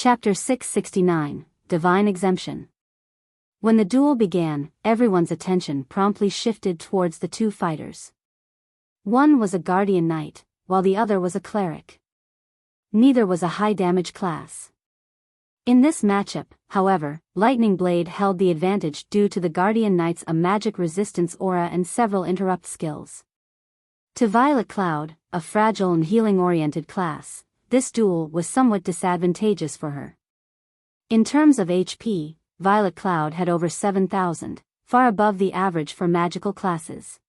Chapter 669, Divine Exemption. When the duel began, everyone's attention promptly shifted towards the two fighters. One was a guardian knight, while the other was a cleric. Neither was a high-damage class. In this matchup, however, Lightning Blade held the advantage due to the guardian knight's magic resistance aura and several interrupt skills. To Violet Cloud, a fragile and healing-oriented class, this duel was somewhat disadvantageous for her. In terms of HP, Violet Cloud had over 7,000, far above the average for magical classes.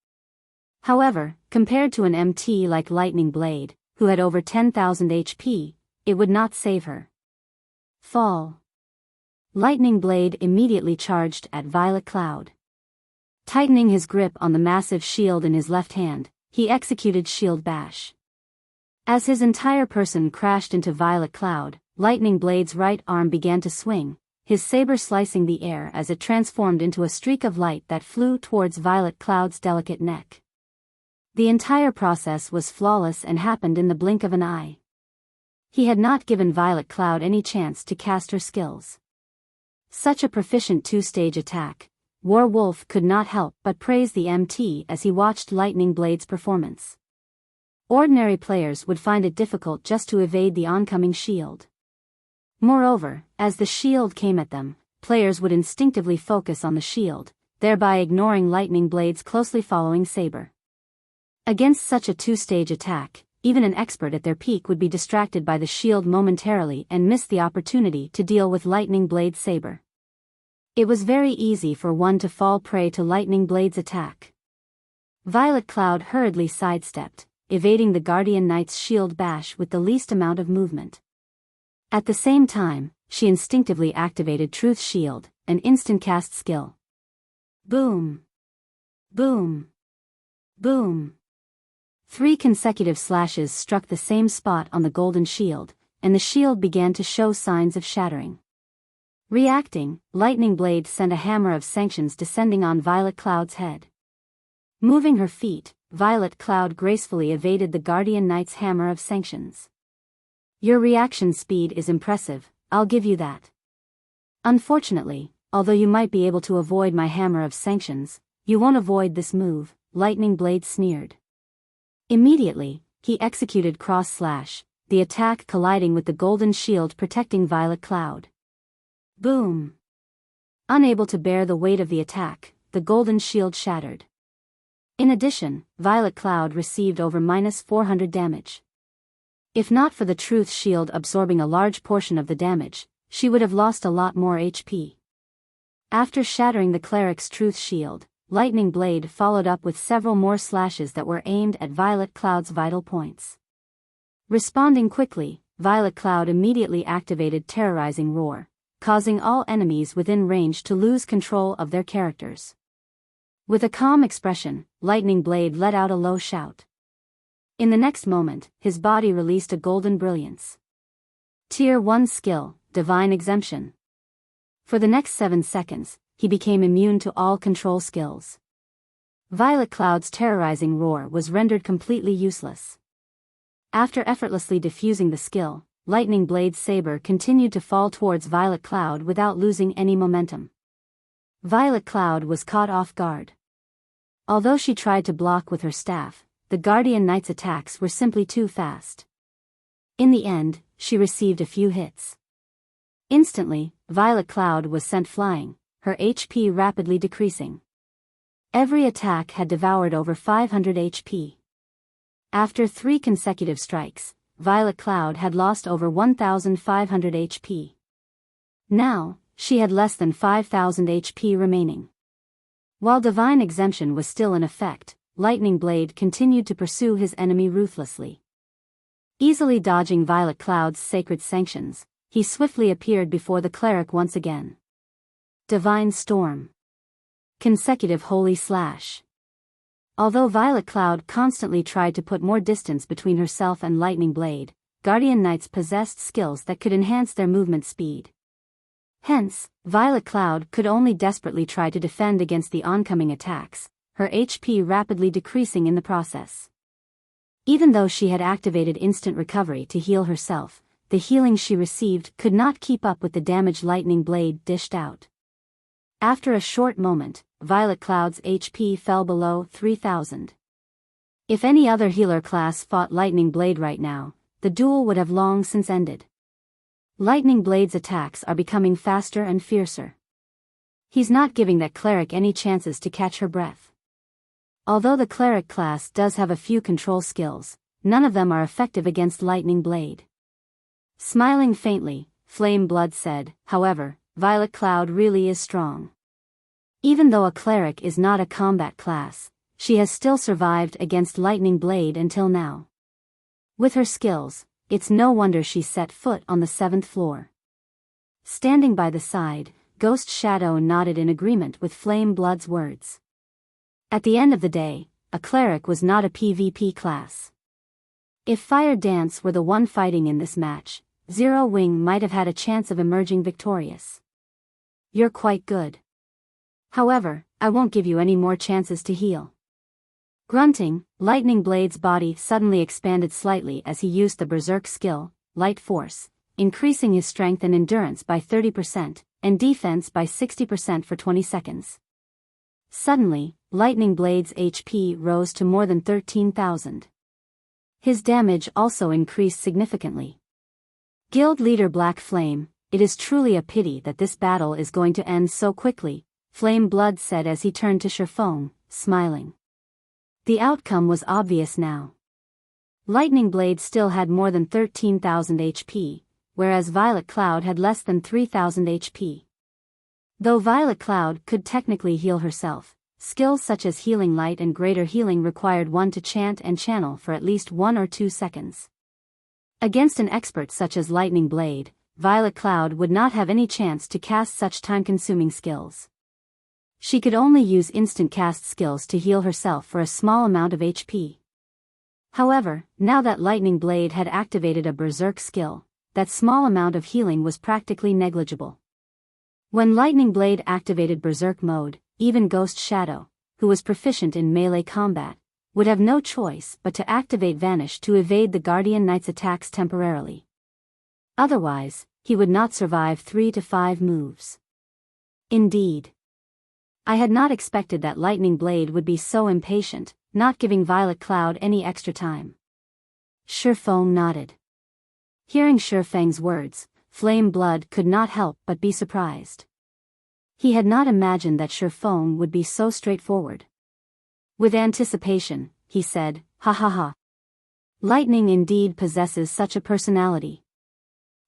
However, compared to an MT like Lightning Blade, who had over 10,000 HP, it would not save her. Fall. Lightning Blade immediately charged at Violet Cloud. Tightening his grip on the massive shield in his left hand, he executed Shield Bash. As his entire person crashed into Violet Cloud, Lightning Blade's right arm began to swing, his saber slicing the air as it transformed into a streak of light that flew towards Violet Cloud's delicate neck. The entire process was flawless and happened in the blink of an eye. He had not given Violet Cloud any chance to cast her skills. Such a proficient two-stage attack, Warwolf could not help but praise the MT as he watched Lightning Blade's performance. Ordinary players would find it difficult just to evade the oncoming shield. Moreover, as the shield came at them, players would instinctively focus on the shield, thereby ignoring Lightning Blade's closely following saber. Against such a two-stage attack, even an expert at their peak would be distracted by the shield momentarily and miss the opportunity to deal with Lightning Blade's saber. It was very easy for one to fall prey to Lightning Blade's attack. Violet Cloud hurriedly sidestepped, evading the Guardian Knight's shield bash with the least amount of movement. At the same time, she instinctively activated Truth Shield, an instant cast skill. Boom! Boom! Boom! 3 consecutive slashes struck the same spot on the golden shield, and the shield began to show signs of shattering. Reacting, Lightning Blade sent a hammer of sanctions descending on Violet Cloud's head. Moving her feet, Violet Cloud gracefully evaded the Guardian Knight's hammer of sanctions. Your reaction speed is impressive, I'll give you that. Unfortunately, although you might be able to avoid my hammer of sanctions, you won't avoid this move, Lightning Blade sneered. Immediately, he executed Cross Slash, the attack colliding with the golden shield protecting Violet Cloud. Boom! Unable to bear the weight of the attack, the golden shield shattered. In addition, Violet Cloud received over -400 damage. If not for the Truth Shield absorbing a large portion of the damage, she would have lost a lot more HP. After shattering the Cleric's Truth Shield, Lightning Blade followed up with several more slashes that were aimed at Violet Cloud's vital points. Responding quickly, Violet Cloud immediately activated Terrorizing Roar, causing all enemies within range to lose control of their characters. With a calm expression, Lightning Blade let out a low shout. In the next moment, his body released a golden brilliance. Tier 1 skill, Divine Exemption. For the next 7 seconds, he became immune to all control skills. Violet Cloud's terrorizing roar was rendered completely useless. After effortlessly diffusing the skill, Lightning Blade's saber continued to fall towards Violet Cloud without losing any momentum. Violet Cloud was caught off guard. Although she tried to block with her staff, the Guardian Knight's attacks were simply too fast. In the end, she received a few hits. Instantly, Violet Cloud was sent flying, her HP rapidly decreasing. Every attack had devoured over 500 HP. After 3 consecutive strikes, Violet Cloud had lost over 1,500 HP. Now, she had less than 5,000 HP remaining. While Divine Exemption was still in effect, Lightning Blade continued to pursue his enemy ruthlessly. Easily dodging Violet Cloud's sacred sanctions, he swiftly appeared before the cleric once again. Divine Storm. Consecutive Holy Slash. Although Violet Cloud constantly tried to put more distance between herself and Lightning Blade, Guardian Knights possessed skills that could enhance their movement speed. Hence, Violet Cloud could only desperately try to defend against the oncoming attacks, her HP rapidly decreasing in the process. Even though she had activated instant recovery to heal herself, the healing she received could not keep up with the damage Lightning Blade dished out. After a short moment, Violet Cloud's HP fell below 3,000. If any other healer class fought Lightning Blade right now, the duel would have long since ended. Lightning Blade's attacks are becoming faster and fiercer. He's not giving that cleric any chances to catch her breath. Although the cleric class does have a few control skills, none of them are effective against Lightning Blade. Smiling faintly, Flame Blood said, however, Violet Cloud really is strong. Even though a cleric is not a combat class, she has still survived against Lightning Blade until now. With her skills, it's no wonder she set foot on the 7th floor. Standing by the side, Ghost Shadow nodded in agreement with Flame Blood's words. At the end of the day, a cleric was not a PvP class. If Fire Dance were the one fighting in this match, Zero Wing might have had a chance of emerging victorious. You're quite good. However, I won't give you any more chances to heal. Grunting, Lightning Blade's body suddenly expanded slightly as he used the Berserk skill, Light Force, increasing his strength and endurance by 30%, and defense by 60% for 20 seconds. Suddenly, Lightning Blade's HP rose to more than 13,000. His damage also increased significantly. Guild Leader Black Flame, it is truly a pity that this battle is going to end so quickly, Flame Blood said as he turned to Shifeng, smiling. The outcome was obvious now. Lightning Blade still had more than 13,000 HP, whereas Violet Cloud had less than 3,000 HP. Though Violet Cloud could technically heal herself, skills such as Healing Light and Greater Healing required one to chant and channel for at least 1 or 2 seconds. Against an expert such as Lightning Blade, Violet Cloud would not have any chance to cast such time-consuming skills. She could only use instant cast skills to heal herself for a small amount of HP. However, now that Lightning Blade had activated a Berserk skill, that small amount of healing was practically negligible. When Lightning Blade activated Berserk mode, even Ghost Shadow, who was proficient in melee combat, would have no choice but to activate Vanish to evade the Guardian Knight's attacks temporarily. Otherwise, he would not survive 3 to 5 moves. Indeed. I had not expected that Lightning Blade would be so impatient, not giving Violet Cloud any extra time. Shifeng nodded. Hearing Shifeng's words, Flame Blood could not help but be surprised. He had not imagined that Shifeng would be so straightforward. With anticipation, he said, "Ha ha ha. Lightning indeed possesses such a personality.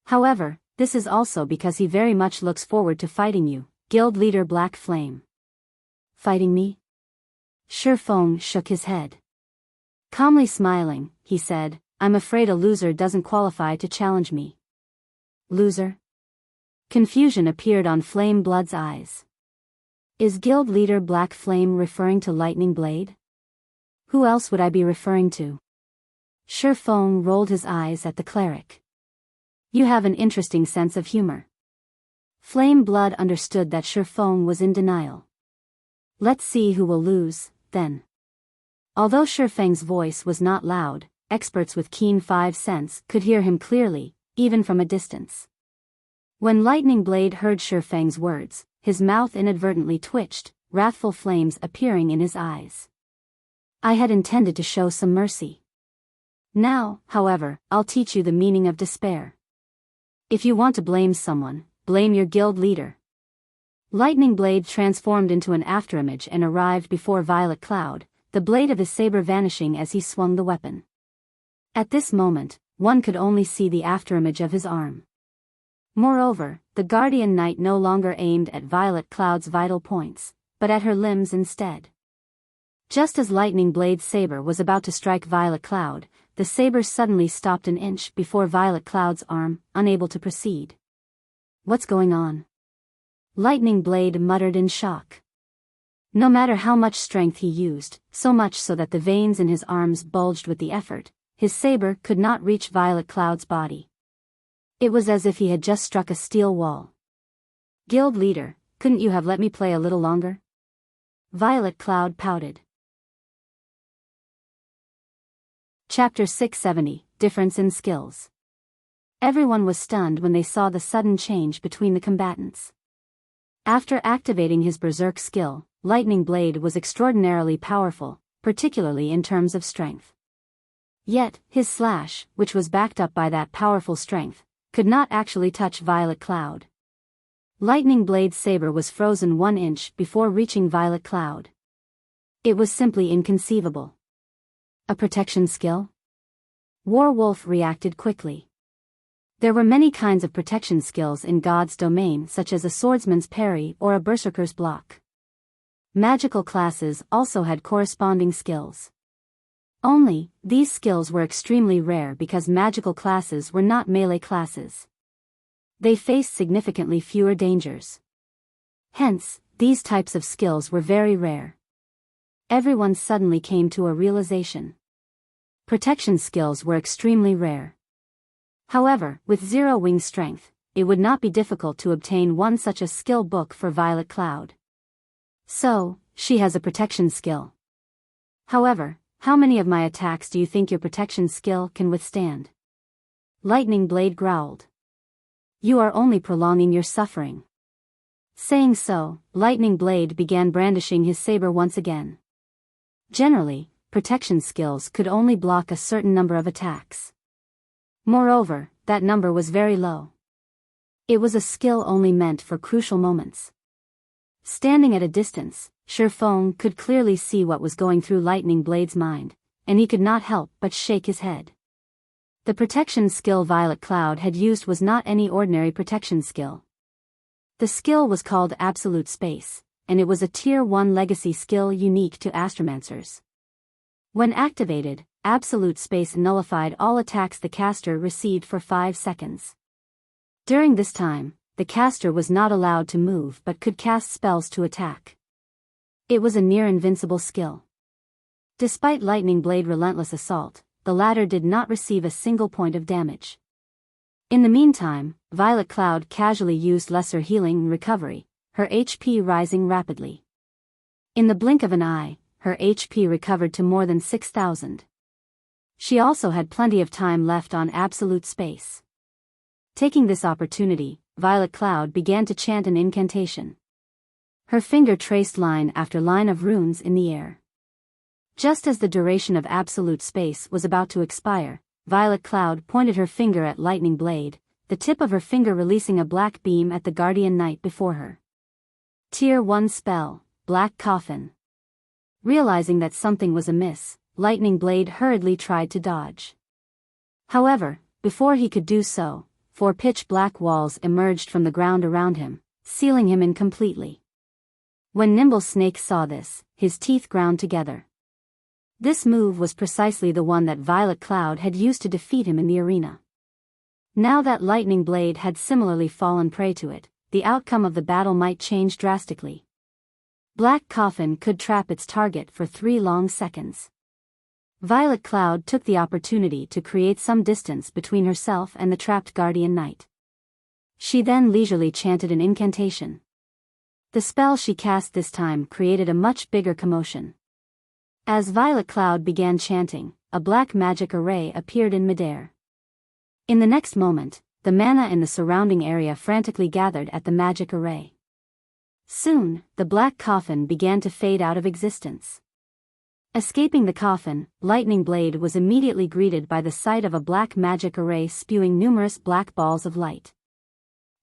However, this is also because he very much looks forward to fighting you, Guild Leader Black Flame." Fighting me? Shifeng shook his head. Calmly smiling, he said, "I'm afraid a loser doesn't qualify to challenge me." Loser? Confusion appeared on Flame Blood's eyes. Is Guild Leader Black Flame referring to Lightning Blade? Who else would I be referring to? Shifeng rolled his eyes at the cleric. You have an interesting sense of humor. Flame Blood understood that Shifeng was in denial. Let's see who will lose, then. Although Shifeng's voice was not loud, experts with keen 5 sense could hear him clearly, even from a distance. When Lightning Blade heard Shifeng's words, his mouth inadvertently twitched, wrathful flames appearing in his eyes. I had intended to show some mercy. Now, however, I'll teach you the meaning of despair. If you want to blame someone, blame your guild leader. Lightning Blade transformed into an afterimage and arrived before Violet Cloud, the blade of his saber vanishing as he swung the weapon. At this moment, one could only see the afterimage of his arm. Moreover, the Guardian Knight no longer aimed at Violet Cloud's vital points, but at her limbs instead. Just as Lightning Blade's saber was about to strike Violet Cloud, the saber suddenly stopped an inch before Violet Cloud's arm, unable to proceed. What's going on? Lightning Blade muttered in shock. No matter how much strength he used, so much so that the veins in his arms bulged with the effort, his saber could not reach Violet Cloud's body. It was as if he had just struck a steel wall. Guild leader, couldn't you have let me play a little longer? Violet Cloud pouted. Chapter 670, Difference in Skills. Everyone was stunned when they saw the sudden change between the combatants. After activating his berserk skill, Lightning Blade was extraordinarily powerful, particularly in terms of strength. Yet, his slash, which was backed up by that powerful strength, could not actually touch Violet Cloud. Lightning Blade's saber was frozen 1 inch before reaching Violet Cloud. It was simply inconceivable. A protection skill? Warwolf reacted quickly. There were many kinds of protection skills in God's domain, such as a swordsman's parry or a berserker's block. Magical classes also had corresponding skills. Only, these skills were extremely rare because magical classes were not melee classes. They faced significantly fewer dangers. Hence, these types of skills were very rare. Everyone suddenly came to a realization. Protection skills were extremely rare. However, with 0 wing strength, it would not be difficult to obtain one such a skill book for Violet Cloud. So, she has a protection skill. However, how many of my attacks do you think your protection skill can withstand? Lightning Blade growled. You are only prolonging your suffering. Saying so, Lightning Blade began brandishing his saber once again. Generally, protection skills could only block a certain number of attacks. Moreover, that number was very low. It was a skill only meant for crucial moments. Standing at a distance, Shifeng could clearly see what was going through Lightning Blade's mind, and he could not help but shake his head. The protection skill Violet Cloud had used was not any ordinary protection skill. The skill was called Absolute Space, and it was a Tier 1 legacy skill unique to Astromancers. When activated, Absolute Space nullified all attacks the caster received for 5 seconds. During this time, the caster was not allowed to move but could cast spells to attack. It was a near-invincible skill. Despite Lightning Blade's relentless assault, the latter did not receive a single point of damage. In the meantime, Violet Cloud casually used lesser healing and recovery, her HP rising rapidly. In the blink of an eye, her HP recovered to more than 6,000. She also had plenty of time left on Absolute Space. Taking this opportunity, Violet Cloud began to chant an incantation. Her finger traced line after line of runes in the air. Just as the duration of Absolute Space was about to expire, Violet Cloud pointed her finger at Lightning Blade, the tip of her finger releasing a black beam at the Guardian Knight before her. Tier 1 spell, Black Coffin. Realizing that something was amiss, Lightning Blade hurriedly tried to dodge. However, before he could do so, 4 pitch-black walls emerged from the ground around him, sealing him in completely. When Nimble Snake saw this, his teeth ground together. This move was precisely the one that Violet Cloud had used to defeat him in the arena. Now that Lightning Blade had similarly fallen prey to it, the outcome of the battle might change drastically. Black Coffin could trap its target for 3 long seconds. Violet Cloud took the opportunity to create some distance between herself and the trapped Guardian Knight. She then leisurely chanted an incantation. The spell she cast this time created a much bigger commotion. As Violet Cloud began chanting, a black magic array appeared in midair. In the next moment, the mana in the surrounding area frantically gathered at the magic array. Soon, the black coffin began to fade out of existence. Escaping the coffin, Lightning Blade was immediately greeted by the sight of a black magic array spewing numerous black balls of light.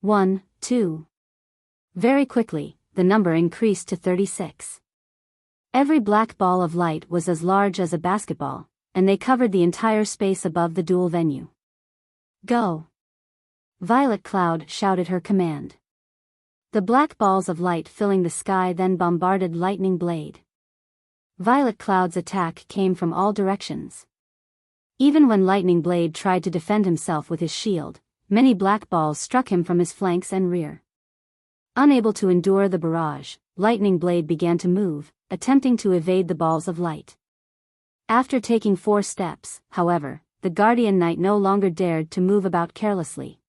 1, 2. Very quickly, the number increased to 36. Every black ball of light was as large as a basketball, and they covered the entire space above the duel venue. Go! Violet Cloud shouted her command. The black balls of light filling the sky then bombarded Lightning Blade. Violet Cloud's attack came from all directions. Even when Lightning Blade tried to defend himself with his shield, many black balls struck him from his flanks and rear. Unable to endure the barrage, Lightning Blade began to move, attempting to evade the balls of light. After taking 4 steps, however, the Guardian Knight no longer dared to move about carelessly.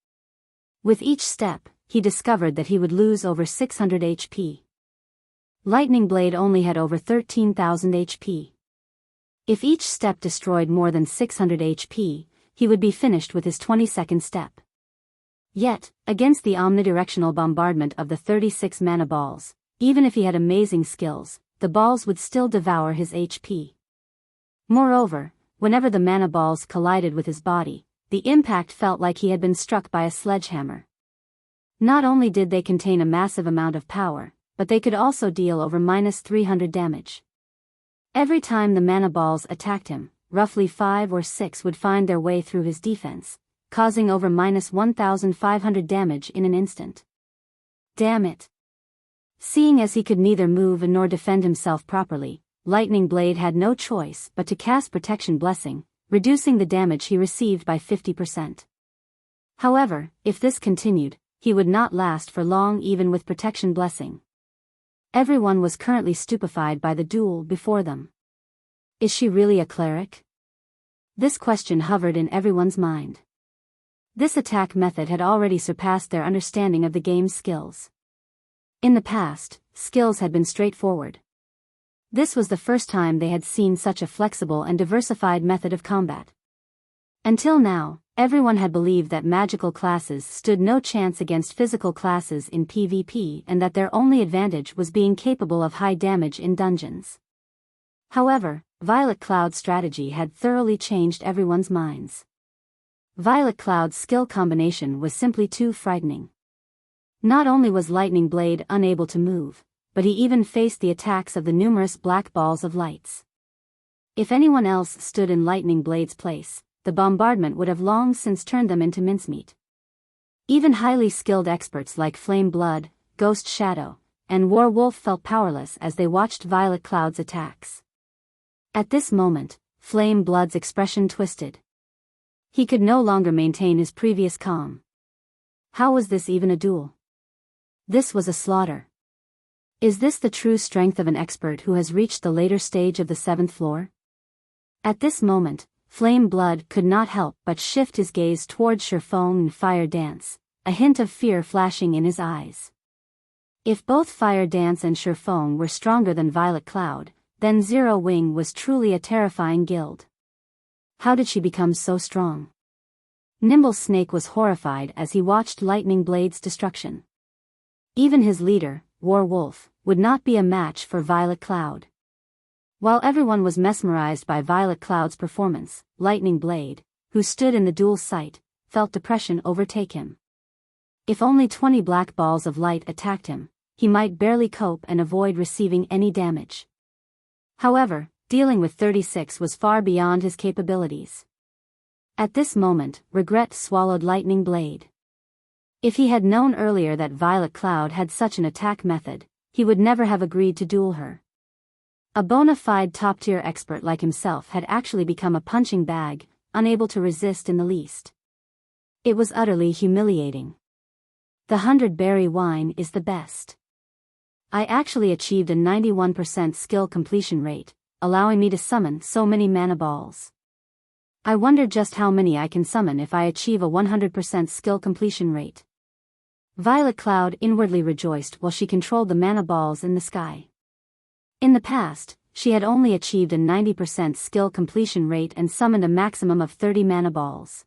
With each step, he discovered that he would lose over 600 HP. Lightning Blade only had over 13,000 HP. If each step destroyed more than 600 HP, he would be finished with his 22nd step. Yet, against the omnidirectional bombardment of the 36 mana balls, even if he had amazing skills, the balls would still devour his HP. Moreover, whenever the mana balls collided with his body, the impact felt like he had been struck by a sledgehammer. Not only did they contain a massive amount of power, but they could also deal over -300 damage. Every time the mana balls attacked him, roughly 5 or 6 would find their way through his defense, causing over -1,500 damage in an instant. Damn it. Seeing as he could neither move nor defend himself properly, Lightning Blade had no choice but to cast Protection Blessing, reducing the damage he received by 50%. However, if this continued, he would not last for long even with Protection Blessing. Everyone was currently stupefied by the duel before them. Is she really a cleric? This question hovered in everyone's mind. This attack method had already surpassed their understanding of the game's skills. In the past, skills had been straightforward. This was the first time they had seen such a flexible and diversified method of combat. Until now, everyone had believed that magical classes stood no chance against physical classes in PvP and that their only advantage was being capable of high damage in dungeons. However, Violet Cloud's strategy had thoroughly changed everyone's minds. Violet Cloud's skill combination was simply too frightening. Not only was Lightning Blade unable to move, but he even faced the attacks of the numerous black balls of lights. If anyone else stood in Lightning Blade's place, the bombardment would have long since turned them into mincemeat. Even highly skilled experts like Flame Blood, Ghost Shadow, and War Wolf felt powerless as they watched Violet Cloud's attacks. At this moment, Flame Blood's expression twisted. He could no longer maintain his previous calm. How was this even a duel? This was a slaughter. Is this the true strength of an expert who has reached the later stage of the 7th floor? At this moment, Flame Blood could not help but shift his gaze towards Sherfone and Fire Dance, a hint of fear flashing in his eyes. If both Fire Dance and Sherfone were stronger than Violet Cloud, then Zero Wing was truly a terrifying guild. How did she become so strong? Nimble Snake was horrified as he watched Lightning Blade's destruction. Even his leader, War Wolf, would not be a match for Violet Cloud. While everyone was mesmerized by Violet Cloud's performance, Lightning Blade, who stood in the duel's sight, felt depression overtake him. If only 20 black balls of light attacked him, he might barely cope and avoid receiving any damage. However, dealing with 36 was far beyond his capabilities. At this moment, regret swallowed Lightning Blade. If he had known earlier that Violet Cloud had such an attack method, he would never have agreed to duel her. A bona fide top-tier expert like himself had actually become a punching bag, unable to resist in the least. It was utterly humiliating. The 100-berry wine is the best. I actually achieved a 91% skill completion rate, allowing me to summon so many mana balls. I wonder just how many I can summon if I achieve a 100% skill completion rate. Violet Cloud inwardly rejoiced while she controlled the mana balls in the sky. In the past, she had only achieved a 90% skill completion rate and summoned a maximum of 30 mana balls.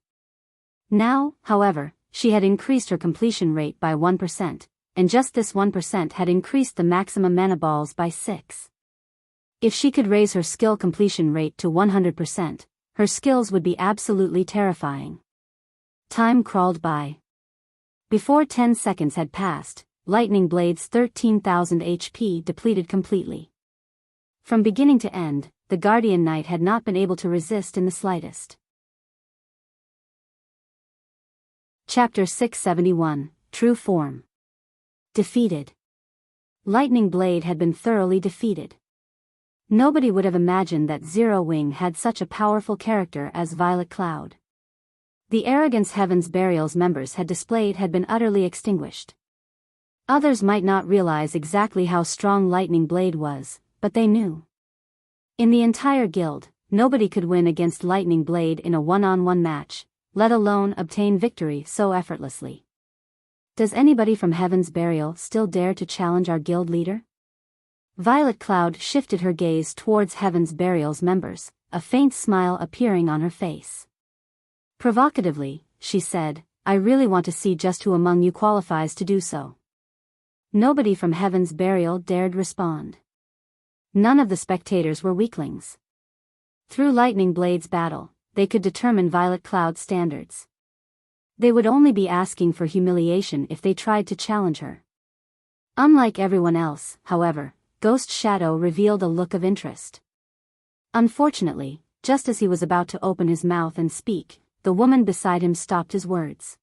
Now, however, she had increased her completion rate by 1%, and just this 1% had increased the maximum mana balls by 6. If she could raise her skill completion rate to 100%, her skills would be absolutely terrifying. Time crawled by. Before 10 seconds had passed, Lightning Blade's 13,000 HP depleted completely. From beginning to end, the Guardian Knight had not been able to resist in the slightest. Chapter 671, True Form. Defeated. Lightning Blade had been thoroughly defeated. Nobody would have imagined that Zero Wing had such a powerful character as Violet Cloud. The arrogance Heaven's Burial's members had displayed had been utterly extinguished. Others might not realize exactly how strong Lightning Blade was, but they knew. In the entire guild, nobody could win against Lightning Blade in a one-on-one match, let alone obtain victory so effortlessly. Does anybody from Heaven's Burial still dare to challenge our guild leader? Violet Cloud shifted her gaze towards Heaven's Burial's members, a faint smile appearing on her face. Provocatively, she said, I really want to see just who among you qualifies to do so. Nobody from Heaven's Burial dared respond. None of the spectators were weaklings. Through Lightning Blade's battle, they could determine Violet Cloud's standards. They would only be asking for humiliation if they tried to challenge her. Unlike everyone else, however, Ghost Shadow revealed a look of interest. Unfortunately, just as he was about to open his mouth and speak, the woman beside him stopped his words.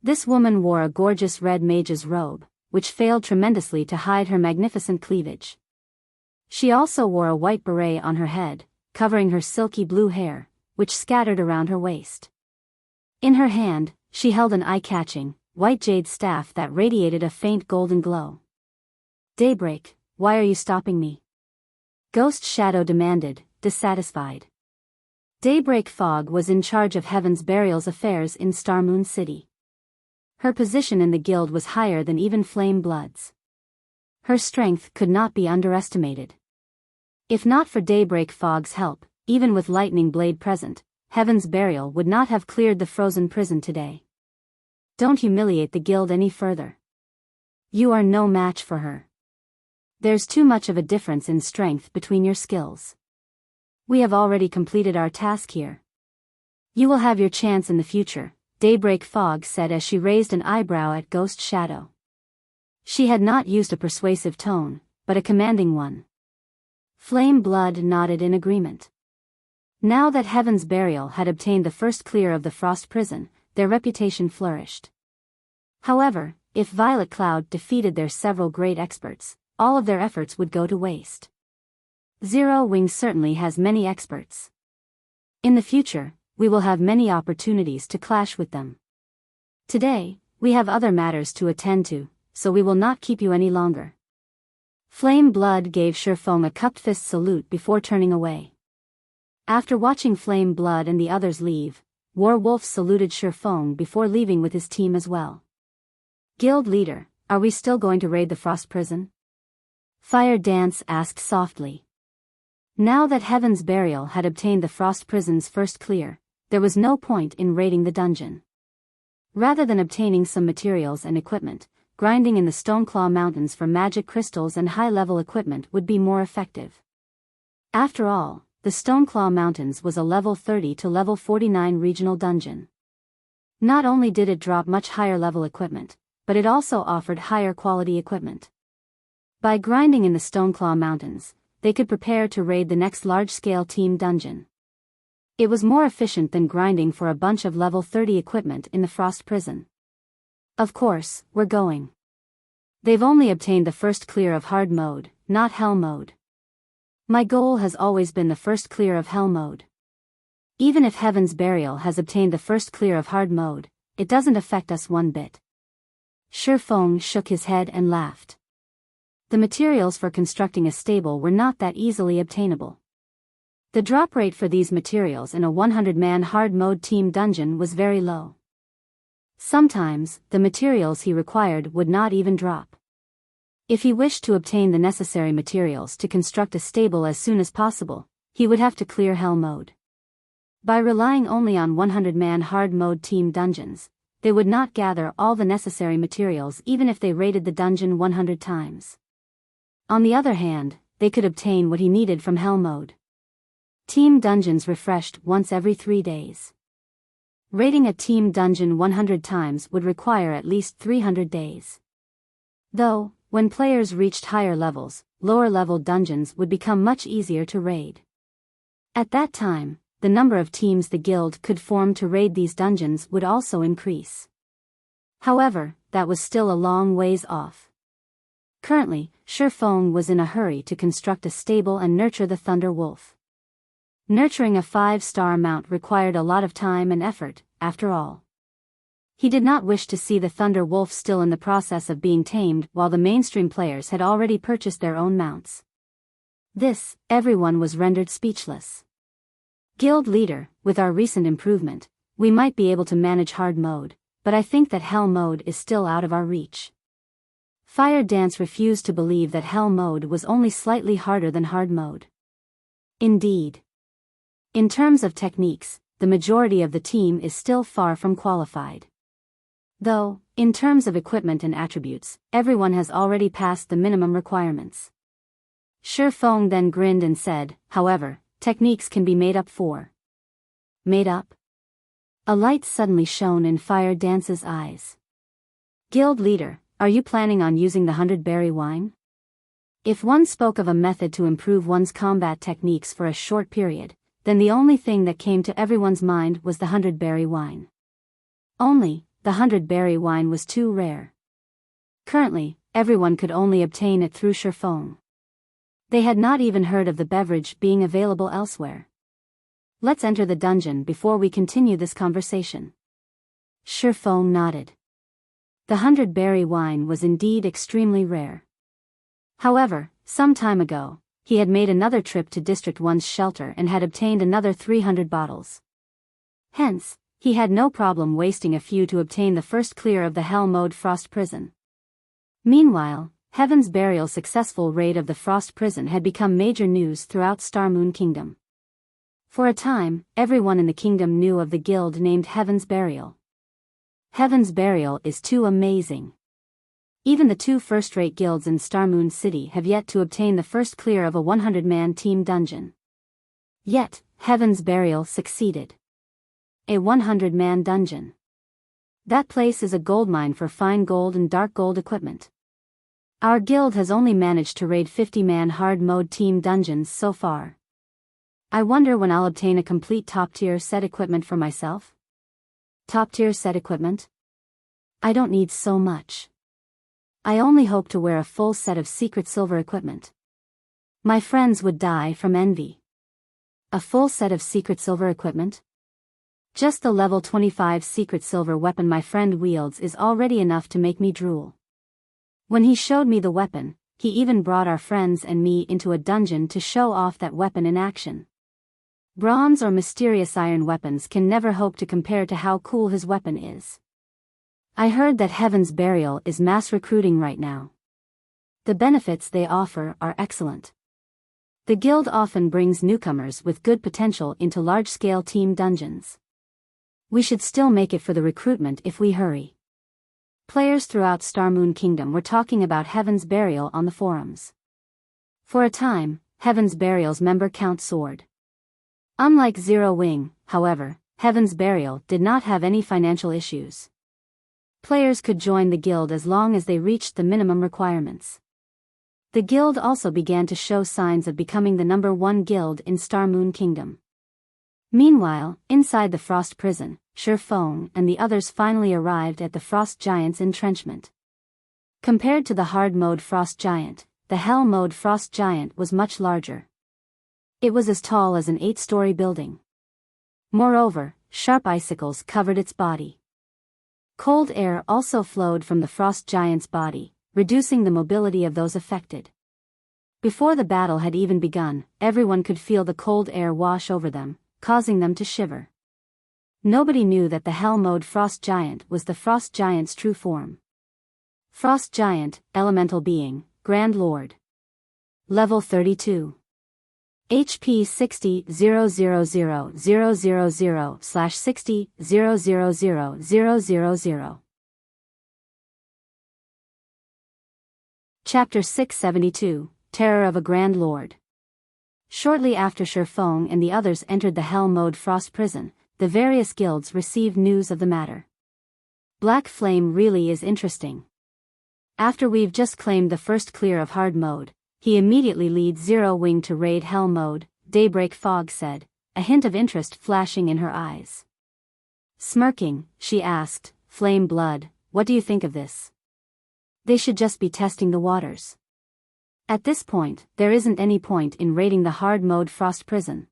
This woman wore a gorgeous red mage's robe, which failed tremendously to hide her magnificent cleavage. She also wore a white beret on her head, covering her silky blue hair, which scattered around her waist. In her hand, she held an eye-catching, white jade staff that radiated a faint golden glow. Daybreak, why are you stopping me? Ghost Shadow demanded, dissatisfied. Daybreak Fog was in charge of Heaven's Burial's affairs in Starmoon City. Her position in the guild was higher than even Flame Blood's. Her strength could not be underestimated. If not for Daybreak Fog's help, even with Lightning Blade present, Heaven's Burial would not have cleared the frozen prison today. Don't humiliate the guild any further. You are no match for her. There's too much of a difference in strength between your skills. We have already completed our task here. You will have your chance in the future, Daybreak Fog said as she raised an eyebrow at Ghost Shadow. She had not used a persuasive tone, but a commanding one. Flame Blood nodded in agreement. Now that Heaven's Burial had obtained the first clear of the Frost Prison, their reputation flourished. However, if Violet Cloud defeated their several great experts, all of their efforts would go to waste. Zero Wing certainly has many experts. In the future, we will have many opportunities to clash with them. Today, we have other matters to attend to, so we will not keep you any longer. Flame Blood gave Shifeng a cupped fist salute before turning away. After watching Flame Blood and the others leave, War Wolf saluted Shifeng before leaving with his team as well. Guild leader, are we still going to raid the Frost Prison? Fire Dance asked softly. Now that Heaven's Burial had obtained the Frost Prison's first clear, there was no point in raiding the dungeon. Rather than obtaining some materials and equipment, grinding in the Stoneclaw Mountains for magic crystals and high-level equipment would be more effective. After all, the Stoneclaw Mountains was a level 30 to level 49 regional dungeon. Not only did it drop much higher level equipment, but it also offered higher quality equipment. By grinding in the Stoneclaw Mountains, they could prepare to raid the next large-scale team dungeon. It was more efficient than grinding for a bunch of level 30 equipment in the Frost Prison. Of course, we're going. They've only obtained the first clear of hard mode, not hell mode. My goal has always been the first clear of hell mode. Even if Heaven's Burial has obtained the first clear of hard mode, it doesn't affect us one bit. Shifeng shook his head and laughed. The materials for constructing a stable were not that easily obtainable. The drop rate for these materials in a 100-man hard mode team dungeon was very low. Sometimes, the materials he required would not even drop. If he wished to obtain the necessary materials to construct a stable as soon as possible, he would have to clear hell mode. By relying only on 100-man hard mode team dungeons, they would not gather all the necessary materials even if they raided the dungeon 100 times. On the other hand, they could obtain what he needed from hell mode. Team dungeons refreshed once every 3 days. Raiding a team dungeon 100 times would require at least 300 days. Though, when players reached higher levels, lower-level dungeons would become much easier to raid. At that time, the number of teams the guild could form to raid these dungeons would also increase. However, that was still a long ways off. Currently, Shifeng was in a hurry to construct a stable and nurture the Thunder Wolf. Nurturing a 5-star mount required a lot of time and effort, after all. He did not wish to see the Thunder Wolf still in the process of being tamed while the mainstream players had already purchased their own mounts. This, everyone was rendered speechless. Guild leader, with our recent improvement, we might be able to manage hard mode, but I think that hell mode is still out of our reach. Fire Dance refused to believe that hell mode was only slightly harder than hard mode. Indeed. In terms of techniques, the majority of the team is still far from qualified. Though, in terms of equipment and attributes, everyone has already passed the minimum requirements. Shi Feng then grinned and said, however, techniques can be made up for. Made up? A light suddenly shone in Fire Dance's eyes. Guild leader, are you planning on using the 100-berry wine? If one spoke of a method to improve one's combat techniques for a short period, then the only thing that came to everyone's mind was the 100-berry wine. Only, the 100-berry wine was too rare. Currently, everyone could only obtain it through Shi Feng. They had not even heard of the beverage being available elsewhere. Let's enter the dungeon before we continue this conversation. Shi Feng nodded. The 100-berry wine was indeed extremely rare. However, some time ago, he had made another trip to District 1's shelter and had obtained another 300 bottles. Hence, he had no problem wasting a few to obtain the first clear of the Hell Mode Frost Prison. Meanwhile, Heaven's Burial's successful raid of the Frost Prison had become major news throughout Starmoon Kingdom. For a time, everyone in the kingdom knew of the guild named Heaven's Burial. Heaven's Burial is too amazing. Even the two first-rate guilds in Starmoon City have yet to obtain the first clear of a 100-man team dungeon. Yet, Heaven's Burial succeeded. A 100-man dungeon. That place is a goldmine for fine gold and dark gold equipment. Our guild has only managed to raid 50-man hard-mode team dungeons so far. I wonder when I'll obtain a complete top-tier set equipment for myself? Top-tier set equipment? I don't need so much. I only hope to wear a full set of secret silver equipment. My friends would die from envy. A full set of secret silver equipment? Just the level 25 secret silver weapon my friend wields is already enough to make me drool. When he showed me the weapon, he even brought our friends and me into a dungeon to show off that weapon in action. Bronze or mysterious iron weapons can never hope to compare to how cool his weapon is. I heard that Heaven's Burial is mass recruiting right now. The benefits they offer are excellent. The guild often brings newcomers with good potential into large-scale team dungeons. We should still make it for the recruitment if we hurry. Players throughout Starmoon Kingdom were talking about Heaven's Burial on the forums. For a time, Heaven's Burial's member count soared. Unlike Zero Wing, however, Heaven's Burial did not have any financial issues. Players could join the guild as long as they reached the minimum requirements. The guild also began to show signs of becoming the #1 guild in Starmoon Kingdom. Meanwhile, inside the Frost Prison, Shi Feng and the others finally arrived at the Frost Giant's entrenchment. Compared to the hard mode Frost Giant, the Hell mode Frost Giant was much larger. It was as tall as an 8-story building. Moreover, sharp icicles covered its body. Cold air also flowed from the Frost Giant's body, reducing the mobility of those affected. Before the battle had even begun, everyone could feel the cold air wash over them, causing them to shiver. Nobody knew that the Hell mode Frost Giant was the Frost Giant's true form. Frost Giant, Elemental Being, Grand Lord. Level 32. HP 60,000,000/60,000,000. Chapter 672, Terror of a Grand Lord. Shortly after Shi Feng and the others entered the Hell mode Frost Prison, the various guilds received news of the matter. Black Flame really is interesting. After we've just claimed the first clear of hard mode, he immediately leads Zero Wing to raid Hell mode, Daybreak Fog said, a hint of interest flashing in her eyes. Smirking, she asked, Flame Blood, what do you think of this? They should just be testing the waters. At this point, there isn't any point in raiding the hard mode Frost Prison.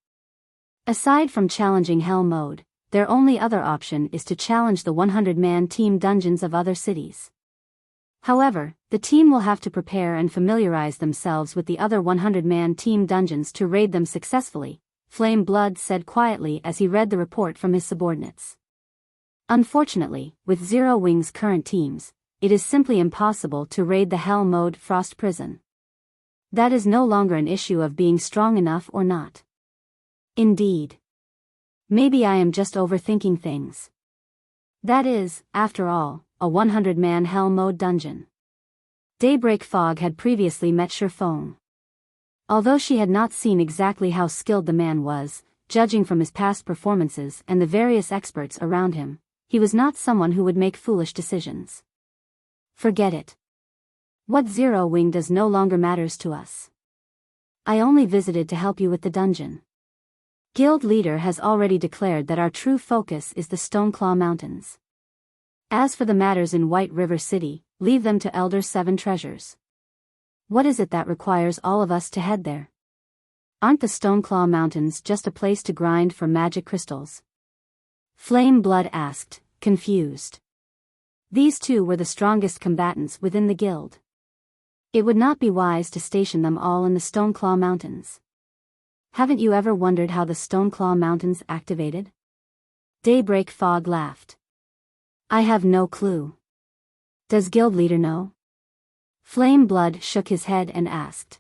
Aside from challenging Hell mode, their only other option is to challenge the 100-man team dungeons of other cities. However, the team will have to prepare and familiarize themselves with the other 100-man team dungeons to raid them successfully, Flame Blood said quietly as he read the report from his subordinates. Unfortunately, with Zero Wing's current teams, it is simply impossible to raid the Hell mode Frost Prison. That is no longer an issue of being strong enough or not. Indeed. Maybe I am just overthinking things. That is, after all, a 100-man hell mode dungeon. Daybreak Fog had previously met Shifeng. Although she had not seen exactly how skilled the man was, judging from his past performances and the various experts around him, he was not someone who would make foolish decisions. Forget it. What Zero Wing does no longer matters to us. I only visited to help you with the dungeon. Guild leader has already declared that our true focus is the Stoneclaw Mountains. As for the matters in White River City, leave them to Elder Seven Treasures. What is it that requires all of us to head there? Aren't the Stoneclaw Mountains just a place to grind for magic crystals? Flame Blood asked, confused. These two were the strongest combatants within the guild. It would not be wise to station them all in the Stoneclaw Mountains. Haven't you ever wondered how the Stoneclaw Mountains activated? Daybreak Fog laughed. I have no clue. Does guild leader know? Flame Blood shook his head and asked.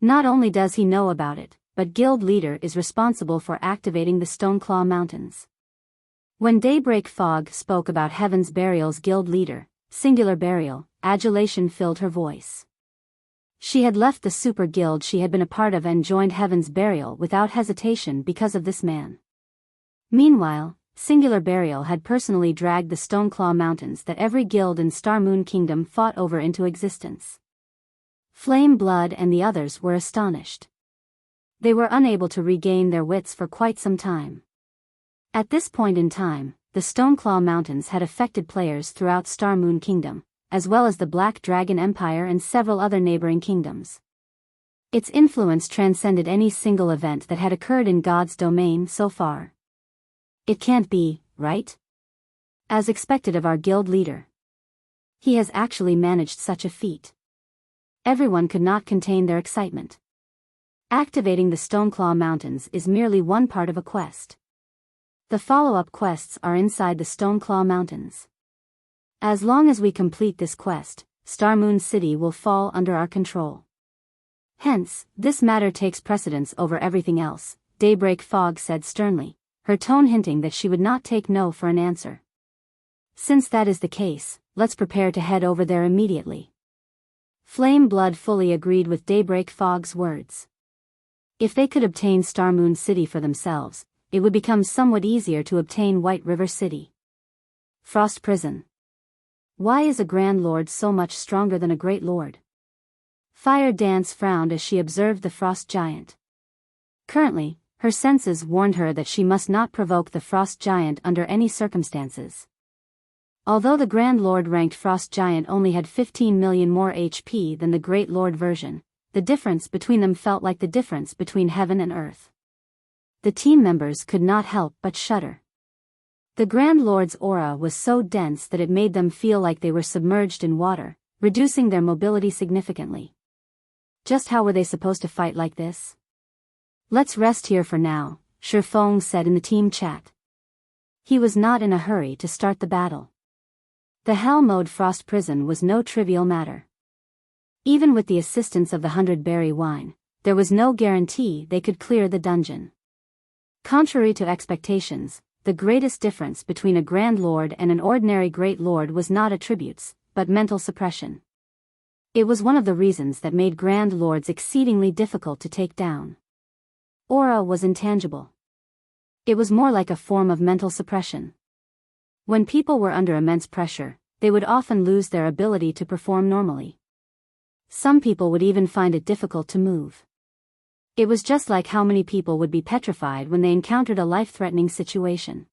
Not only does he know about it, but guild leader is responsible for activating the Stoneclaw Mountains. When Daybreak Fog spoke about Heaven's Burial's guild leader, singular burial, adulation filled her voice. She had left the super guild she had been a part of and joined Heaven's Burial without hesitation because of this man. Meanwhile, Singular Burial had personally dragged the Stoneclaw Mountains that every guild in Star Moon Kingdom fought over into existence. Flame Blood and the others were astonished. They were unable to regain their wits for quite some time. At this point in time, the Stoneclaw Mountains had affected players throughout Star Moon Kingdom, as well as the Black Dragon Empire and several other neighboring kingdoms. Its influence transcended any single event that had occurred in God's domain so far. It can't be, right? As expected of our guild leader. He has actually managed such a feat. Everyone could not contain their excitement. Activating the Stoneclaw Mountains is merely one part of a quest. The follow-up quests are inside the Stoneclaw Mountains. As long as we complete this quest, Star Moon City will fall under our control. Hence, this matter takes precedence over everything else, Daybreak Fog said sternly, her tone hinting that she would not take no for an answer. Since that is the case, let's prepare to head over there immediately. Flame Blood fully agreed with Daybreak Fog's words. If they could obtain Star Moon City for themselves, it would become somewhat easier to obtain White River City. Frost Prison. Why is a Grand Lord so much stronger than a Great Lord? Fire Dance frowned as she observed the Frost Giant. Currently, her senses warned her that she must not provoke the Frost Giant under any circumstances. Although the Grand Lord ranked Frost Giant only had 15 million more HP than the Great Lord version, the difference between them felt like the difference between heaven and earth. The team members could not help but shudder. The Grand Lord's aura was so dense that it made them feel like they were submerged in water, reducing their mobility significantly. Just how were they supposed to fight like this? Let's rest here for now, Shifeng said in the team chat. He was not in a hurry to start the battle. The Hell Mode Frost Prison was no trivial matter. Even with the assistance of the 100-berry wine, there was no guarantee they could clear the dungeon. Contrary to expectations, the greatest difference between a Grand Lord and an ordinary Great Lord was not attributes, but mental suppression. It was one of the reasons that made Grand Lords exceedingly difficult to take down. Aura was intangible. It was more like a form of mental suppression. When people were under immense pressure, they would often lose their ability to perform normally. Some people would even find it difficult to move. It was just like how many people would be petrified when they encountered a life-threatening situation.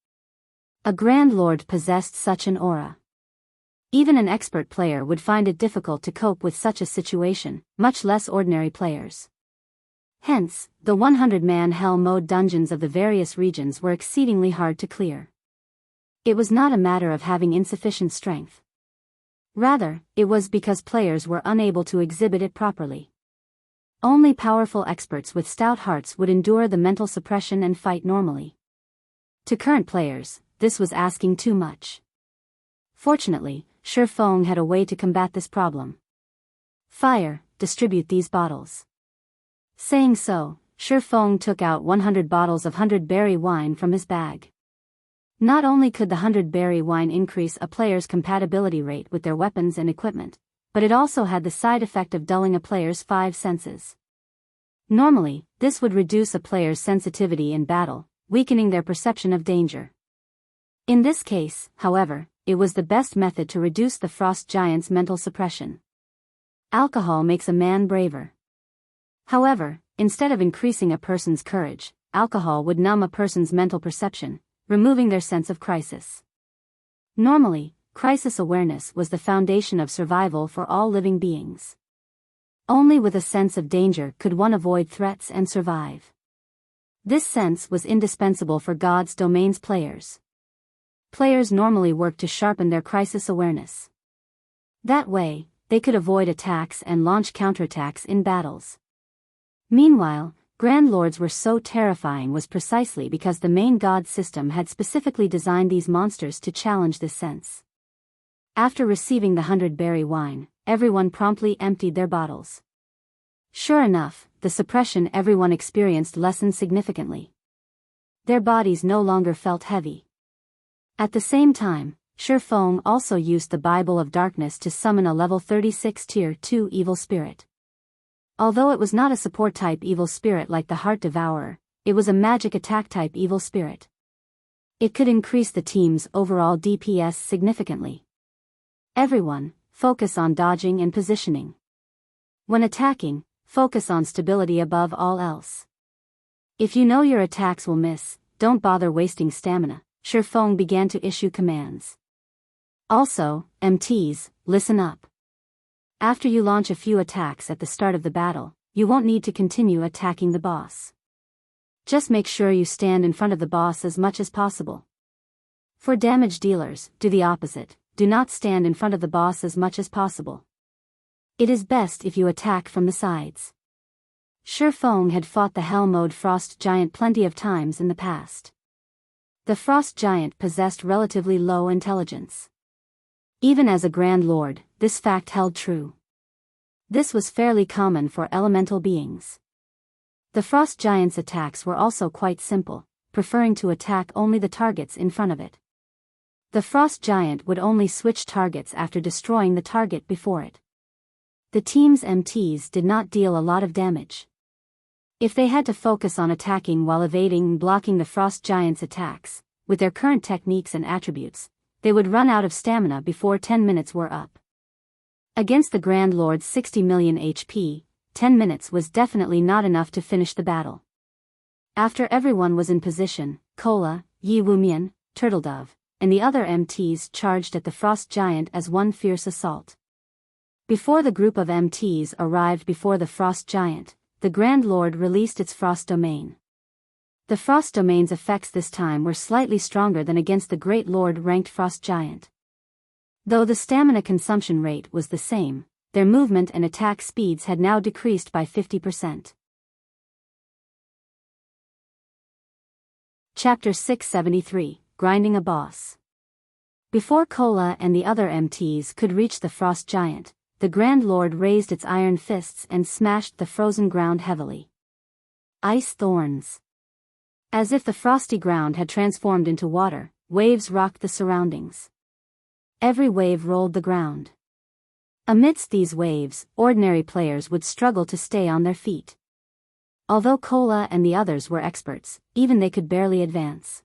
A Grand Lord possessed such an aura. Even an expert player would find it difficult to cope with such a situation, much less ordinary players. Hence, the 100-man Hell Mode dungeons of the various regions were exceedingly hard to clear. It was not a matter of having insufficient strength. Rather, it was because players were unable to exhibit it properly. Only powerful experts with stout hearts would endure the mental suppression and fight normally. To current players, this was asking too much. Fortunately, Shifeng had a way to combat this problem. Fire, distribute these bottles. Saying so, Shifeng took out 100 bottles of 100-berry wine from his bag. Not only could the 100-berry wine increase a player's compatibility rate with their weapons and equipment, but it also had the side effect of dulling a player's 5 senses. Normally, this would reduce a player's sensitivity in battle, weakening their perception of danger. In this case, however, it was the best method to reduce the frost giant's mental suppression. Alcohol makes a man braver. However, instead of increasing a person's courage, alcohol would numb a person's mental perception, removing their sense of crisis. Normally, crisis awareness was the foundation of survival for all living beings. Only with a sense of danger could one avoid threats and survive. This sense was indispensable for God's domain's players. Players normally work to sharpen their crisis awareness. That way, they could avoid attacks and launch counterattacks in battles. Meanwhile, Grand Lords were so terrifying was precisely because the main god system had specifically designed these monsters to challenge this sense. After receiving the 100-berry wine, everyone promptly emptied their bottles. Sure enough, the suppression everyone experienced lessened significantly. Their bodies no longer felt heavy. At the same time, Shifeng also used the Bible of Darkness to summon a level 36 Tier 2 evil spirit. Although it was not a support-type evil spirit like the Heart Devourer, it was a magic attack-type evil spirit. It could increase the team's overall DPS significantly. Everyone, focus on dodging and positioning. When attacking, focus on stability above all else. If you know your attacks will miss, don't bother wasting stamina. Shifeng began to issue commands. Also, MTs, listen up. After you launch a few attacks at the start of the battle, you won't need to continue attacking the boss. Just make sure you stand in front of the boss as much as possible. For damage dealers, do the opposite, do not stand in front of the boss as much as possible. It is best if you attack from the sides. Shifeng had fought the Hell Mode Frost Giant plenty of times in the past. The Frost Giant possessed relatively low intelligence. Even as a Grand Lord, this fact held true. This was fairly common for elemental beings. The Frost Giant's attacks were also quite simple, preferring to attack only the targets in front of it. The Frost Giant would only switch targets after destroying the target before it. The team's MTs did not deal a lot of damage. If they had to focus on attacking while evading and blocking the Frost Giant's attacks, with their current techniques and attributes, they would run out of stamina before 10 minutes were up. Against the Grand Lord's 60 million HP, 10 minutes was definitely not enough to finish the battle. After everyone was in position, Kola, Yi Wumian, Turtledove, and the other MTs charged at the Frost Giant as one fierce assault. Before the group of MTs arrived before the Frost Giant, the Grand Lord released its Frost Domain. The Frost Domain's effects this time were slightly stronger than against the Great Lord-ranked Frost Giant. Though the stamina consumption rate was the same, their movement and attack speeds had now decreased by 50%. Chapter 673, Grinding a Boss. Before Kola and the other MTs could reach the Frost Giant, the Grand Lord raised its iron fists and smashed the frozen ground heavily. Ice thorns. As if the frosty ground had transformed into water, waves rocked the surroundings. Every wave rolled the ground. Amidst these waves, ordinary players would struggle to stay on their feet. Although Kola and the others were experts, even they could barely advance.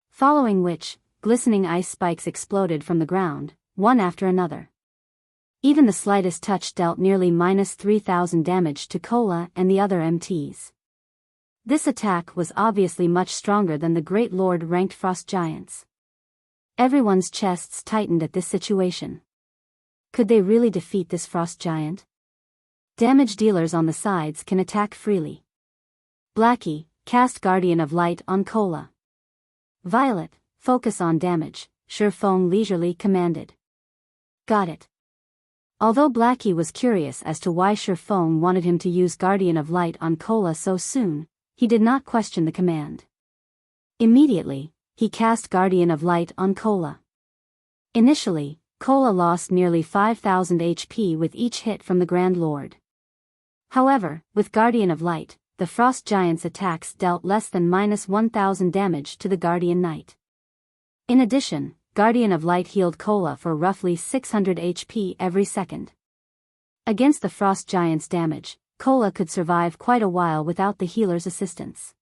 Following which, glistening ice spikes exploded from the ground, one after another. Even the slightest touch dealt nearly -3,000 damage to Kola and the other MTs. This attack was obviously much stronger than the Great Lord-ranked Frost Giants. Everyone's chests tightened at this situation. Could they really defeat this Frost Giant? Damage dealers on the sides can attack freely. Blackie, cast Guardian of Light on Kola. Violet, focus on damage, Shifeng leisurely commanded. Got it. Although Blackie was curious as to why Shifeng wanted him to use Guardian of Light on Kola so soon, he did not question the command. Immediately, he cast Guardian of Light on Kola. Initially, Kola lost nearly 5,000 HP with each hit from the Grand Lord. However, with Guardian of Light, the Frost Giant's attacks dealt less than -1,000 damage to the Guardian Knight. In addition, Guardian of Light healed Cola for roughly 600 HP every second. Against the Frost Giant's damage, Cola could survive quite a while without the healer's assistance.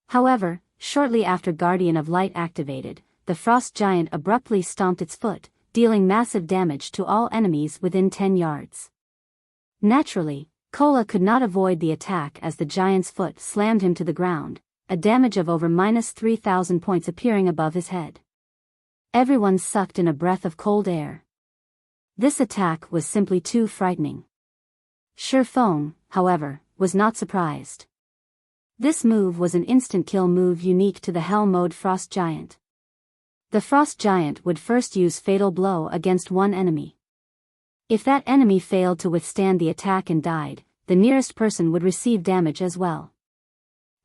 However, shortly after Guardian of Light activated, the Frost Giant abruptly stomped its foot, dealing massive damage to all enemies within 10 yards. Naturally, Cola could not avoid the attack as the giant's foot slammed him to the ground, a damage of over -3,000 points appearing above his head. Everyone sucked in a breath of cold air. This attack was simply too frightening. Shifeng, however, was not surprised. This move was an instant kill move unique to the Hell Mode Frost Giant. The Frost Giant would first use Fatal Blow against one enemy. If that enemy failed to withstand the attack and died, the nearest person would receive damage as well.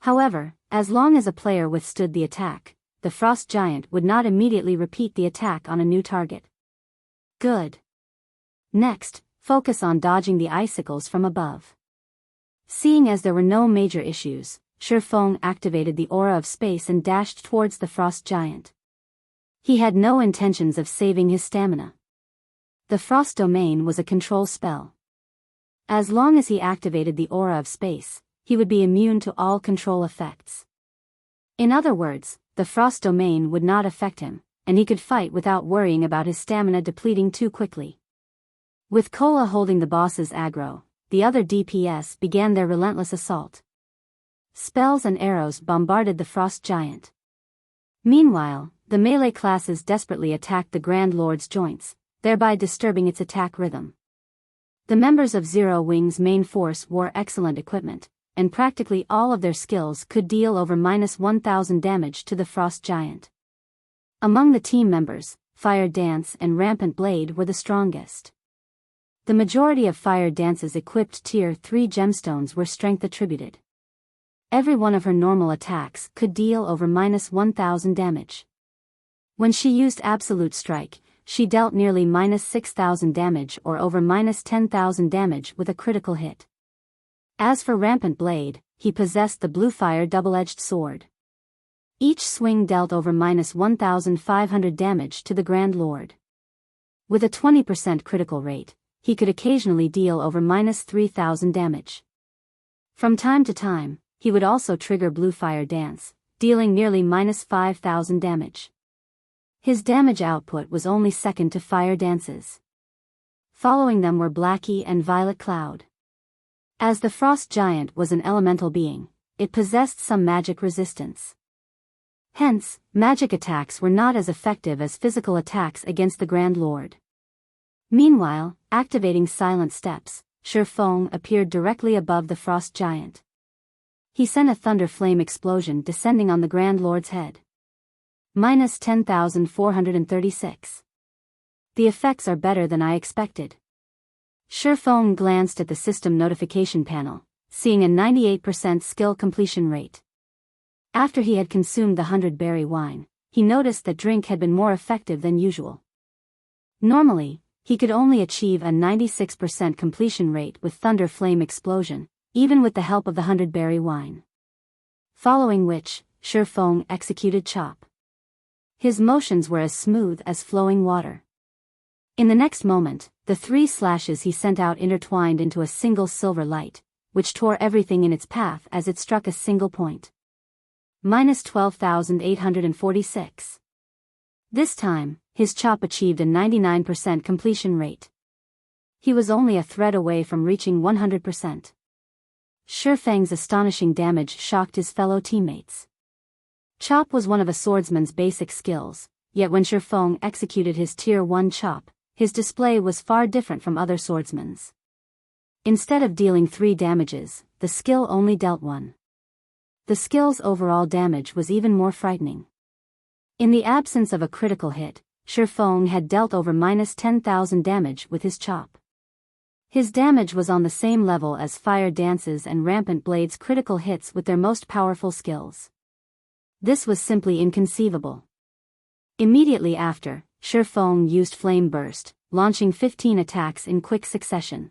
However, as long as a player withstood the attack, the Frost Giant would not immediately repeat the attack on a new target. Good. Next, focus on dodging the icicles from above. Seeing as there were no major issues, Shifeng activated the Aura of Space and dashed towards the Frost Giant. He had no intentions of saving his stamina. The Frost Domain was a control spell. As long as he activated the Aura of Space, he would be immune to all control effects. In other words, the Frost Domain would not affect him, and he could fight without worrying about his stamina depleting too quickly. With Cola holding the boss's aggro, the other DPS began their relentless assault. Spells and arrows bombarded the Frost Giant. Meanwhile, the melee classes desperately attacked the Grand Lord's joints, thereby disturbing its attack rhythm. The members of Zero Wing's main force wore excellent equipment, and practically all of their skills could deal over -1,000 damage to the Frost Giant. Among the team members, Fire Dance and Rampant Blade were the strongest. The majority of Fire Dance's equipped Tier 3 gemstones were strength attributed. Every one of her normal attacks could deal over -1,000 damage. When she used Absolute Strike, she dealt nearly -6,000 damage or over -10,000 damage with a critical hit. As for Rampant Blade, he possessed the Blue Fire double-edged sword. Each swing dealt over -1,500 damage to the Grand Lord. With a 20% critical rate, he could occasionally deal over -3,000 damage. From time to time, he would also trigger Blue Fire Dance, dealing nearly -5,000 damage. His damage output was only second to Fire Dance's. Following them were Blackie and Violet Cloud. As the Frost Giant was an elemental being, it possessed some magic resistance. Hence, magic attacks were not as effective as physical attacks against the Grand Lord. Meanwhile, activating Silent Steps, Shifeng appeared directly above the Frost Giant. He sent a thunder flame explosion descending on the Grand Lord's head. -10,436. The effects are better than I expected. Shifeng glanced at the system notification panel, seeing a 98% skill completion rate. After he had consumed the 100-berry wine, he noticed that drink had been more effective than usual. Normally, he could only achieve a 96% completion rate with Thunder Flame Explosion, even with the help of the 100-berry wine. Following which, Shifeng executed Chop. His motions were as smooth as flowing water. In the next moment, the 3 slashes he sent out intertwined into a single silver light, which tore everything in its path as it struck a single point. -12,846. This time, his chop achieved a 99% completion rate. He was only a thread away from reaching 100%. Shifeng's astonishing damage shocked his fellow teammates. Chop was one of a swordsman's basic skills, yet when Shifeng executed his Tier 1 chop, his display was far different from other swordsmen's. Instead of dealing 3 damages, the skill only dealt 1. The skill's overall damage was even more frightening. In the absence of a critical hit, Shifeng had dealt over -10,000 damage with his chop. His damage was on the same level as Fire Dance's and Rampant Blade's critical hits with their most powerful skills. This was simply inconceivable. Immediately after, Shifeng used Flame Burst, launching 15 attacks in quick succession.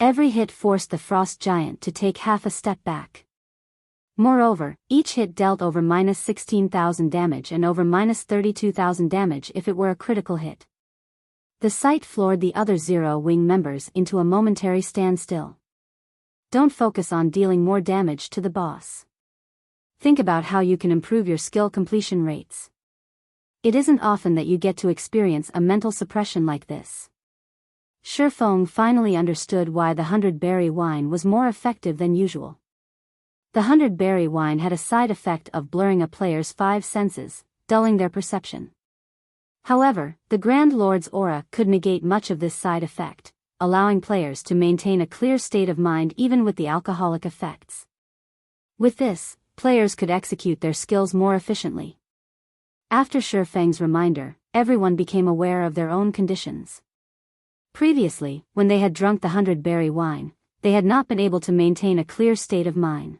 Every hit forced the Frost Giant to take half a step back. Moreover, each hit dealt over minus 16,000 damage and over minus 32,000 damage if it were a critical hit. The sight floored the other Zero Wing members into a momentary standstill. Don't focus on dealing more damage to the boss. Think about how you can improve your skill completion rates. It isn't often that you get to experience a mental suppression like this. Shifeng finally understood why the 100-berry wine was more effective than usual. The 100-berry wine had a side effect of blurring a player's 5 senses, dulling their perception. However, the Grand Lord's aura could negate much of this side effect, allowing players to maintain a clear state of mind even with the alcoholic effects. With this, players could execute their skills more efficiently. After Shifeng's reminder, everyone became aware of their own conditions. Previously, when they had drunk the 100-berry wine, they had not been able to maintain a clear state of mind.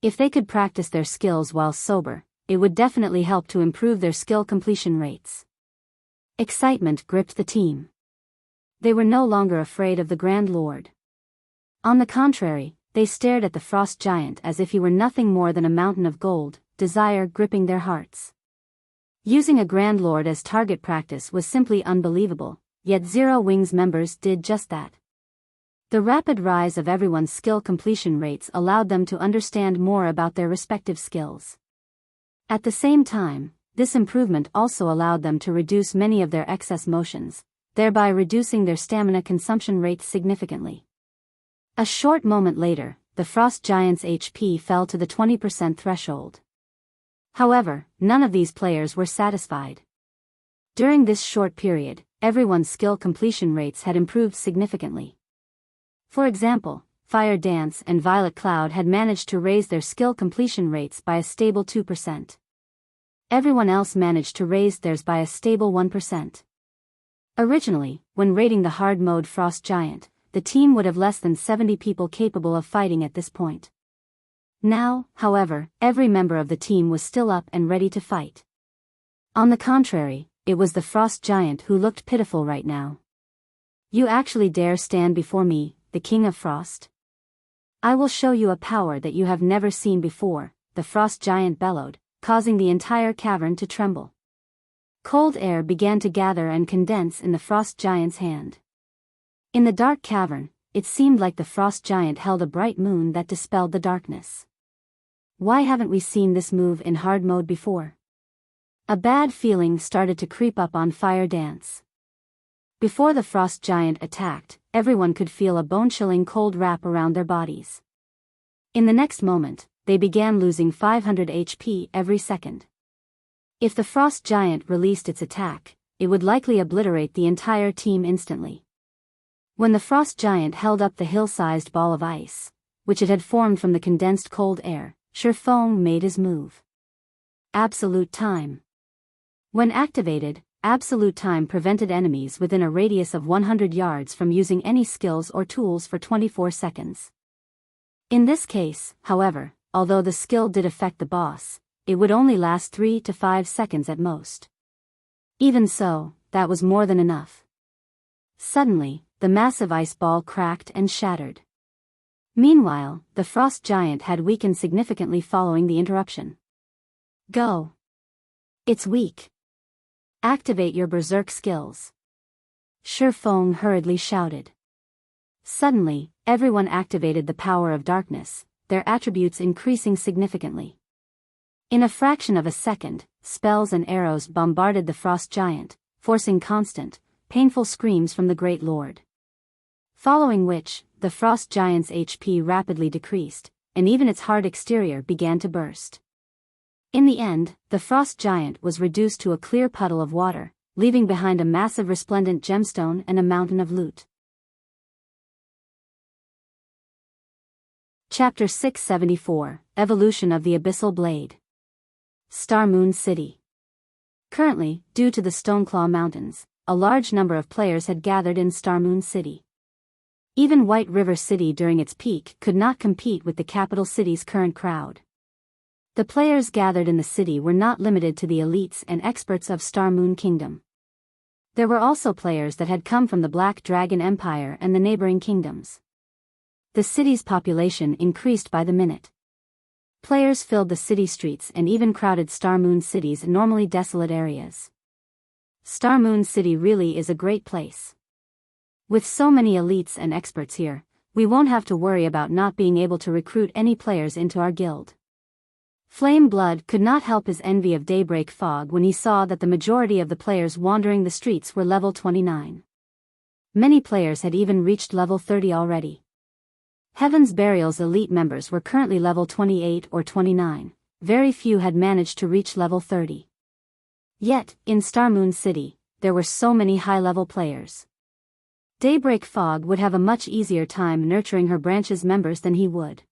If they could practice their skills while sober, it would definitely help to improve their skill completion rates. Excitement gripped the team. They were no longer afraid of the Grand Lord. On the contrary, they stared at the Frost Giant as if he were nothing more than a mountain of gold, desire gripping their hearts. Using a Grand Lord as target practice was simply unbelievable, yet Zero Wing's members did just that. The rapid rise of everyone's skill completion rates allowed them to understand more about their respective skills. At the same time, this improvement also allowed them to reduce many of their excess motions, thereby reducing their stamina consumption rates significantly. A short moment later, the Frost Giant's HP fell to the 20% threshold. However, none of these players were satisfied. During this short period, everyone's skill completion rates had improved significantly. For example, Fire Dance and Violet Cloud had managed to raise their skill completion rates by a stable 2%. Everyone else managed to raise theirs by a stable 1%. Originally, when raiding the hard mode Frost Giant, the team would have less than 70 people capable of fighting at this point. Now, however, every member of the team was still up and ready to fight. On the contrary, it was the Frost Giant who looked pitiful right now. You actually dare stand before me, the King of Frost? I will show you a power that you have never seen before, the Frost Giant bellowed, causing the entire cavern to tremble. Cold air began to gather and condense in the Frost Giant's hand. In the dark cavern, it seemed like the Frost Giant held a bright moon that dispelled the darkness. Why haven't we seen this move in hard mode before? A bad feeling started to creep up on Fire Dance. Before the Frost Giant attacked, everyone could feel a bone-chilling cold wrap around their bodies. In the next moment, they began losing 500 HP every second. If the Frost Giant released its attack, it would likely obliterate the entire team instantly. When the Frost Giant held up the hill-sized ball of ice, which it had formed from the condensed cold air, Shifeng made his move. Absolute Time. When activated, Absolute Time prevented enemies within a radius of 100 yards from using any skills or tools for 24 seconds. In this case, however, although the skill did affect the boss, it would only last 3 to 5 seconds at most. Even so, that was more than enough. Suddenly, the massive ice ball cracked and shattered. Meanwhile, the Frost Giant had weakened significantly following the interruption. Go. It's weak. Activate your berserk skills. Shifeng hurriedly shouted. Suddenly, everyone activated the power of darkness, their attributes increasing significantly. In a fraction of a second, spells and arrows bombarded the Frost Giant, forcing constant, painful screams from the Great Lord. Following which, the Frost Giant's HP rapidly decreased, and even its hard exterior began to burst. In the end, the Frost Giant was reduced to a clear puddle of water, leaving behind a massive resplendent gemstone and a mountain of loot. Chapter 674, Evolution of the Abyssal Blade. Star Moon City. Currently, due to the Stoneclaw Mountains, a large number of players had gathered in Star Moon City. Even White River City during its peak could not compete with the capital city's current crowd. The players gathered in the city were not limited to the elites and experts of Star Moon Kingdom. There were also players that had come from the Black Dragon Empire and the neighboring kingdoms. The city's population increased by the minute. Players filled the city streets and even crowded Star Moon City's normally desolate areas. Star Moon City really is a great place. With so many elites and experts here, we won't have to worry about not being able to recruit any players into our guild. Flame Blood could not help his envy of Daybreak Fog when he saw that the majority of the players wandering the streets were level 29. Many players had even reached level 30 already. Heaven's Burial's elite members were currently level 28 or 29, very few had managed to reach level 30. Yet, in Star Moon City, there were so many high-level players. Daybreak Fog would have a much easier time nurturing her branch's members than he would.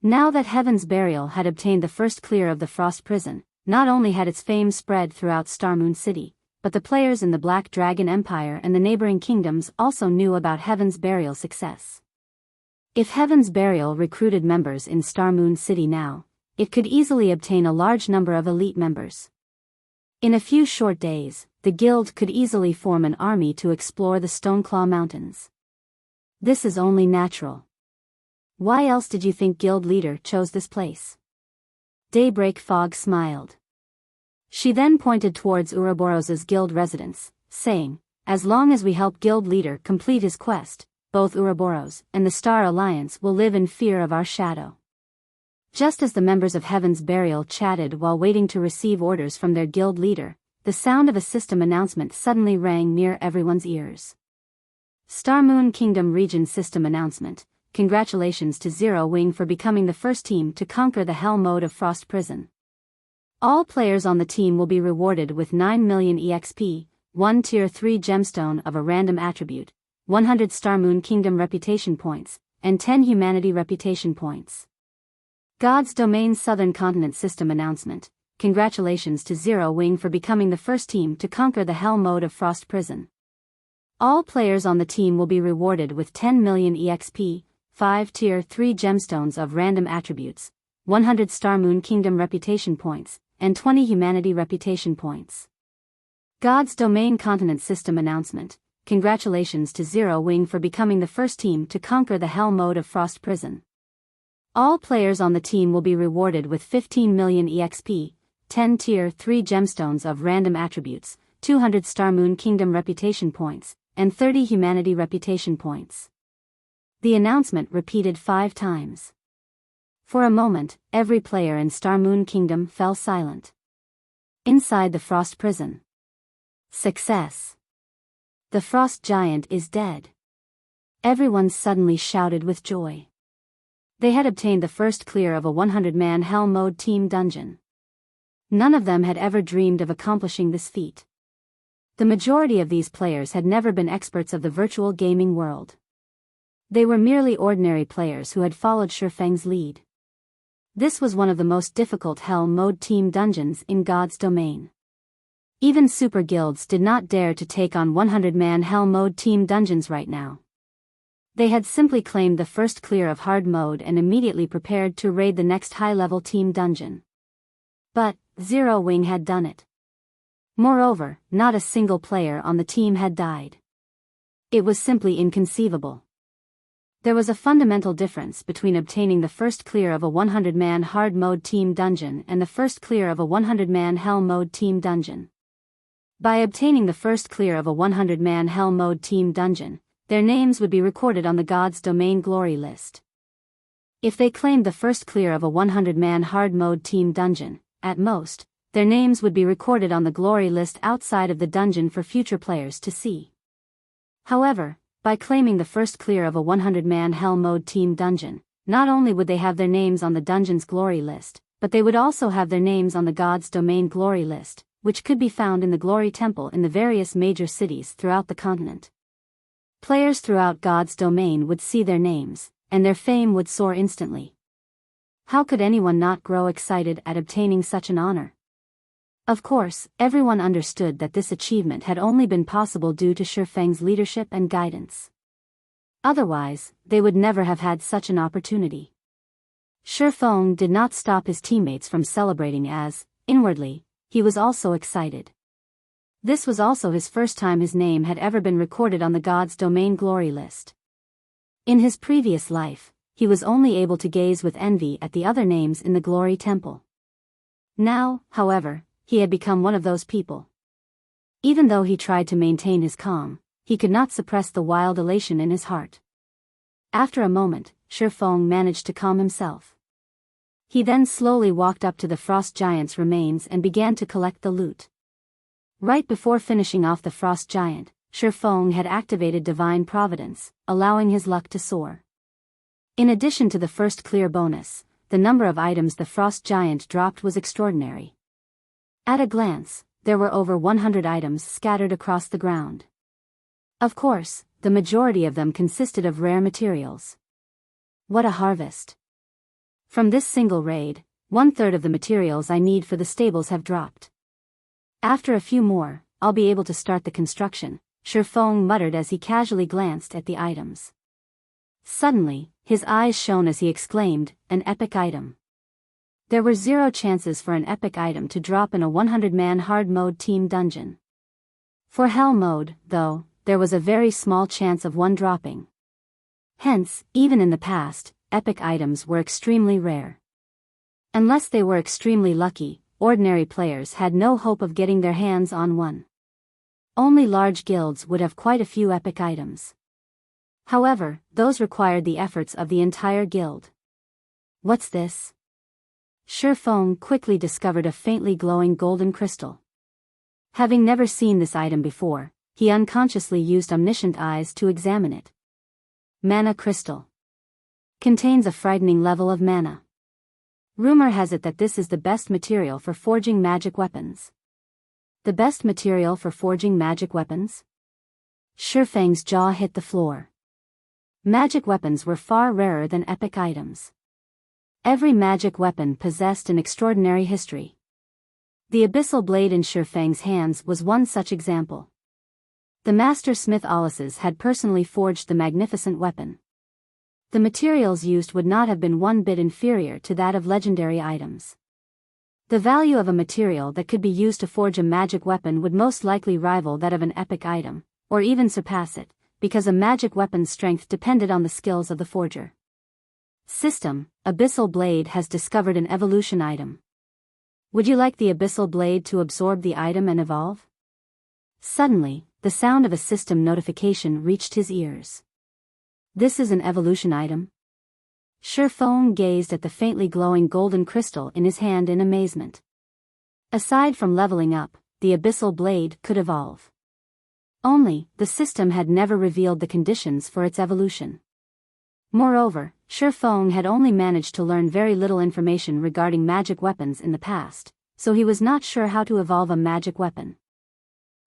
Now that Heaven's Burial had obtained the first clear of the Frost Prison, not only had its fame spread throughout Star Moon City, but the players in the Black Dragon Empire and the neighboring kingdoms also knew about Heaven's Burial's success. If Heaven's Burial recruited members in Star Moon City now, it could easily obtain a large number of elite members. In a few short days, the guild could easily form an army to explore the Stoneclaw Mountains. This is only natural. Why else did you think guild leader chose this place? Daybreak Fog smiled. She then pointed towards Ouroboros's guild residence, saying, "As long as we help guild leader complete his quest, both Ouroboros and the Star Alliance will live in fear of our shadow." Just as the members of Heaven's Burial chatted while waiting to receive orders from their guild leader, the sound of a system announcement suddenly rang near everyone's ears. Star Moon Kingdom Region System Announcement. Congratulations to Zero Wing for becoming the first team to conquer the Hell mode of Frost Prison. All players on the team will be rewarded with 9 million EXP, 1 Tier 3 gemstone of a random attribute, 100 Star Moon Kingdom reputation points, and 10 humanity reputation points. God's Domain Southern Continent System Announcement. Congratulations to Zero Wing for becoming the first team to conquer the Hell mode of Frost Prison. All players on the team will be rewarded with 10 million EXP, 5 Tier 3 gemstones of random attributes, 100 Star Moon Kingdom reputation points, and 20 humanity reputation points. God's Domain Continent System Announcement. Congratulations to Zero Wing for becoming the first team to conquer the Hell mode of Frost Prison. All players on the team will be rewarded with 15 million EXP, 10 Tier 3 gemstones of random attributes, 200 Star Moon Kingdom reputation points, and 30 humanity reputation points. The announcement repeated 5 times. For a moment, every player in Star Moon Kingdom fell silent. Inside the Frost Prison. Success! The Frost Giant is dead. Everyone suddenly shouted with joy. They had obtained the first clear of a 100-man Hell mode team dungeon. None of them had ever dreamed of accomplishing this feat. The majority of these players had never been experts of the virtual gaming world. They were merely ordinary players who had followed Shifeng's lead. This was one of the most difficult Hell mode team dungeons in God's Domain. Even super guilds did not dare to take on 100-man Hell mode team dungeons right now. They had simply claimed the first clear of hard mode and immediately prepared to raid the next high-level team dungeon. But, Zero Wing had done it. Moreover, not a single player on the team had died. It was simply inconceivable. There was a fundamental difference between obtaining the first clear of a 100-man hard mode team dungeon and the first clear of a 100-man Hell mode team dungeon. By obtaining the first clear of a 100-man Hell mode team dungeon, their names would be recorded on the God's Domain glory list. If they claimed the first clear of a 100-man hard mode team dungeon, at most, their names would be recorded on the glory list outside of the dungeon for future players to see. However, by claiming the first clear of a 100-man Hell mode team dungeon, not only would they have their names on the dungeon's glory list, but they would also have their names on the God's Domain glory list, which could be found in the Glory Temple in the various major cities throughout the continent. Players throughout God's Domain would see their names, and their fame would soar instantly. How could anyone not grow excited at obtaining such an honor? Of course, everyone understood that this achievement had only been possible due to Shifeng's leadership and guidance. Otherwise, they would never have had such an opportunity. Shifeng did not stop his teammates from celebrating as, inwardly, he was also excited. This was also his first time his name had ever been recorded on the God's Domain glory list. In his previous life, he was only able to gaze with envy at the other names in the Glory Temple. Now, however, he had become one of those people. Even though he tried to maintain his calm, he could not suppress the wild elation in his heart. After a moment, Shi Feng managed to calm himself. He then slowly walked up to the Frost Giant's remains and began to collect the loot. Right before finishing off the Frost Giant, Shi Feng had activated Divine Providence, allowing his luck to soar. In addition to the first clear bonus, the number of items the Frost Giant dropped was extraordinary. At a glance, there were over 100 items scattered across the ground. Of course, the majority of them consisted of rare materials. What a harvest! From this single raid, 1/3 of the materials I need for the stables have dropped. After a few more, I'll be able to start the construction, Shi Feng muttered as he casually glanced at the items. Suddenly, his eyes shone as he exclaimed, "An epic item." There were 0 chances for an epic item to drop in a 100-man hard mode team dungeon. For hell mode, though, there was a very small chance of one dropping. Hence, even in the past, epic items were extremely rare. Unless they were extremely lucky, ordinary players had no hope of getting their hands on one. Only large guilds would have quite a few epic items. However, those required the efforts of the entire guild. What's this? Shi Feng quickly discovered a faintly glowing golden crystal. Having never seen this item before, he unconsciously used omniscient eyes to examine it. Mana crystal. Contains a frightening level of mana. Rumor has it that this is the best material for forging magic weapons. The best material for forging magic weapons? Shi Feng's jaw hit the floor. Magic weapons were far rarer than epic items. Every magic weapon possessed an extraordinary history. The abyssal blade in Shi Feng's hands was one such example. The master smith Alices had personally forged the magnificent weapon. The materials used would not have been one bit inferior to that of legendary items. The value of a material that could be used to forge a magic weapon would most likely rival that of an epic item, or even surpass it, because a magic weapon's strength depended on the skills of the forger. System: Abyssal Blade has discovered an evolution item. Would you like the Abyssal Blade to absorb the item and evolve? Suddenly, the sound of a system notification reached his ears. This is an evolution item? Shi Feng gazed at the faintly glowing golden crystal in his hand in amazement. Aside from leveling up, the Abyssal Blade could evolve. Only, the system had never revealed the conditions for its evolution. Moreover, Shi Feng had only managed to learn very little information regarding magic weapons in the past, so he was not sure how to evolve a magic weapon.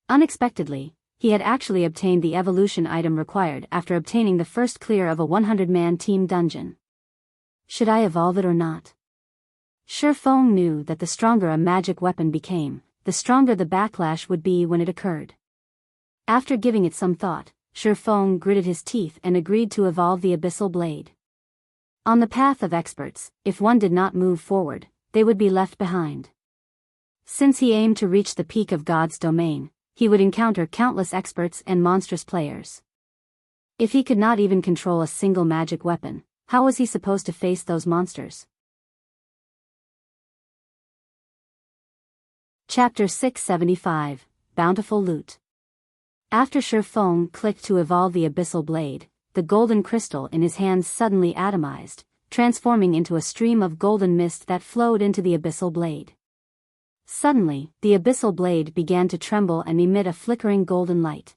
Unexpectedly, he had actually obtained the evolution item required after obtaining the first clear of a 100-man team dungeon. Should I evolve it or not? Shi Feng knew that the stronger a magic weapon became, the stronger the backlash would be when it occurred. After giving it some thought, Shi Feng gritted his teeth and agreed to evolve the Abyssal Blade. On the path of experts, if one did not move forward, they would be left behind. Since he aimed to reach the peak of God's domain, he would encounter countless experts and monstrous players. If he could not even control a single magic weapon, how was he supposed to face those monsters? Chapter 675, Bountiful Loot. After Shi Feng clicked to evolve the Abyssal Blade, the golden crystal in his hands suddenly atomized, transforming into a stream of golden mist that flowed into the Abyssal Blade. Suddenly, the Abyssal Blade began to tremble and emit a flickering golden light.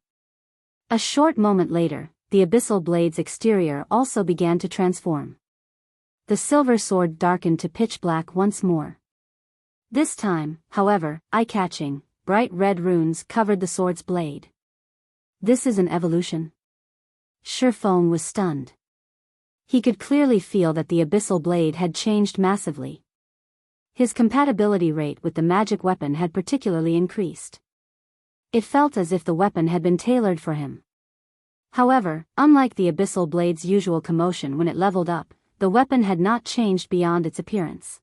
A short moment later, the Abyssal Blade's exterior also began to transform. The silver sword darkened to pitch black once more. This time, however, eye-catching, bright red runes covered the sword's blade. This is an evolution? Shi Feng was stunned. He could clearly feel that the Abyssal Blade had changed massively. His compatibility rate with the magic weapon had particularly increased. It felt as if the weapon had been tailored for him. However, unlike the Abyssal Blade's usual commotion when it leveled up, the weapon had not changed beyond its appearance.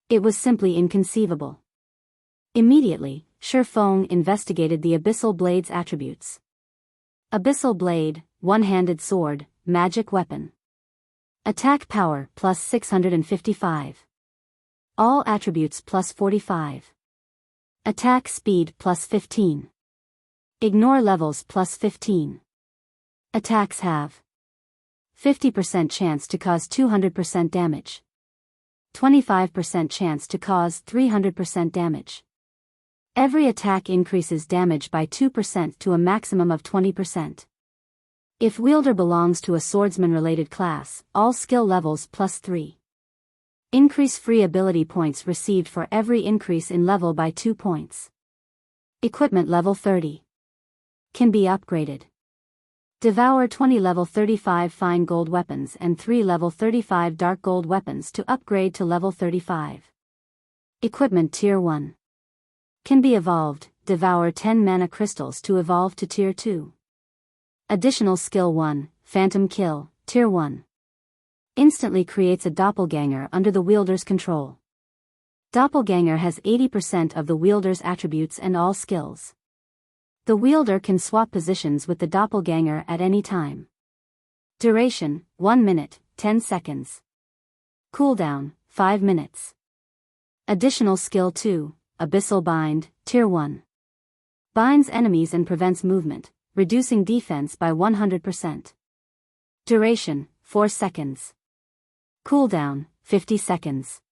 It was simply inconceivable. Immediately, Shi Feng investigated the Abyssal Blade's attributes. Abyssal Blade, one-handed sword, magic weapon. Attack power plus 655. All attributes plus 45. Attack speed plus 15. Ignore levels plus 15. Attacks have 50% chance to cause 200% damage. 25% chance to cause 300% damage. Every attack increases damage by 2% to a maximum of 20%. If wielder belongs to a swordsman-related class, all skill levels plus 3. Increase free ability points received for every increase in level by 2 points. Equipment level 30. Can be upgraded. Devour 20 level 35 fine gold weapons and 3 level 35 dark gold weapons to upgrade to level 35. Equipment Tier 1. Can be evolved. Devour 10 mana crystals to evolve to Tier 2. Additional Skill 1, Phantom Kill, Tier 1. Instantly creates a doppelganger under the wielder's control. Doppelganger has 80% of the wielder's attributes and all skills. The wielder can swap positions with the doppelganger at any time. Duration, 1 minute, 10 seconds. Cooldown, 5 minutes. Additional Skill 2, Abyssal Bind, Tier 1. Binds enemies and prevents movement, reducing defense by 100%. Duration, 4 seconds. Cooldown, 50 seconds.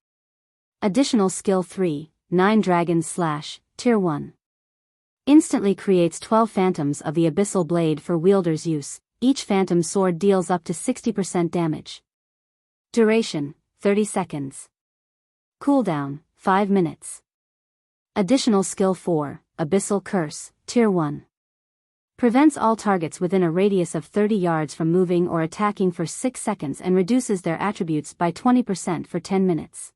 Additional Skill 3, 9 Dragons Slash, Tier 1. Instantly creates 12 phantoms of the Abyssal Blade for wielder's use. Each phantom sword deals up to 60% damage. Duration, 30 seconds. Cooldown, 5 minutes. Additional Skill 4, Abyssal Curse, Tier 1. Prevents all targets within a radius of 30 yards from moving or attacking for 6 seconds and reduces their attributes by 20% for 10 minutes.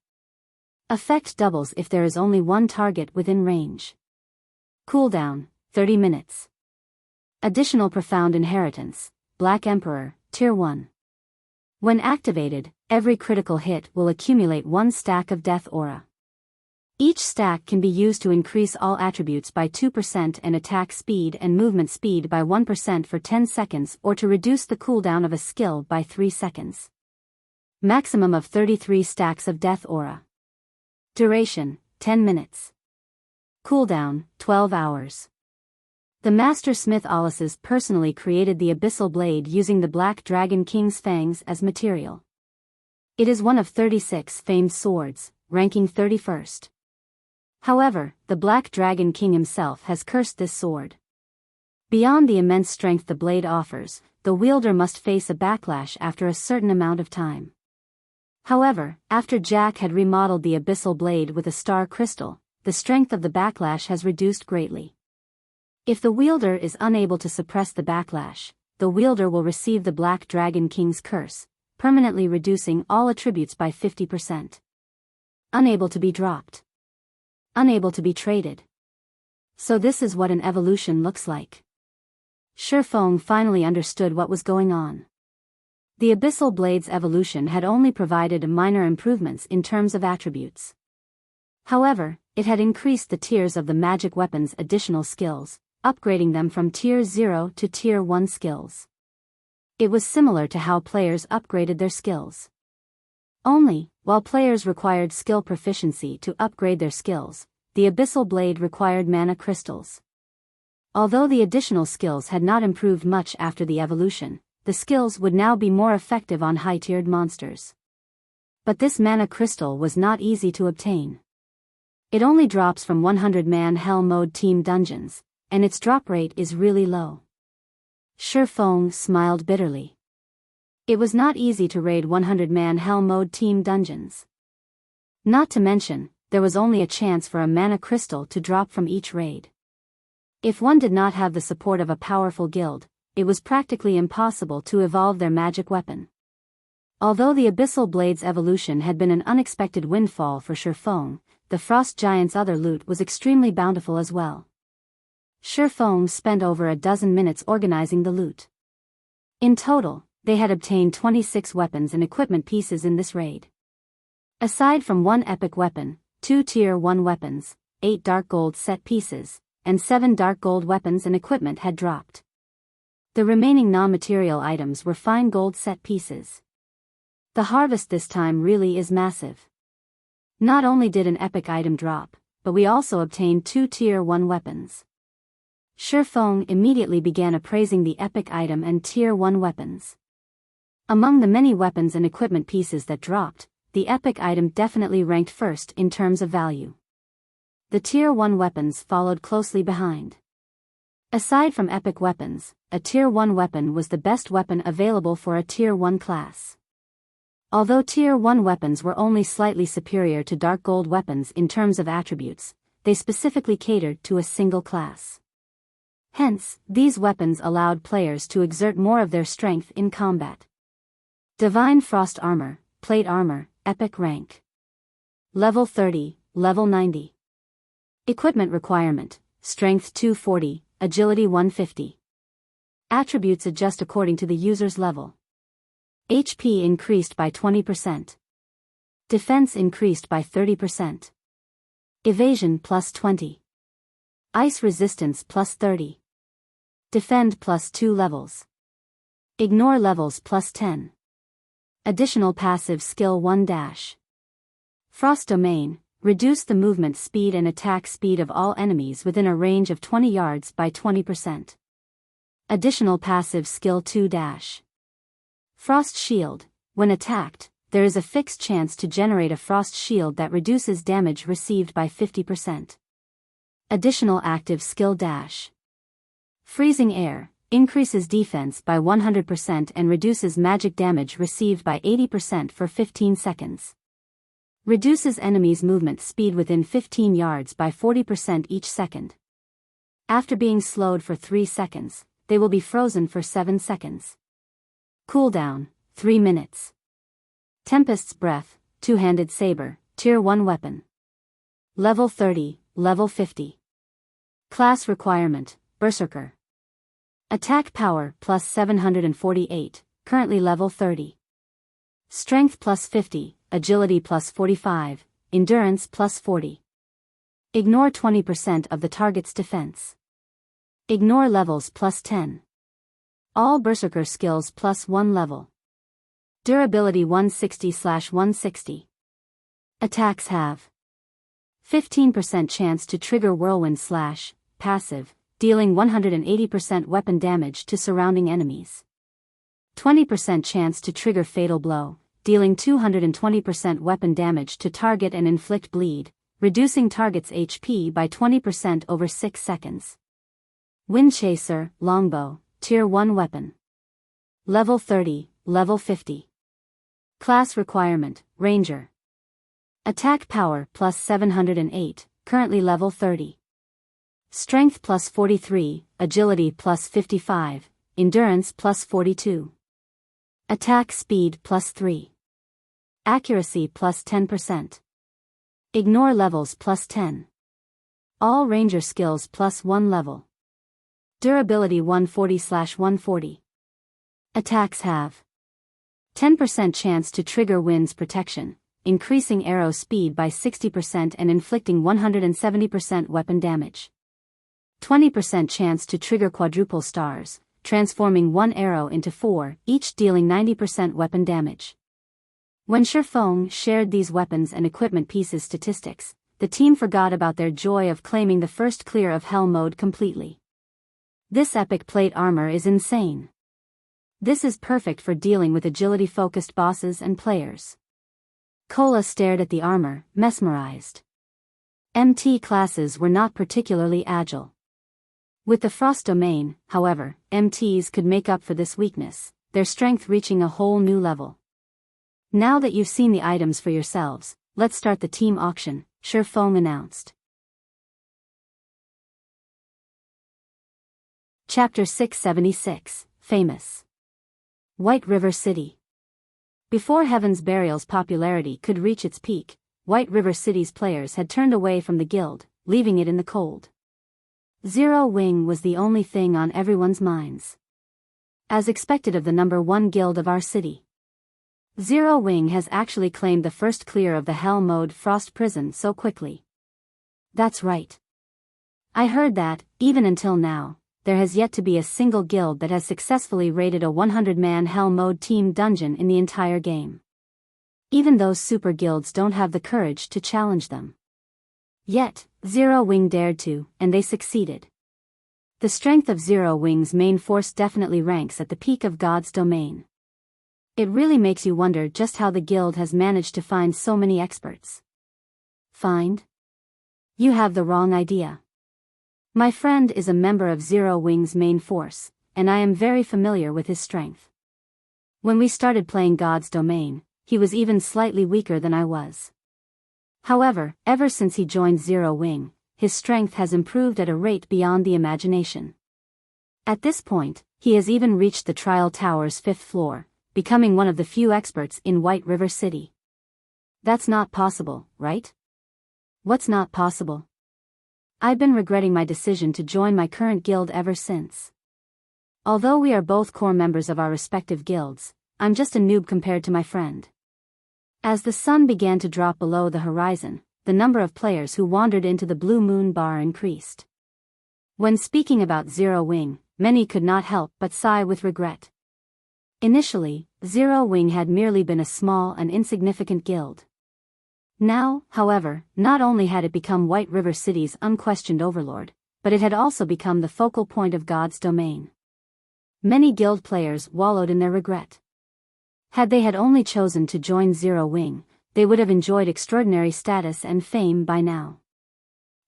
Effect doubles if there is only one target within range. Cooldown, 30 minutes. Additional Profound Inheritance, Black Emperor, Tier 1. When activated, every critical hit will accumulate 1 stack of Death Aura. Each stack can be used to increase all attributes by 2% and attack speed and movement speed by 1% for 10 seconds or to reduce the cooldown of a skill by 3 seconds. Maximum of 33 stacks of Death Aura. Duration, 10 minutes. Cooldown, 12 hours. The Master Smith Alices personally created the Abyssal Blade using the Black Dragon King's fangs as material. It is one of 36 famed swords, ranking 31st. However, the Black Dragon King himself has cursed this sword. Beyond the immense strength the blade offers, the wielder must face a backlash after a certain amount of time. However, after Jack had remodeled the Abyssal Blade with a star crystal, the strength of the backlash has reduced greatly. If the wielder is unable to suppress the backlash, the wielder will receive the Black Dragon King's curse, permanently reducing all attributes by 50%. Unable to be dropped. Unable to be traded. So this is what an evolution looks like. Shifeng finally understood what was going on. The Abyssal Blade's evolution had only provided minor improvements in terms of attributes. However, it had increased the tiers of the magic weapon's additional skills, upgrading them from Tier 0 to Tier 1 skills. It was similar to how players upgraded their skills. Only, while players required skill proficiency to upgrade their skills, the Abyssal Blade required mana crystals. Although the additional skills had not improved much after the evolution, the skills would now be more effective on high-tiered monsters. But this mana crystal was not easy to obtain. It only drops from 100-man Hell Mode team dungeons, and its drop rate is really low. Shifeng smiled bitterly. It was not easy to raid 100-man Hell Mode team dungeons. Not to mention, there was only a chance for a mana crystal to drop from each raid. If one did not have the support of a powerful guild, it was practically impossible to evolve their magic weapon. Although the Abyssal Blade's evolution had been an unexpected windfall for Shifeng, the Frost Giant's other loot was extremely bountiful as well. Shifeng spent over a dozen minutes organizing the loot. In total, they had obtained 26 weapons and equipment pieces in this raid. Aside from 1 epic weapon, 2 Tier 1 weapons, 8 dark gold set pieces, and 7 dark gold weapons and equipment had dropped. The remaining non-material items were fine gold set pieces. The harvest this time really is massive. Not only did an epic item drop, but we also obtained 2 Tier 1 weapons. Shifeng immediately began appraising the epic item and Tier 1 weapons. Among the many weapons and equipment pieces that dropped, the epic item definitely ranked first in terms of value. The Tier 1 weapons followed closely behind. Aside from epic weapons, a Tier 1 weapon was the best weapon available for a Tier 1 class. Although Tier 1 weapons were only slightly superior to Dark Gold weapons in terms of attributes, they specifically catered to a single class. Hence, these weapons allowed players to exert more of their strength in combat. Divine Frost Armor, Plate Armor, Epic Rank. Level 30, Level 90. Equipment Requirement, Strength 240, Agility 150. Attributes adjust according to the user's level. HP increased by 20%. Defense increased by 30%. Evasion plus 20. Ice resistance plus 30. Defend plus 2 levels. Ignore levels plus 10. Additional passive skill 1 dash. Frost Domain, reduce the movement speed and attack speed of all enemies within a range of 20 yards by 20%. Additional passive skill 2 dash. Frost Shield, when attacked, there is a fixed chance to generate a frost shield that reduces damage received by 50%. Additional active skill dash. Freezing Air, increases defense by 100% and reduces magic damage received by 80% for 15 seconds. Reduces enemies' movement speed within 15 yards by 40% each second. After being slowed for 3 seconds, they will be frozen for 7 seconds. Cooldown, 3 minutes. Tempest's Breath, Two-Handed Saber, Tier 1 weapon. Level 30, Level 50. Class Requirement, Berserker. Attack Power plus 748, currently Level 30. Strength plus 50, Agility plus 45, Endurance plus 40. Ignore 20% of the target's defense. Ignore levels plus 10. All Berserker skills plus 1 level. Durability 160/160. Attacks have 15% chance to trigger Whirlwind Slash, passive, dealing 180% weapon damage to surrounding enemies. 20% chance to trigger Fatal Blow, dealing 220% weapon damage to target and inflict bleed, reducing target's HP by 20% over 6 seconds. Wind Chaser, Longbow, Tier 1 weapon. Level 30, Level 50. Class Requirement, Ranger. Attack Power plus 708, currently Level 30. Strength plus 43, Agility plus 55, Endurance plus 42. Attack Speed plus 3. Accuracy plus 10%. Ignore levels plus 10. All Ranger skills plus 1 level. Durability 140/140. Attacks have 10% chance to trigger Wind's Protection, increasing arrow speed by 60% and inflicting 170% weapon damage. 20% chance to trigger Quadruple Stars, transforming 1 arrow into 4, each dealing 90% weapon damage. When Shifeng shared these weapons and equipment pieces statistics, the team forgot about their joy of claiming the first clear of Hell mode completely. This epic plate armor is insane. This is perfect for dealing with agility-focused bosses and players. Cola stared at the armor, mesmerized. MT classes were not particularly agile. With the Frost Domain, however, MTs could make up for this weakness, their strength reaching a whole new level. Now that you've seen the items for yourselves, let's start the team auction, Shifeng announced. Chapter 676, Famous. White River City. Before Heaven's Burial's popularity could reach its peak, White River City's players had turned away from the guild, leaving it in the cold. Zero Wing was the only thing on everyone's minds. As expected of the number 1 guild of our city, Zero Wing has actually claimed the first clear of the Hell mode Frost Prison so quickly. That's right. I heard that, even until now, there has yet to be a single guild that has successfully raided a 100-man Hell mode team dungeon in the entire game. Even those super guilds don't have the courage to challenge them. Yet, Zero Wing dared to, and they succeeded. The strength of Zero Wing's main force definitely ranks at the peak of God's domain. It really makes you wonder just how the guild has managed to find so many experts. Find? You have the wrong idea. My friend is a member of Zero Wing's main force, and I am very familiar with his strength. When we started playing God's domain, he was even slightly weaker than I was. However, ever since he joined Zero Wing, his strength has improved at a rate beyond the imagination. At this point, he has even reached the Trial Tower's 5th floor, becoming one of the few experts in White River City. That's not possible, right? What's not possible? I've been regretting my decision to join my current guild ever since. Although we are both core members of our respective guilds, I'm just a noob compared to my friend. As the sun began to drop below the horizon, the number of players who wandered into the Blue Moon Bar increased. When speaking about Zero Wing, many could not help but sigh with regret. Initially, Zero Wing had merely been a small and insignificant guild. Now, however, not only had it become White River City's unquestioned overlord, but it had also become the focal point of God's domain. Many guild players wallowed in their regret. Had they had only chosen to join Zero Wing, they would have enjoyed extraordinary status and fame by now.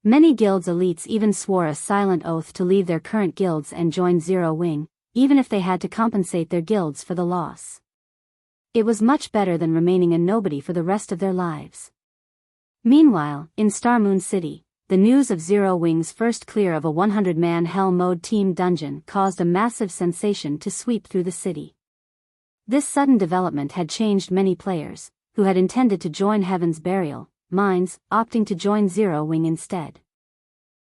Many guilds' elites even swore a silent oath to leave their current guilds and join Zero Wing, even if they had to compensate their guilds for the loss. It was much better than remaining a nobody for the rest of their lives. Meanwhile, in Star Moon City, the news of Zero Wing's first clear of a 100-man Hell Mode team dungeon caused a massive sensation to sweep through the city. This sudden development had changed many players, who had intended to join Heaven's Burial, minds, opting to join Zero Wing instead.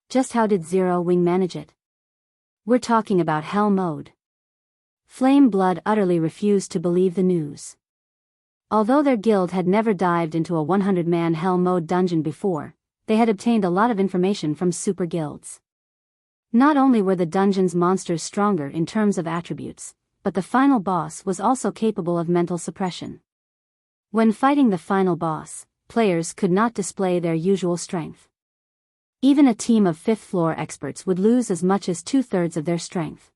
Just how did Zero Wing manage it? We're talking about Hell Mode. Flame Blood utterly refused to believe the news. Although their guild had never dived into a 100-man Hell Mode dungeon before, they had obtained a lot of information from super guilds. Not only were the dungeon's monsters stronger in terms of attributes, but the final boss was also capable of mental suppression. When fighting the final boss, players could not display their usual strength. Even a team of 5th floor experts would lose as much as 2/3 of their strength.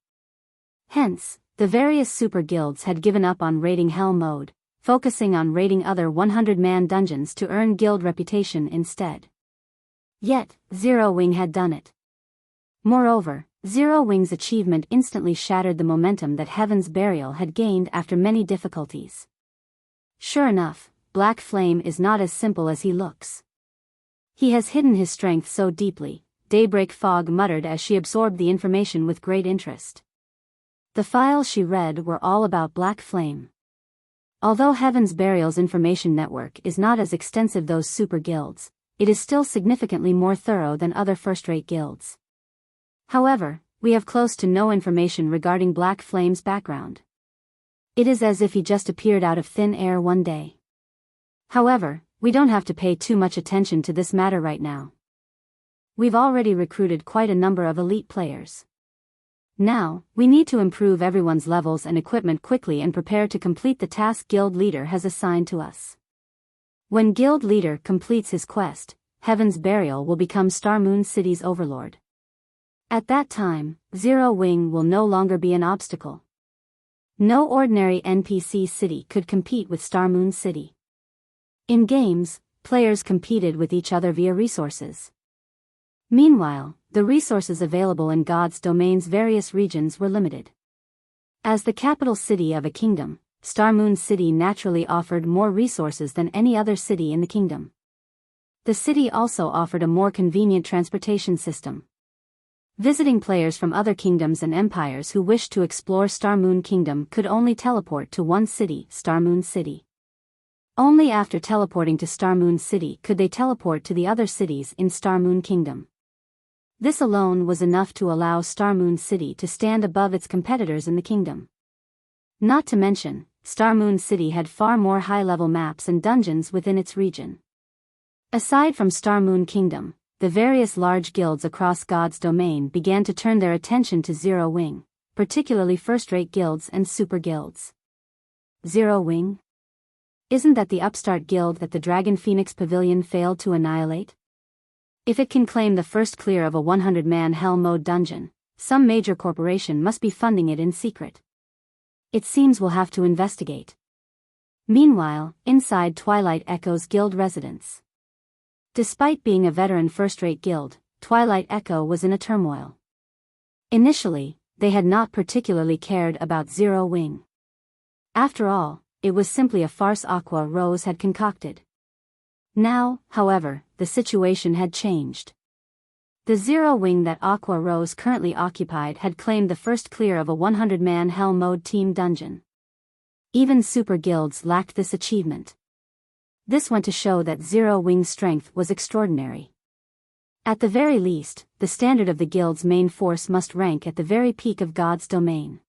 Hence, the various super guilds had given up on raiding Hell Mode, focusing on raiding other 100-man dungeons to earn guild reputation instead. Yet, Zero Wing had done it. Moreover, Zero Wing's achievement instantly shattered the momentum that Heaven's Burial had gained after many difficulties. Sure enough, Black Flame is not as simple as he looks. He has hidden his strength so deeply, Daybreak Fog muttered as she absorbed the information with great interest. The files she read were all about Black Flame. Although Heaven's Burial's information network is not as extensive those super guilds, it is still significantly more thorough than other first-rate guilds. However, we have close to no information regarding Black Flame's background. It is as if he just appeared out of thin air one day. However, we don't have to pay too much attention to this matter right now. We've already recruited quite a number of elite players. Now, we need to improve everyone's levels and equipment quickly and prepare to complete the task Guild Leader has assigned to us. When Guild Leader completes his quest, Heaven's Burial will become Star Moon City's overlord. At that time, Zero Wing will no longer be an obstacle. No ordinary NPC city could compete with Star Moon City. In games, players competed with each other via resources. Meanwhile, the resources available in God's domain's various regions were limited. As the capital city of a kingdom, Star Moon City naturally offered more resources than any other city in the kingdom. The city also offered a more convenient transportation system. Visiting players from other kingdoms and empires who wished to explore Star Moon Kingdom could only teleport to one city, Star Moon City. Only after teleporting to Star Moon City could they teleport to the other cities in Star Moon Kingdom. This alone was enough to allow Star Moon City to stand above its competitors in the kingdom. Not to mention, Star Moon City had far more high-level maps and dungeons within its region. Aside from Star Moon Kingdom, the various large guilds across God's domain began to turn their attention to Zero Wing, particularly first-rate guilds and super guilds. Zero Wing? Isn't that the upstart guild that the Dragon Phoenix Pavilion failed to annihilate? If it can claim the first clear of a 100-man hell mode dungeon, some major corporation must be funding it in secret. It seems we'll have to investigate. Meanwhile, inside Twilight Echo's guild residence. Despite being a veteran first-rate guild, Twilight Echo was in a turmoil. Initially, they had not particularly cared about Zero Wing. After all, it was simply a farce Aqua Rose had concocted. Now, however, the situation had changed. The Zero Wing that Aqua Rose currently occupied had claimed the first clear of a 100-man hell mode team dungeon. Even super guilds lacked this achievement. This went to show that Zero Wing's strength was extraordinary. At the very least, the standard of the guild's main force must rank at the very peak of God's domain.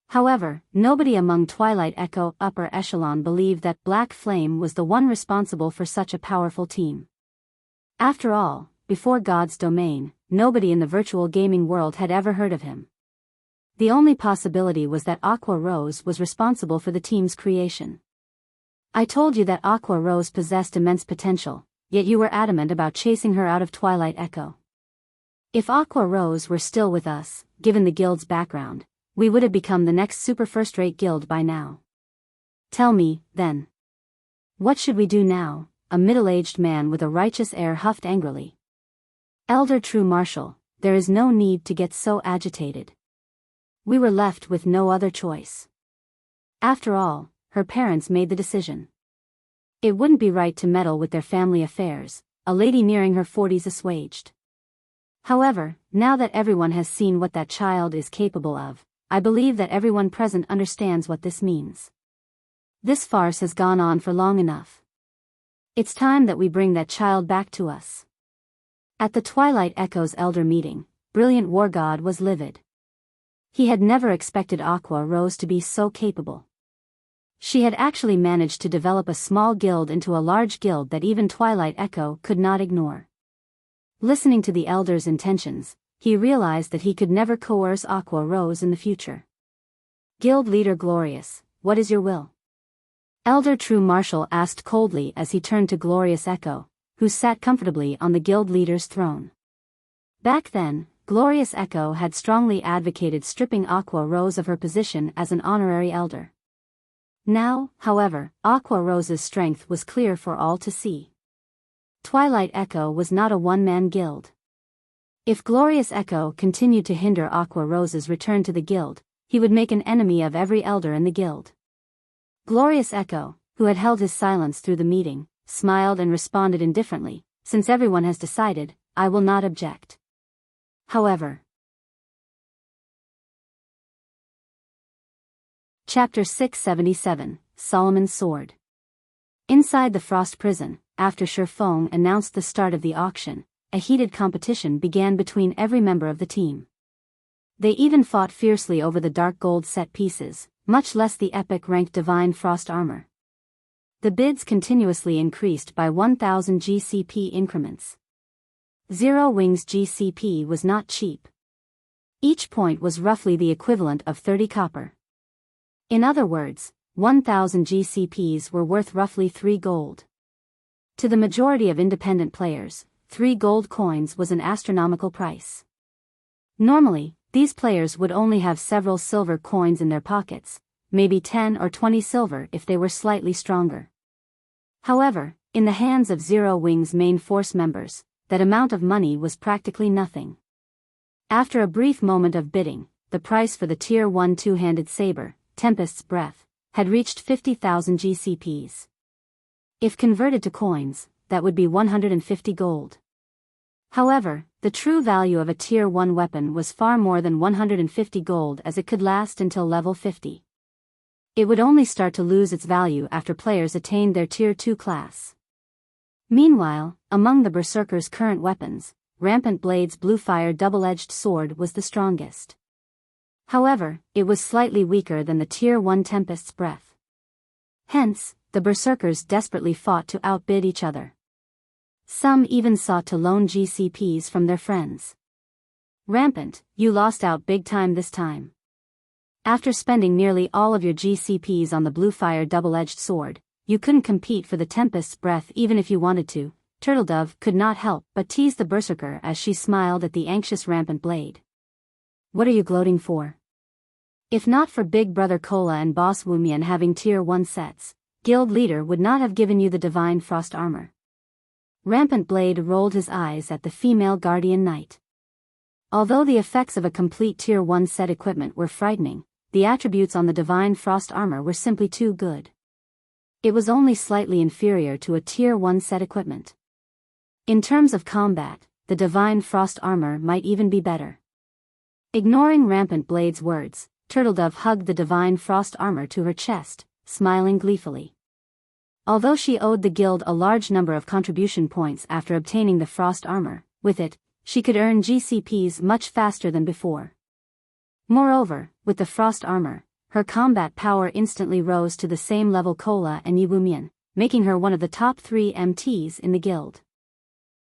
However, nobody among Twilight Echo upper echelon believed that Black Flame was the one responsible for such a powerful team. After all, before God's domain, nobody in the virtual gaming world had ever heard of him. The only possibility was that Aqua Rose was responsible for the team's creation. I told you that Aqua Rose possessed immense potential, yet you were adamant about chasing her out of Twilight Echo. If Aqua Rose were still with us, given the guild's background, we would have become the next super first-rate guild by now. Tell me, then. What should we do now? A middle-aged man with a righteous air huffed angrily. Elder True Marshal, there is no need to get so agitated. We were left with no other choice. After all, her parents made the decision. It wouldn't be right to meddle with their family affairs, a lady nearing her 40s assuaged. However, now that everyone has seen what that child is capable of, I believe that everyone present understands what this means. This farce has gone on for long enough. It's time that we bring that child back to us. At the Twilight Echo's elder meeting, Brilliant War God was livid. He had never expected Aqua Rose to be so capable. She had actually managed to develop a small guild into a large guild that even Twilight Echo could not ignore. Listening to the elder's intentions, he realized that he could never coerce Aqua Rose in the future. Guild Leader Glorious, what is your will? Elder True Marshal asked coldly as he turned to Glorious Echo, who sat comfortably on the guild leader's throne. Back then, Glorious Echo had strongly advocated stripping Aqua Rose of her position as an honorary elder. Now, however, Aqua Rose's strength was clear for all to see. Twilight Echo was not a one-man guild. If Glorious Echo continued to hinder Aqua Rose's return to the guild, he would make an enemy of every elder in the guild. Glorious Echo, who had held his silence through the meeting, smiled and responded indifferently, since everyone has decided, I will not object. However. Chapter 677, Solomon's Sword. Inside the Frost Prison, after Shurfeng announced the start of the auction, a heated competition began between every member of the team. They even fought fiercely over the dark gold set pieces, much less the epic-ranked Divine Frost armor. The bids continuously increased by 1,000 GCP increments. Zero Wing's GCP was not cheap. Each point was roughly the equivalent of 30 copper. In other words, 1,000 GCPs were worth roughly 3 gold. To the majority of independent players, 3 gold coins was an astronomical price. Normally, these players would only have several silver coins in their pockets, maybe 10 or 20 silver if they were slightly stronger. However, in the hands of Zero Wing's main force members, that amount of money was practically nothing. After a brief moment of bidding, the price for the Tier 1 two-handed saber, Tempest's Breath, had reached 50,000 GCPs. If converted to coins, that would be 150 gold. However, the true value of a Tier 1 weapon was far more than 150 gold, as it could last until level 50. It would only start to lose its value after players attained their Tier 2 class. Meanwhile, among the Berserker's current weapons, Rampant Blade's Bluefire double-edged sword was the strongest. However, it was slightly weaker than the Tier 1 Tempest's Breath. Hence, the Berserkers desperately fought to outbid each other. Some even sought to loan GCPs from their friends. Rampant, you lost out big time this time. After spending nearly all of your GCPs on the Bluefire double-edged sword, you couldn't compete for the Tempest's breath even if you wanted to. Turtledove could not help but tease the berserker as she smiled at the anxious Rampant Blade. What are you gloating for? If not for Big Brother Cola and Boss Wumian having Tier 1 sets, Guild Leader would not have given you the Divine Frost Armor. Rampant Blade rolled his eyes at the female Guardian Knight. Although the effects of a complete Tier 1 set equipment were frightening, the attributes on the Divine Frost Armor were simply too good. It was only slightly inferior to a Tier 1 set equipment. In terms of combat, the Divine Frost Armor might even be better. Ignoring Rampant Blade's words, Turtledove hugged the Divine Frost Armor to her chest, smiling gleefully. Although she owed the guild a large number of contribution points after obtaining the Frost Armor, with it, she could earn GCPs much faster than before. Moreover, with the Frost Armor, her combat power instantly rose to the same level Cola and Yiwumian, making her one of the top 3 MTs in the guild.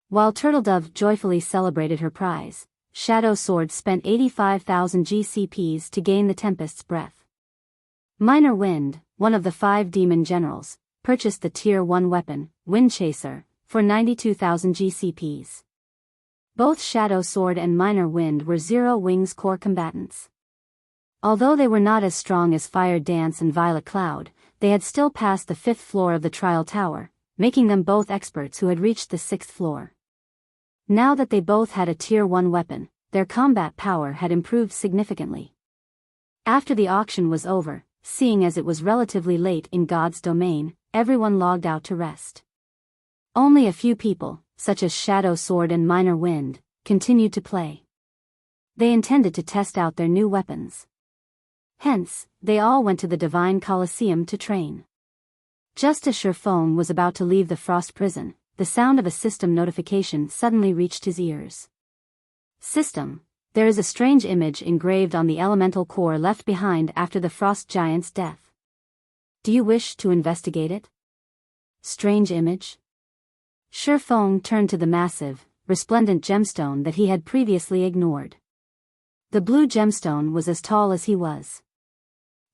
While Turtledove joyfully celebrated her prize, Shadow Sword spent 85,000 GCPs to gain the Tempest's breath. Minor Wind, one of the 5 demon generals, purchased the Tier 1 weapon, Wind Chaser, for 92,000 GCPs. Both Shadow Sword and Minor Wind were Zero Wings core combatants. Although they were not as strong as Fire Dance and Violet Cloud, they had still passed the 5th floor of the Trial Tower, making them both experts who had reached the 6th floor. Now that they both had a Tier 1 weapon, their combat power had improved significantly. After the auction was over, seeing as it was relatively late in God's domain, everyone logged out to rest. Only a few people, such as Shadow Sword and Minor Wind, continued to play. They intended to test out their new weapons. Hence, they all went to the Divine Colosseum to train. Just as Sherfone was about to leave the Frost Prison, the sound of a system notification suddenly reached his ears. System, there is a strange image engraved on the elemental core left behind after the Frost Giant's death. Do you wish to investigate it? Strange image? Sherfone turned to the massive, resplendent gemstone that he had previously ignored. The blue gemstone was as tall as he was.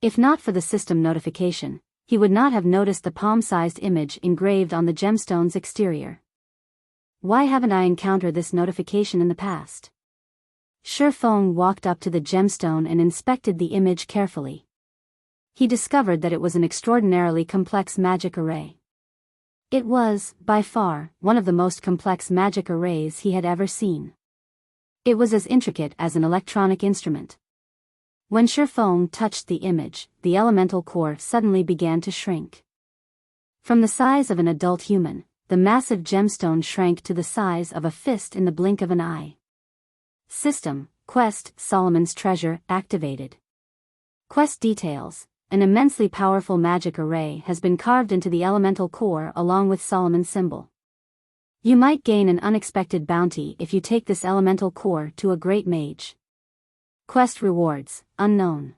If not for the system notification, he would not have noticed the palm-sized image engraved on the gemstone's exterior. Why haven't I encountered this notification in the past? Sherfone walked up to the gemstone and inspected the image carefully. He discovered that it was an extraordinarily complex magic array. It was, by far, one of the most complex magic arrays he had ever seen. It was as intricate as an electronic instrument. When Sherfone touched the image, the elemental core suddenly began to shrink. From the size of an adult human, the massive gemstone shrank to the size of a fist in the blink of an eye. System, Quest, Solomon's Treasure, activated. Quest details, an immensely powerful magic array has been carved into the elemental core along with Solomon's symbol. You might gain an unexpected bounty if you take this elemental core to a great mage. Quest rewards, unknown.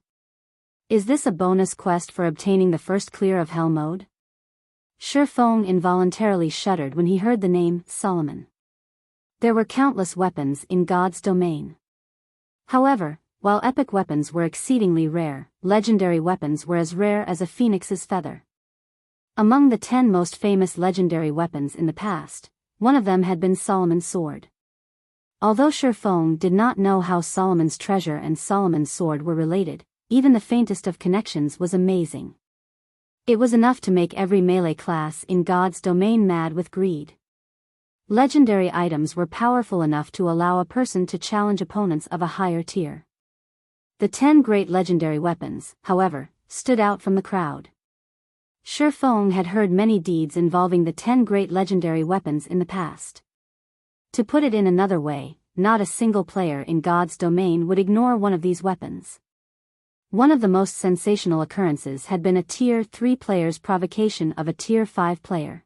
Is this a bonus quest for obtaining the first clear of Hell mode? Sherfone involuntarily shuddered when he heard the name Solomon. There were countless weapons in God's domain. However, while epic weapons were exceedingly rare, legendary weapons were as rare as a phoenix's feather. Among the 10 most famous legendary weapons in the past, one of them had been Solomon's sword. Although Sherfone did not know how Solomon's treasure and Solomon's sword were related, even the faintest of connections was amazing. It was enough to make every melee class in God's domain mad with greed. Legendary items were powerful enough to allow a person to challenge opponents of a higher tier. The 10 great legendary weapons, however, stood out from the crowd. Sherfone had heard many deeds involving the 10 great legendary weapons in the past. To put it in another way, not a single player in God's domain would ignore one of these weapons. One of the most sensational occurrences had been a Tier 3 player's provocation of a Tier 5 player.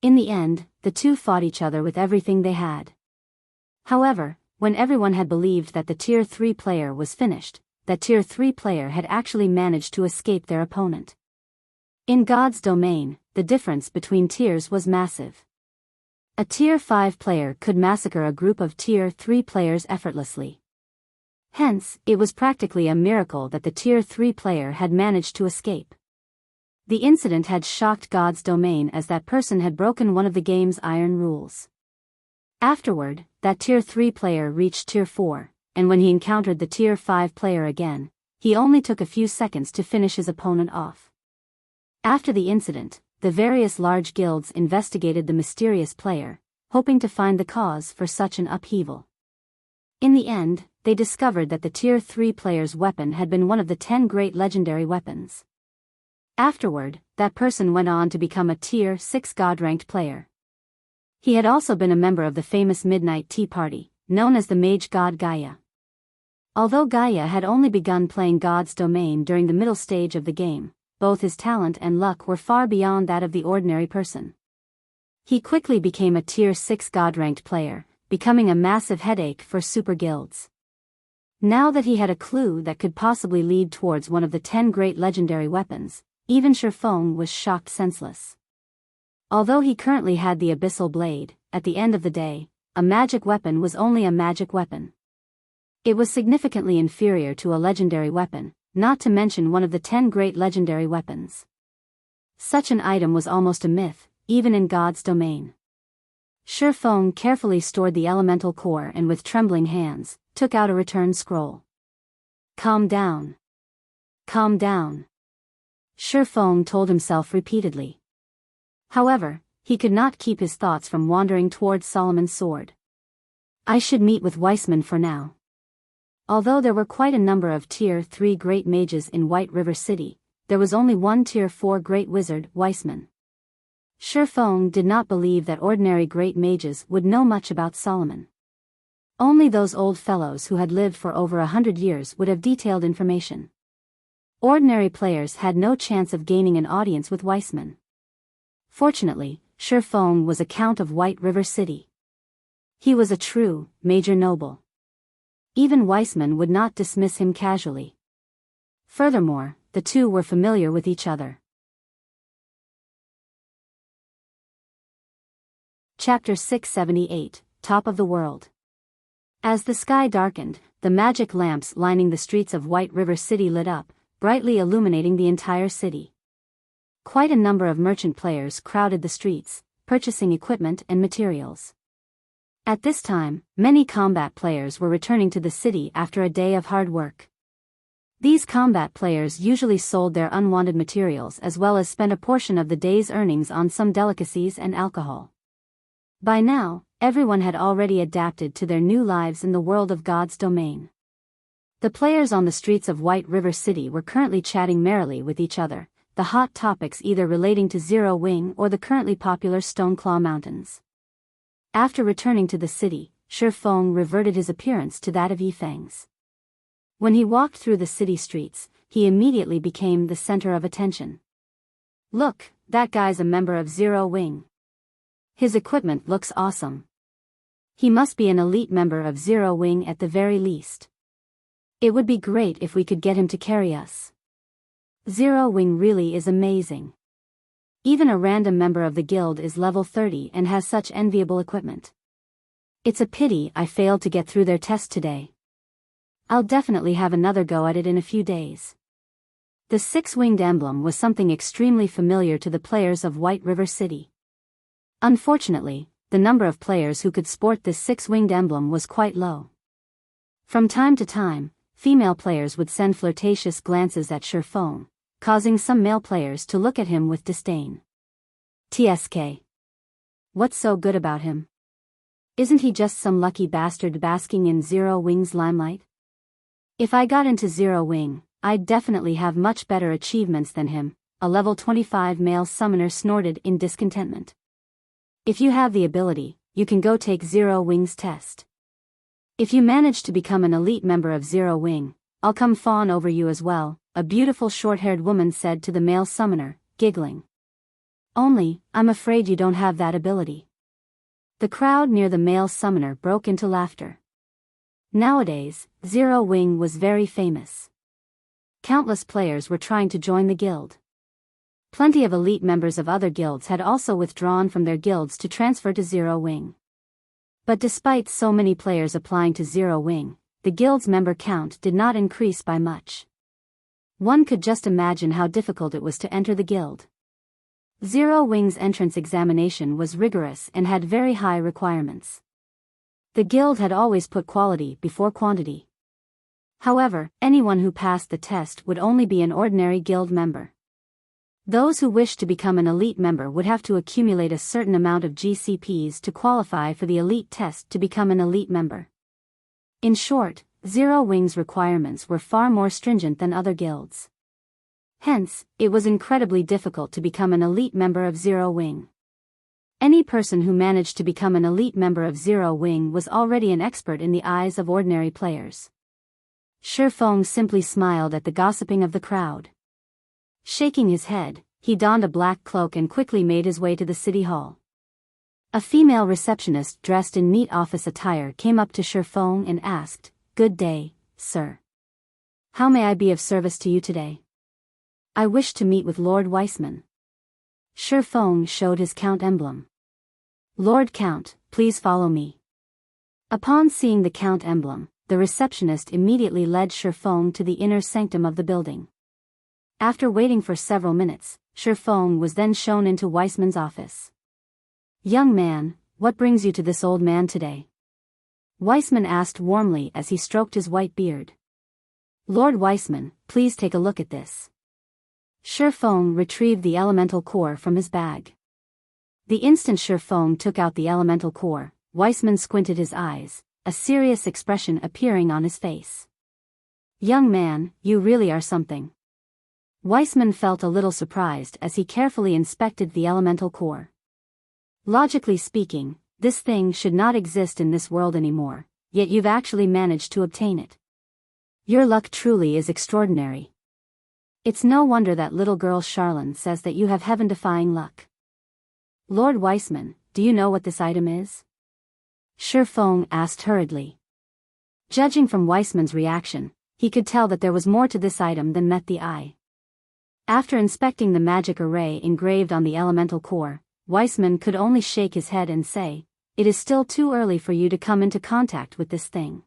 In the end, the two fought each other with everything they had. However, when everyone had believed that the Tier 3 player was finished, that Tier 3 player had actually managed to escape their opponent. In God's domain, the difference between tiers was massive. A Tier 5 player could massacre a group of Tier 3 players effortlessly. Hence, it was practically a miracle that the Tier 3 player had managed to escape. The incident had shocked God's domain as that person had broken one of the game's iron rules. Afterward, that Tier 3 player reached Tier 4, and when he encountered the Tier 5 player again, he only took a few seconds to finish his opponent off. After the incident, the various large guilds investigated the mysterious player, hoping to find the cause for such an upheaval. In the end, they discovered that the Tier 3 player's weapon had been one of the 10 great legendary weapons. Afterward, that person went on to become a Tier 6 god-ranked player. He had also been a member of the famous Midnight Tea Party, known as the mage god Gaia. Although Gaia had only begun playing God's domain during the middle stage of the game, both his talent and luck were far beyond that of the ordinary person. He quickly became a Tier 6 god-ranked player, becoming a massive headache for super guilds. Now that he had a clue that could possibly lead towards one of the 10 great legendary weapons, even Shifeng was shocked senseless. Although he currently had the Abyssal blade, at the end of the day, a magic weapon was only a magic weapon. It was significantly inferior to a legendary weapon, not to mention one of the 10 great legendary weapons. Such an item was almost a myth, even in God's domain. Shifeng carefully stored the elemental core and with trembling hands, took out a return scroll. Calm down. Calm down. Shifeng told himself repeatedly. However, he could not keep his thoughts from wandering towards Solomon's sword. I should meet with Weissman for now. Although there were quite a number of Tier 3 great mages in White River City, there was only one Tier 4 great wizard, Weissman. Shifeng did not believe that ordinary great mages would know much about Solomon. Only those old fellows who had lived for over 100 years would have detailed information. Ordinary players had no chance of gaining an audience with Weissman. Fortunately, Shifeng was a Count of White River City. He was a true, major noble. Even Weissman would not dismiss him casually. Furthermore, the two were familiar with each other. Chapter 678, Top of the World. As the sky darkened, the magic lamps lining the streets of White River City lit up, brightly illuminating the entire city. Quite a number of merchant players crowded the streets, purchasing equipment and materials. At this time, many combat players were returning to the city after a day of hard work. These combat players usually sold their unwanted materials as well as spent a portion of the day's earnings on some delicacies and alcohol. By now, everyone had already adapted to their new lives in the world of God's domain. The players on the streets of White River City were currently chatting merrily with each other, the hot topics either relating to Zero Wing or the currently popular Stoneclaw Mountains. After returning to the city, Shifeng reverted his appearance to that of Yifeng's. When he walked through the city streets, he immediately became the center of attention. Look, that guy's a member of Zero Wing. His equipment looks awesome. He must be an elite member of Zero Wing at the very least. It would be great if we could get him to carry us. Zero Wing really is amazing. Even a random member of the guild is level 30 and has such enviable equipment. It's a pity I failed to get through their test today. I'll definitely have another go at it in a few days. The six-winged emblem was something extremely familiar to the players of White River City. Unfortunately, the number of players who could sport this six-winged emblem was quite low. From time to time, female players would send flirtatious glances at Shifeng, causing some male players to look at him with disdain. TSK. What's so good about him? Isn't he just some lucky bastard basking in Zero Wing's limelight? If I got into Zero Wing, I'd definitely have much better achievements than him, a level 25 male summoner snorted in discontentment. If you have the ability, you can go take Zero Wing's test. If you manage to become an elite member of Zero Wing, I'll come fawn over you as well, a beautiful short-haired woman said to the male summoner, giggling. Only, I'm afraid you don't have that ability. The crowd near the male summoner broke into laughter. Nowadays, Zero Wing was very famous. Countless players were trying to join the guild. Plenty of elite members of other guilds had also withdrawn from their guilds to transfer to Zero Wing. But despite so many players applying to Zero Wing, the guild's member count did not increase by much. One could just imagine how difficult it was to enter the guild. Zero Wing's entrance examination was rigorous and had very high requirements. The guild had always put quality before quantity. However, anyone who passed the test would only be an ordinary guild member. Those who wished to become an elite member would have to accumulate a certain amount of GCPs to qualify for the elite test to become an elite member. In short, Zero Wing's requirements were far more stringent than other guilds. Hence, it was incredibly difficult to become an elite member of Zero Wing. Any person who managed to become an elite member of Zero Wing was already an expert in the eyes of ordinary players. Shifeng simply smiled at the gossiping of the crowd. Shaking his head, he donned a black cloak and quickly made his way to the city hall. A female receptionist dressed in neat office attire came up to Shifeng and asked, "Good day, sir. How may I be of service to you today?" "I wish to meet with Lord Weissman." Shifeng showed his Count emblem. "Lord Count, please follow me." Upon seeing the Count emblem, the receptionist immediately led Shifeng to the inner sanctum of the building. After waiting for several minutes, Shifeng was then shown into Weissman's office. "Young man, what brings you to this old man today?" Weissman asked warmly as he stroked his white beard. "Lord Weissman, please take a look at this." Shifeng retrieved the elemental core from his bag. The instant Shifeng took out the elemental core, Weissman squinted his eyes, a serious expression appearing on his face. "Young man, you really are something." Weissman felt a little surprised as he carefully inspected the elemental core. Logically speaking, this thing should not exist in this world anymore, yet you've actually managed to obtain it. Your luck truly is extraordinary. It's no wonder that little girl Charlene says that you have heaven-defying luck. "Lord Weissman, do you know what this item is?" Shifeng asked hurriedly. Judging from Weissman's reaction, he could tell that there was more to this item than met the eye. After inspecting the magic array engraved on the elemental core, Weissman could only shake his head and say, "It is still too early for you to come into contact with this thing.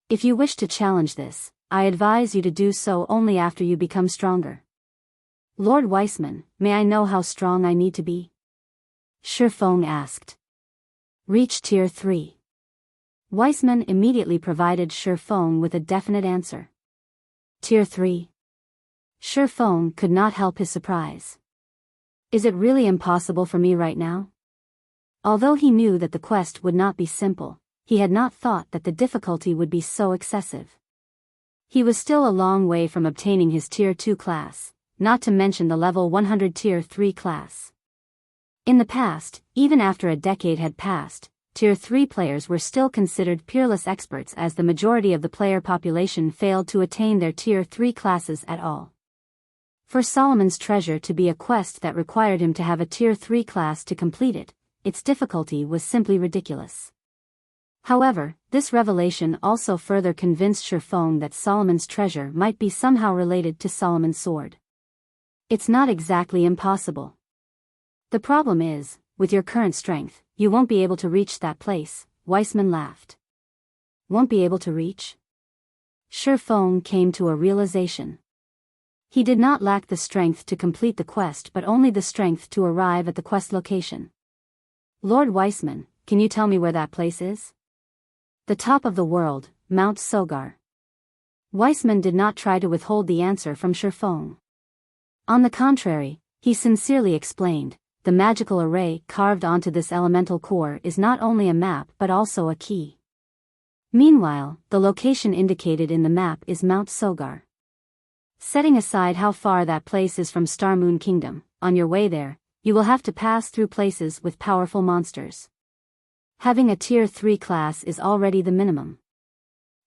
If you wish to challenge this, I advise you to do so only after you become stronger." "Lord Weissman, may I know how strong I need to be?" Shifeng asked. "Reach Tier 3. Weissman immediately provided Shifeng with a definite answer. "Tier 3. Shifeng could not help his surprise. "Is it really impossible for me right now?" Although he knew that the quest would not be simple, he had not thought that the difficulty would be so excessive. He was still a long way from obtaining his Tier 2 class, not to mention the level 100 Tier 3 class. In the past, even after a decade had passed, Tier 3 players were still considered peerless experts as the majority of the player population failed to attain their Tier 3 classes at all. For Solomon's Treasure to be a quest that required him to have a Tier 3 class to complete it, its difficulty was simply ridiculous. However, this revelation also further convinced Shifeng that Solomon's Treasure might be somehow related to Solomon's Sword. "It's not exactly impossible. The problem is, with your current strength, you won't be able to reach that place," Weissman laughed. "Won't be able to reach?" Shifeng came to a realization. He did not lack the strength to complete the quest but only the strength to arrive at the quest location. "Lord Weissman, can you tell me where that place is?" "The top of the world, Mount Sogar." Weissman did not try to withhold the answer from Shifeng. On the contrary, he sincerely explained, "The magical array carved onto this elemental core is not only a map but also a key. Meanwhile, the location indicated in the map is Mount Sogar. Setting aside how far that place is from Star Moon Kingdom, on your way there, you will have to pass through places with powerful monsters. Having a Tier 3 class is already the minimum.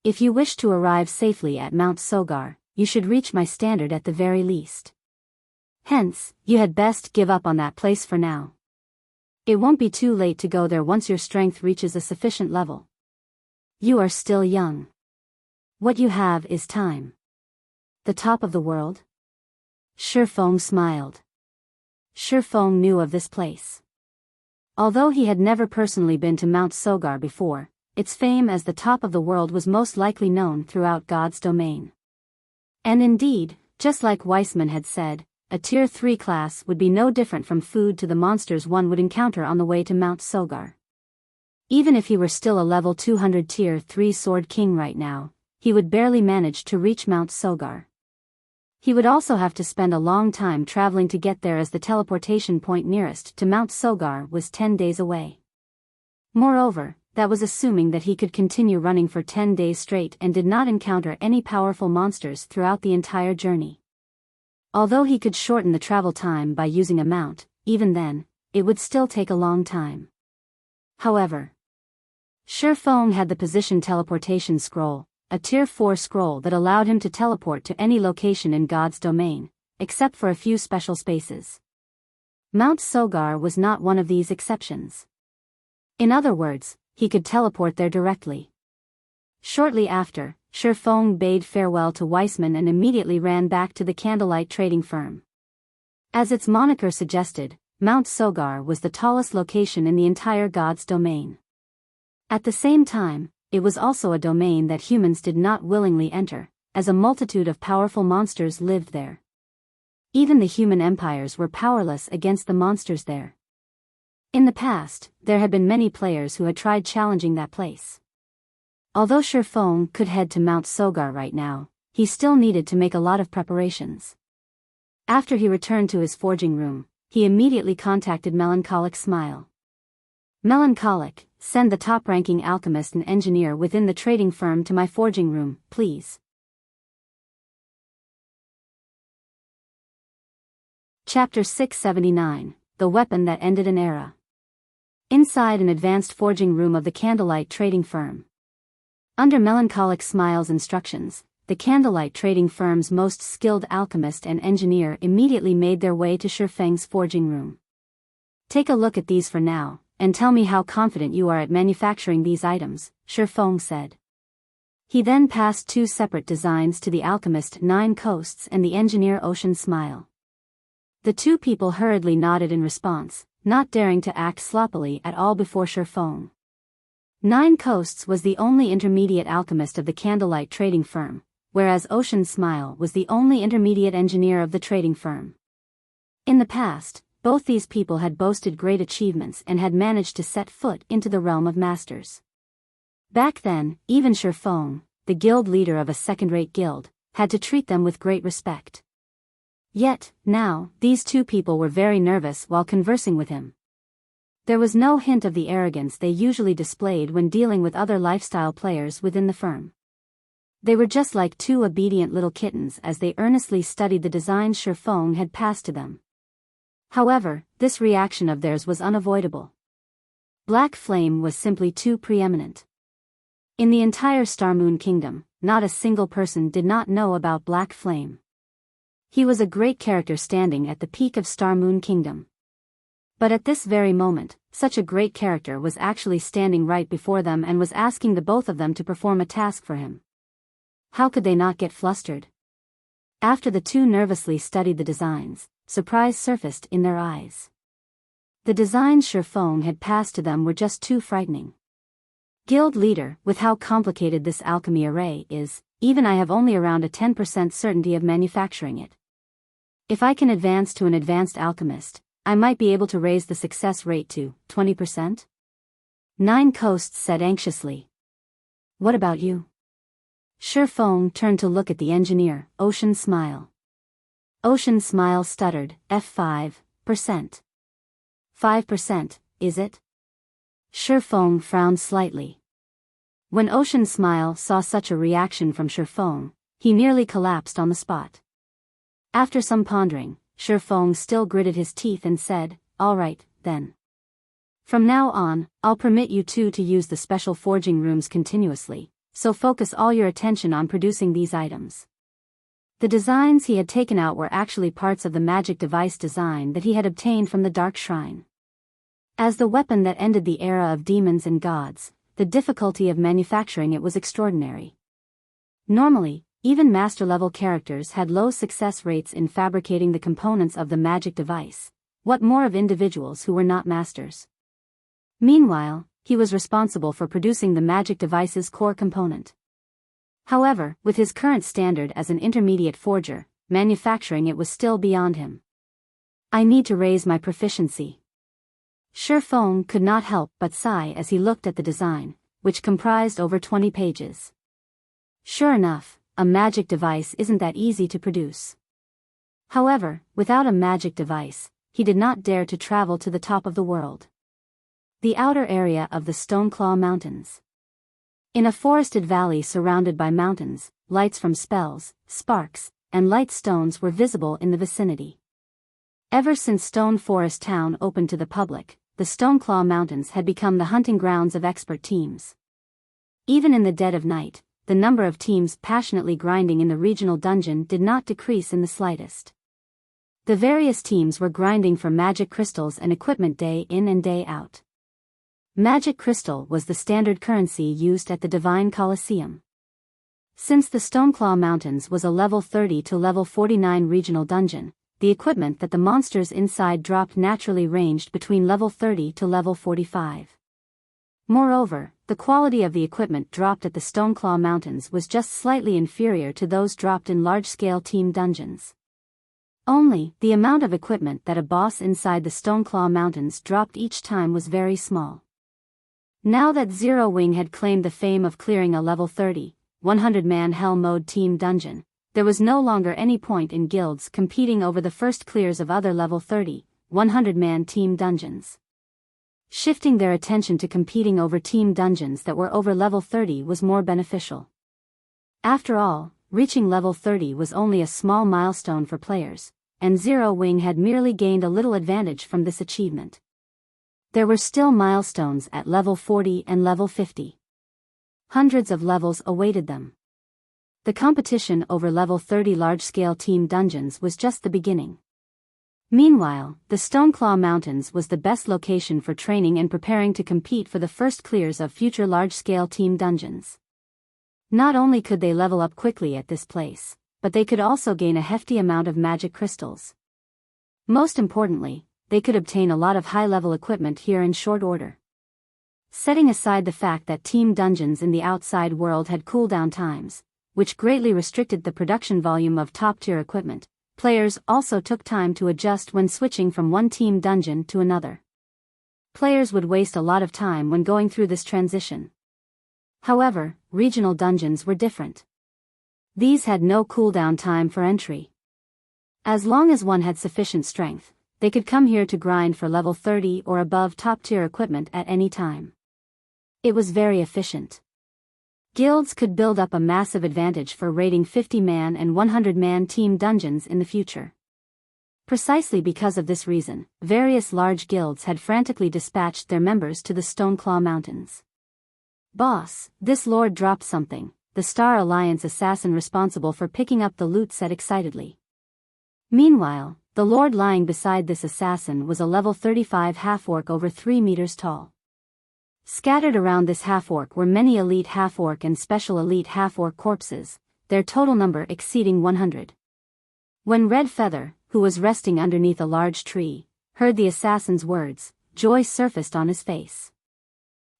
If you wish to arrive safely at Mount Sogar, you should reach my standard at the very least. Hence, you had best give up on that place for now. It won't be too late to go there once your strength reaches a sufficient level. You are still young. What you have is time." "The top of the world?" Shifeng smiled. Shifeng knew of this place. Although he had never personally been to Mount Sogar before, its fame as the top of the world was most likely known throughout God's domain. And indeed, Just like Weissman had said, a Tier 3 class would be no different from food to the monsters one would encounter on the way to Mount Sogar. Even if he were still a level 200 Tier 3 Sword King right now, he would barely manage to reach Mount Sogar. He would also have to spend a long time traveling to get there, as the teleportation point nearest to Mount Sogar was 10 days away. Moreover, that was assuming that he could continue running for 10 days straight and did not encounter any powerful monsters throughout the entire journey. Although he could shorten the travel time by using a mount, even then, it would still take a long time. However, Shifeng had the position teleportation scroll, a Tier 4 scroll that allowed him to teleport to any location in God's domain, except for a few special spaces. Mount Sogar was not one of these exceptions. In other words, he could teleport there directly. Shortly after, Shifeng bade farewell to Weissman and immediately ran back to the Candlelight trading firm. As its moniker suggested, Mount Sogar was the tallest location in the entire God's domain. At the same time, it was also a domain that humans did not willingly enter, as a multitude of powerful monsters lived there. Even the human empires were powerless against the monsters there. In the past, there had been many players who had tried challenging that place. Although Shifeng could head to Mount Sogar right now, he still needed to make a lot of preparations. After he returned to his forging room, he immediately contacted Melancholic Smile. Melancholic, send the top-ranking alchemist and engineer within the trading firm to my forging room, please. Chapter 679, The Weapon That Ended an Era. Inside an advanced forging room of the Candlelight trading firm. Under Melancholic Smile's instructions, the Candlelight trading firm's most skilled alchemist and engineer immediately made their way to Shifeng's forging room. Take a look at these for now, and tell me how confident you are at manufacturing these items, Shifeng said. He then passed two separate designs to the alchemist Nine Coasts and the engineer Ocean Smile. The two people hurriedly nodded in response, not daring to act sloppily at all before Shifeng. Nine Coasts was the only intermediate alchemist of the Candlelight trading firm, whereas Ocean Smile was the only intermediate engineer of the trading firm. In the past, both these people had boasted great achievements and had managed to set foot into the realm of masters. Back then, even Shifeng, the guild leader of a second-rate guild, had to treat them with great respect. Yet, now, these two people were very nervous while conversing with him. There was no hint of the arrogance they usually displayed when dealing with other lifestyle players within the firm. They were just like two obedient little kittens as they earnestly studied the designs Shifeng had passed to them. However, this reaction of theirs was unavoidable. Black Flame was simply too preeminent. In the entire Starmoon Kingdom, not a single person did not know about Black Flame. He was a great character standing at the peak of Starmoon Kingdom. But at this very moment, such a great character was actually standing right before them and was asking the both of them to perform a task for him. How could they not get flustered? After the two nervously studied the designs, surprise surfaced in their eyes. The designs Shifeng had passed to them were just too frightening. Guild leader, with how complicated this alchemy array is, even I have only around a 10% certainty of manufacturing it. If I can advance to an advanced alchemist, I might be able to raise the success rate to 20%? Nine Coasts said anxiously. What about you? Shifeng turned to look at the engineer, Ocean Smile. Ocean Smile stuttered, F5%. 5%, is it? Shifeng frowned slightly. When Ocean Smile saw such a reaction from Shifeng, he nearly collapsed on the spot. After some pondering, Shifeng still gritted his teeth and said, "All right, then. From now on, I'll permit you two to use the special forging rooms continuously, so focus all your attention on producing these items." The designs he had taken out were actually parts of the magic device design that he had obtained from the Dark Shrine. As the weapon that ended the era of demons and gods, the difficulty of manufacturing it was extraordinary. Normally, even master-level characters had low success rates in fabricating the components of the magic device. What more of individuals who were not masters? Meanwhile, he was responsible for producing the magic device's core component. However, with his current standard as an intermediate forger, manufacturing it was still beyond him. I need to raise my proficiency. Shifeng could not help but sigh as he looked at the design, which comprised over 20 pages. Sure enough, a magic device isn't that easy to produce. However, without a magic device, he did not dare to travel to the top of the world. The outer area of the Stoneclaw Mountains. In a forested valley surrounded by mountains, lights from spells, sparks, and light stones were visible in the vicinity. Ever since Stone Forest Town opened to the public, the Stoneclaw Mountains had become the hunting grounds of expert teams. Even in the dead of night, the number of teams passionately grinding in the regional dungeon did not decrease in the slightest. The various teams were grinding for magic crystals and equipment day in and day out. Magic crystal was the standard currency used at the Divine Colosseum. Since the Stoneclaw Mountains was a level 30 to level 49 regional dungeon, the equipment that the monsters inside dropped naturally ranged between level 30 to level 45. Moreover, the quality of the equipment dropped at the Stoneclaw Mountains was just slightly inferior to those dropped in large-scale team dungeons. Only, the amount of equipment that a boss inside the Stoneclaw Mountains dropped each time was very small. Now that Zero Wing had claimed the fame of clearing a level 30, 100-man Hell Mode team dungeon, there was no longer any point in guilds competing over the first clears of other level 30, 100-man team dungeons. Shifting their attention to competing over team dungeons that were over level 30 was more beneficial. After all, reaching level 30 was only a small milestone for players, and Zero Wing had merely gained a little advantage from this achievement. There were still milestones at level 40 and level 50. Hundreds of levels awaited them. The competition over level 30 large-scale team dungeons was just the beginning. Meanwhile, the Stoneclaw Mountains was the best location for training and preparing to compete for the first clears of future large-scale team dungeons. Not only could they level up quickly at this place, but they could also gain a hefty amount of magic crystals. Most importantly, they could obtain a lot of high-level equipment here in short order. Setting aside the fact that team dungeons in the outside world had cooldown times, which greatly restricted the production volume of top-tier equipment, players also took time to adjust when switching from one team dungeon to another. Players would waste a lot of time when going through this transition. However, regional dungeons were different. These had no cooldown time for entry. As long as one had sufficient strength, they could come here to grind for level 30 or above top-tier equipment at any time. It was very efficient. Guilds could build up a massive advantage for raiding 50-man and 100-man team dungeons in the future. Precisely because of this reason, various large guilds had frantically dispatched their members to the Stoneclaw Mountains. "Boss, this lord dropped something," the Star Alliance assassin responsible for picking up the loot said excitedly. Meanwhile, the lord lying beside this assassin was a level 35 half-orc over 3 meters tall. Scattered around this half-orc were many elite half-orc and special elite half-orc corpses, their total number exceeding 100. When Red Feather, who was resting underneath a large tree, heard the assassin's words, joy surfaced on his face.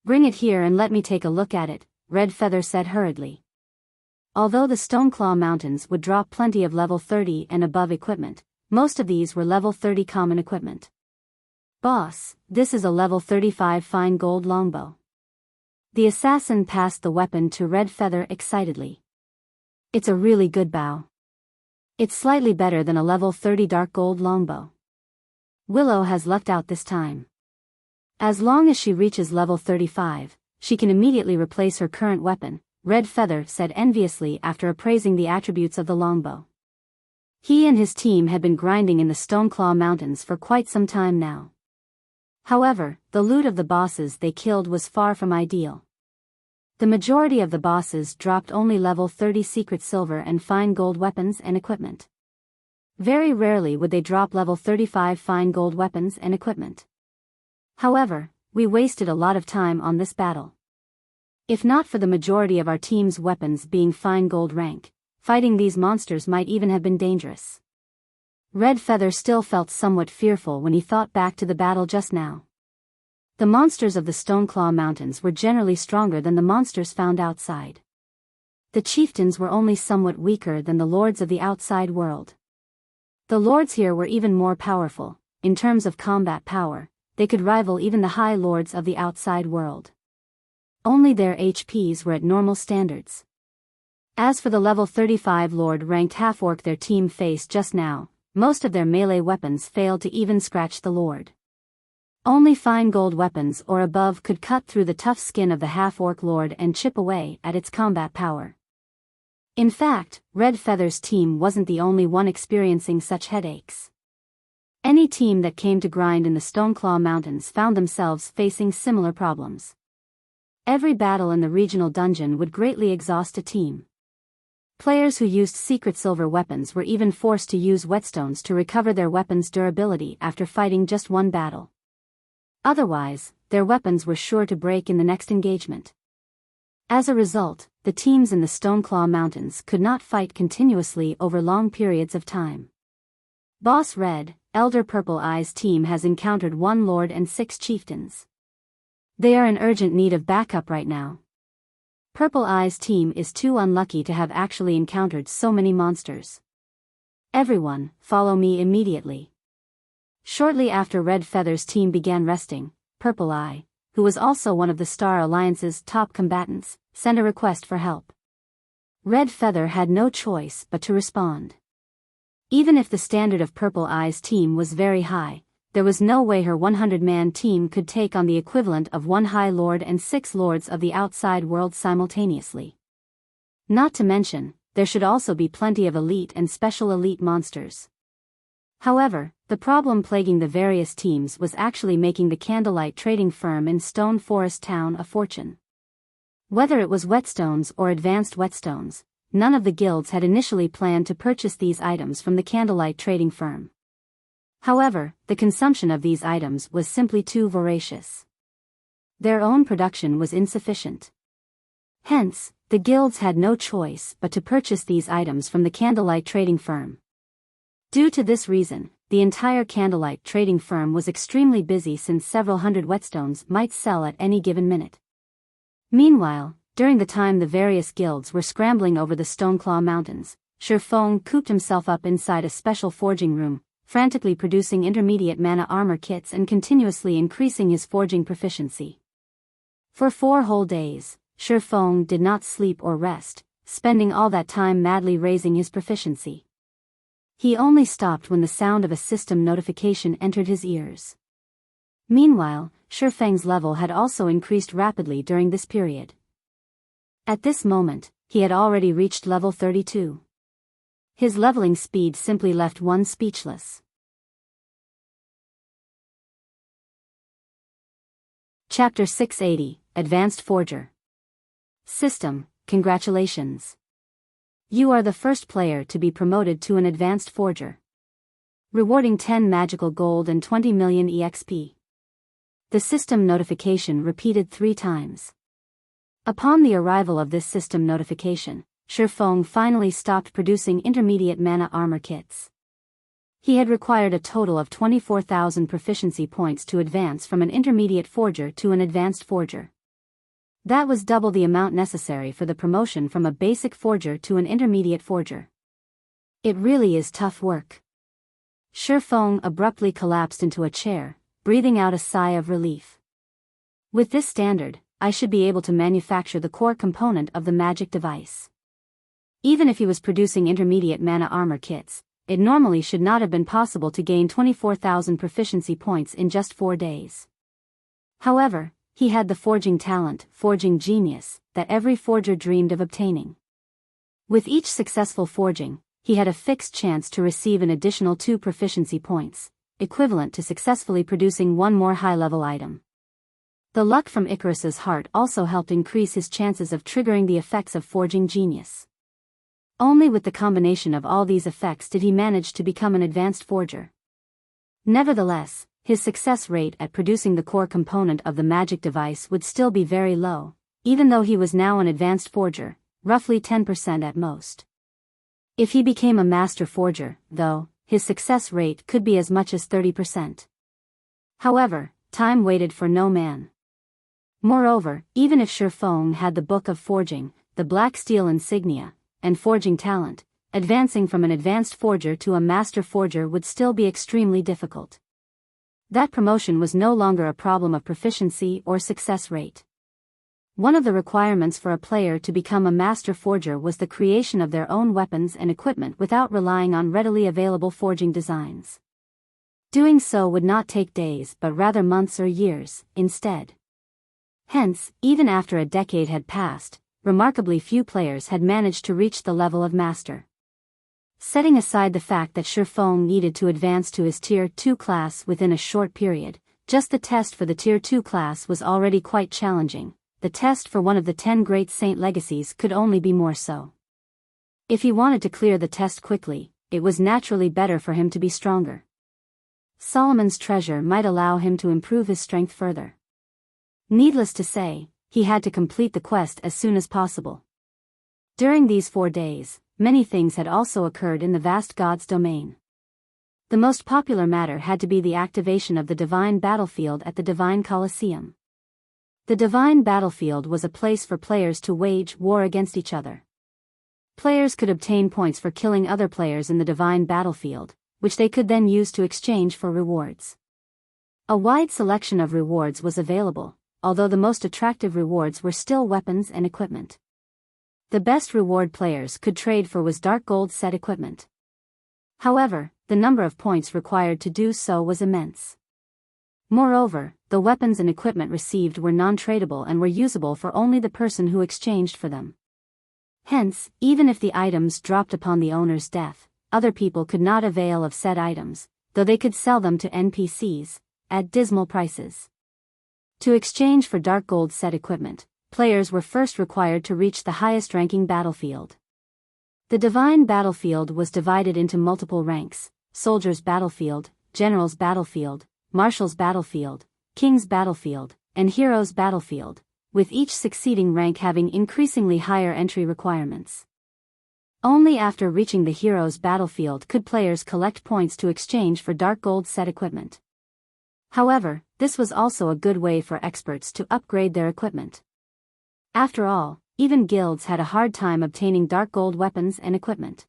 "Bring it here and let me take a look at it," Red Feather said hurriedly. Although the Stoneclaw Mountains would drop plenty of level 30 and above equipment, most of these were level 30 common equipment. "Boss, this is a level 35 fine gold longbow." The assassin passed the weapon to Red Feather excitedly. "It's a really good bow. It's slightly better than a level 30 dark gold longbow. Willow has lucked out this time. As long as she reaches level 35, she can immediately replace her current weapon," Red Feather said enviously after appraising the attributes of the longbow. He and his team had been grinding in the Stoneclaw Mountains for quite some time now. However, the loot of the bosses they killed was far from ideal. The majority of the bosses dropped only level 30 secret silver and fine gold weapons and equipment. Very rarely would they drop level 35 fine gold weapons and equipment. However, we wasted a lot of time on this battle. If not for the majority of our team's weapons being fine gold rank, fighting these monsters might even have been dangerous. Red Feather still felt somewhat fearful when he thought back to the battle just now. The monsters of the Stoneclaw Mountains were generally stronger than the monsters found outside. The chieftains were only somewhat weaker than the lords of the outside world. The lords here were even more powerful. In terms of combat power, they could rival even the high lords of the outside world. Only their HPs were at normal standards. As for the level 35 lord-ranked half-orc their team faced just now, most of their melee weapons failed to even scratch the lord. Only fine gold weapons or above could cut through the tough skin of the half-orc lord and chip away at its combat power. In fact, Red Feather's team wasn't the only one experiencing such headaches. Any team that came to grind in the Stoneclaw Mountains found themselves facing similar problems. Every battle in the regional dungeon would greatly exhaust a team. Players who used secret silver weapons were even forced to use whetstones to recover their weapons' durability after fighting just one battle. Otherwise, their weapons were sure to break in the next engagement. As a result, the teams in the Stoneclaw Mountains could not fight continuously over long periods of time. Boss Red, Elder Purple Eye's team has encountered 1 lord and 6 chieftains. They are in urgent need of backup right now. Purple Eye's team is too unlucky to have actually encountered so many monsters. Everyone, follow me immediately. Shortly after Red Feather's team began resting, Purple Eye, who was also one of the Star Alliance's top combatants, sent a request for help. Red Feather had no choice but to respond. Even if the standard of Purple Eye's team was very high, there was no way her 100-man team could take on the equivalent of 1 High Lord and 6 lords of the outside world simultaneously. Not to mention, there should also be plenty of elite and special elite monsters. However, the problem plaguing the various teams was actually making the candlelight trading firm in Stone Forest Town a fortune. Whether it was whetstones or advanced whetstones, none of the guilds had initially planned to purchase these items from the candlelight trading firm. However, the consumption of these items was simply too voracious. Their own production was insufficient. Hence, the guilds had no choice but to purchase these items from the candlelight trading firm. Due to this reason, the entire candlelight trading firm was extremely busy since several hundred whetstones might sell at any given minute. Meanwhile, during the time the various guilds were scrambling over the Stoneclaw Mountains, Shifeng cooped himself up inside a special forging room, frantically producing intermediate mana armor kits and continuously increasing his forging proficiency. For 4 whole days, Shifeng did not sleep or rest, spending all that time madly raising his proficiency. He only stopped when the sound of a system notification entered his ears. Meanwhile, Shifeng's level had also increased rapidly during this period. At this moment, he had already reached level 32. His leveling speed simply left one speechless. Chapter 680, Advanced Forger. System, congratulations. You are the first player to be promoted to an Advanced Forger. Rewarding 10 magical gold and 20 million EXP. The system notification repeated 3 times. Upon the arrival of this system notification, Shifeng finally stopped producing intermediate mana armor kits. He had required a total of 24,000 proficiency points to advance from an intermediate forger to an advanced forger. That was double the amount necessary for the promotion from a basic forger to an intermediate forger. It really is tough work. Shifeng abruptly collapsed into a chair, breathing out a sigh of relief. With this standard, I should be able to manufacture the core component of the magic device. Even if he was producing intermediate mana armor kits, it normally should not have been possible to gain 24,000 proficiency points in just 4 days. However, he had the forging talent, forging genius, that every forger dreamed of obtaining. With each successful forging, he had a fixed chance to receive an additional 2 proficiency points, equivalent to successfully producing 1 more high-level item. The luck from Icarus's heart also helped increase his chances of triggering the effects of forging genius. Only with the combination of all these effects did he manage to become an advanced forger. Nevertheless, his success rate at producing the core component of the magic device would still be very low, even though he was now an advanced forger, roughly 10% at most. If he became a master forger, though, his success rate could be as much as 30%. However, time waited for no man. Moreover, even if Shifeng had the Book of Forging, the Black Steel insignia, and forging talent, advancing from an advanced forger to a master forger would still be extremely difficult. That promotion was no longer a problem of proficiency or success rate. One of the requirements for a player to become a master forger was the creation of their own weapons and equipment without relying on readily available forging designs. Doing so would not take days but rather months or years, instead. Hence, even after a decade had passed, remarkably few players had managed to reach the level of master. Setting aside the fact that Shifeng needed to advance to his Tier 2 class within a short period, just the test for the Tier 2 class was already quite challenging. The test for one of the 10 great saint legacies could only be more so. If he wanted to clear the test quickly, it was naturally better for him to be stronger. Solomon's treasure might allow him to improve his strength further. Needless to say, he had to complete the quest as soon as possible. During these 4 days, many things had also occurred in the vast god's domain. The most popular matter had to be the activation of the divine battlefield at the divine Colosseum. The divine battlefield was a place for players to wage war against each other. Players could obtain points for killing other players in the divine battlefield, which they could then use to exchange for rewards. A wide selection of rewards was available, although the most attractive rewards were still weapons and equipment. The best reward players could trade for was dark gold set equipment. However, the number of points required to do so was immense. Moreover, the weapons and equipment received were non-tradable and were usable for only the person who exchanged for them. Hence, even if the items dropped upon the owner's death, other people could not avail of said items, though they could sell them to NPCs, at dismal prices. To exchange for dark gold set equipment, players were first required to reach the highest ranking battlefield. The divine battlefield was divided into multiple ranks: Soldier's Battlefield, General's Battlefield, Marshal's Battlefield, King's Battlefield, and Hero's Battlefield, with each succeeding rank having increasingly higher entry requirements. Only after reaching the Hero's Battlefield could players collect points to exchange for dark gold set equipment. However, this was also a good way for experts to upgrade their equipment. After all, even guilds had a hard time obtaining dark gold weapons and equipment.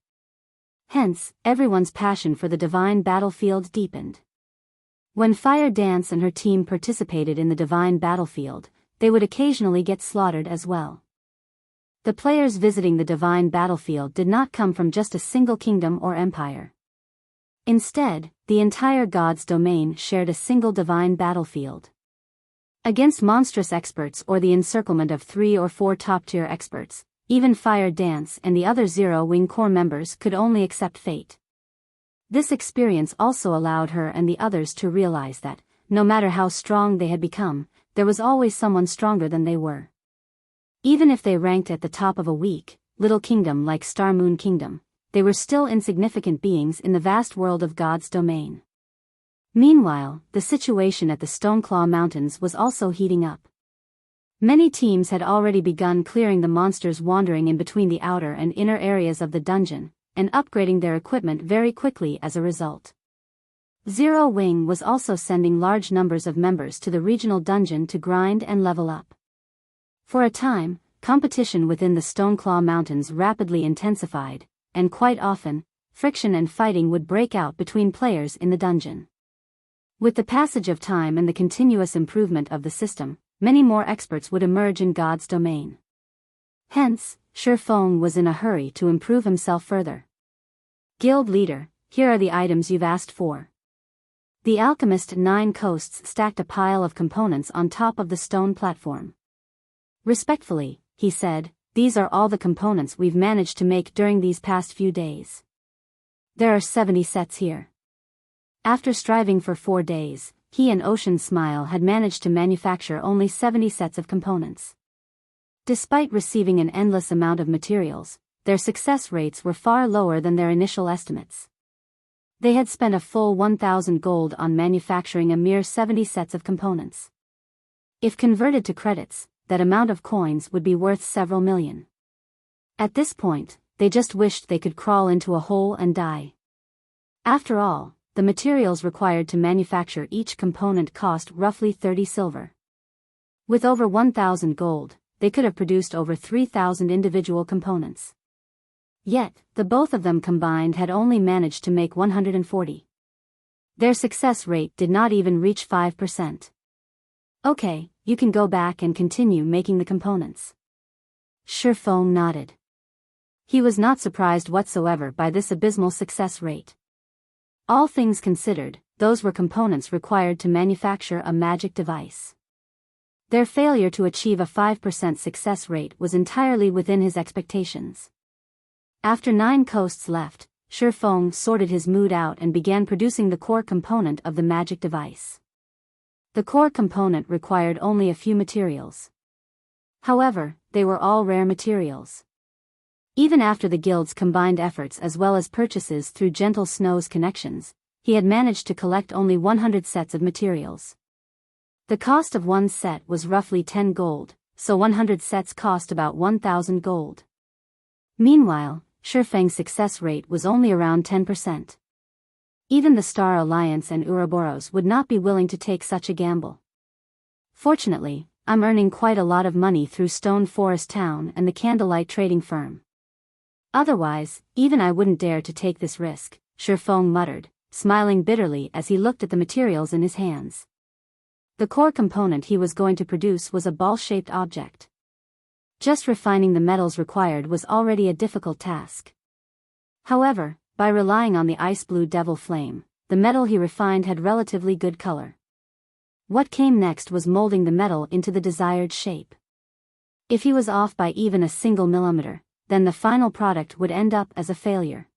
Hence, everyone's passion for the divine battlefield deepened. When Fire Dance and her team participated in the divine battlefield, they would occasionally get slaughtered as well. The players visiting the divine battlefield did not come from just a single kingdom or empire. Instead, the entire god's domain shared a single divine battlefield. Against monstrous experts or the encirclement of 3 or 4 top-tier experts, even Fire Dance and the other Zero Wing Corps members could only accept fate. This experience also allowed her and the others to realize that, no matter how strong they had become, there was always someone stronger than they were. Even if they ranked at the top of a weak, little kingdom like Star Moon Kingdom, they were still insignificant beings in the vast world of God's domain. Meanwhile, the situation at the Stoneclaw Mountains was also heating up. Many teams had already begun clearing the monsters wandering in between the outer and inner areas of the dungeon, and upgrading their equipment very quickly as a result. Zero Wing was also sending large numbers of members to the regional dungeon to grind and level up. For a time, competition within the Stoneclaw Mountains rapidly intensified, and quite often, friction and fighting would break out between players in the dungeon. With the passage of time and the continuous improvement of the system, many more experts would emerge in God's domain. Hence, Shifeng was in a hurry to improve himself further. Guild leader, here are the items you've asked for. The alchemist 9 Coasts stacked a pile of components on top of the stone platform. Respectfully, he said, these are all the components we've managed to make during these past few days. There are 70 sets here. After striving for 4 days, he and Ocean Smile had managed to manufacture only 70 sets of components. Despite receiving an endless amount of materials, their success rates were far lower than their initial estimates. They had spent a full 1,000 gold on manufacturing a mere 70 sets of components. If converted to credits, that amount of coins would be worth several million. At this point, they just wished they could crawl into a hole and die. After all, the materials required to manufacture each component cost roughly 30 silver. With over 1,000 gold, they could have produced over 3,000 individual components. Yet, the both of them combined had only managed to make 140. Their success rate did not even reach 5%. Okay, you can go back and continue making the components. Shifeng nodded. He was not surprised whatsoever by this abysmal success rate. All things considered, those were components required to manufacture a magic device. Their failure to achieve a 5% success rate was entirely within his expectations. After 9 coasts left, Shifeng sorted his mood out and began producing the core component of the magic device. The core component required only a few materials. However, they were all rare materials. Even after the guild's combined efforts as well as purchases through Gentle Snow's connections, he had managed to collect only 100 sets of materials. The cost of one set was roughly 10 gold, so 100 sets cost about 1,000 gold. Meanwhile, Shifeng's success rate was only around 10%. Even the Star Alliance and Ouroboros would not be willing to take such a gamble. Fortunately, I'm earning quite a lot of money through Stone Forest Town and the Candlelight Trading Firm. Otherwise, even I wouldn't dare to take this risk, Shifeng muttered, smiling bitterly as he looked at the materials in his hands. The core component he was going to produce was a ball-shaped object. Just refining the metals required was already a difficult task. However, by relying on the ice blue devil flame, the metal he refined had relatively good color. What came next was molding the metal into the desired shape. If he was off by even a single millimeter, then the final product would end up as a failure.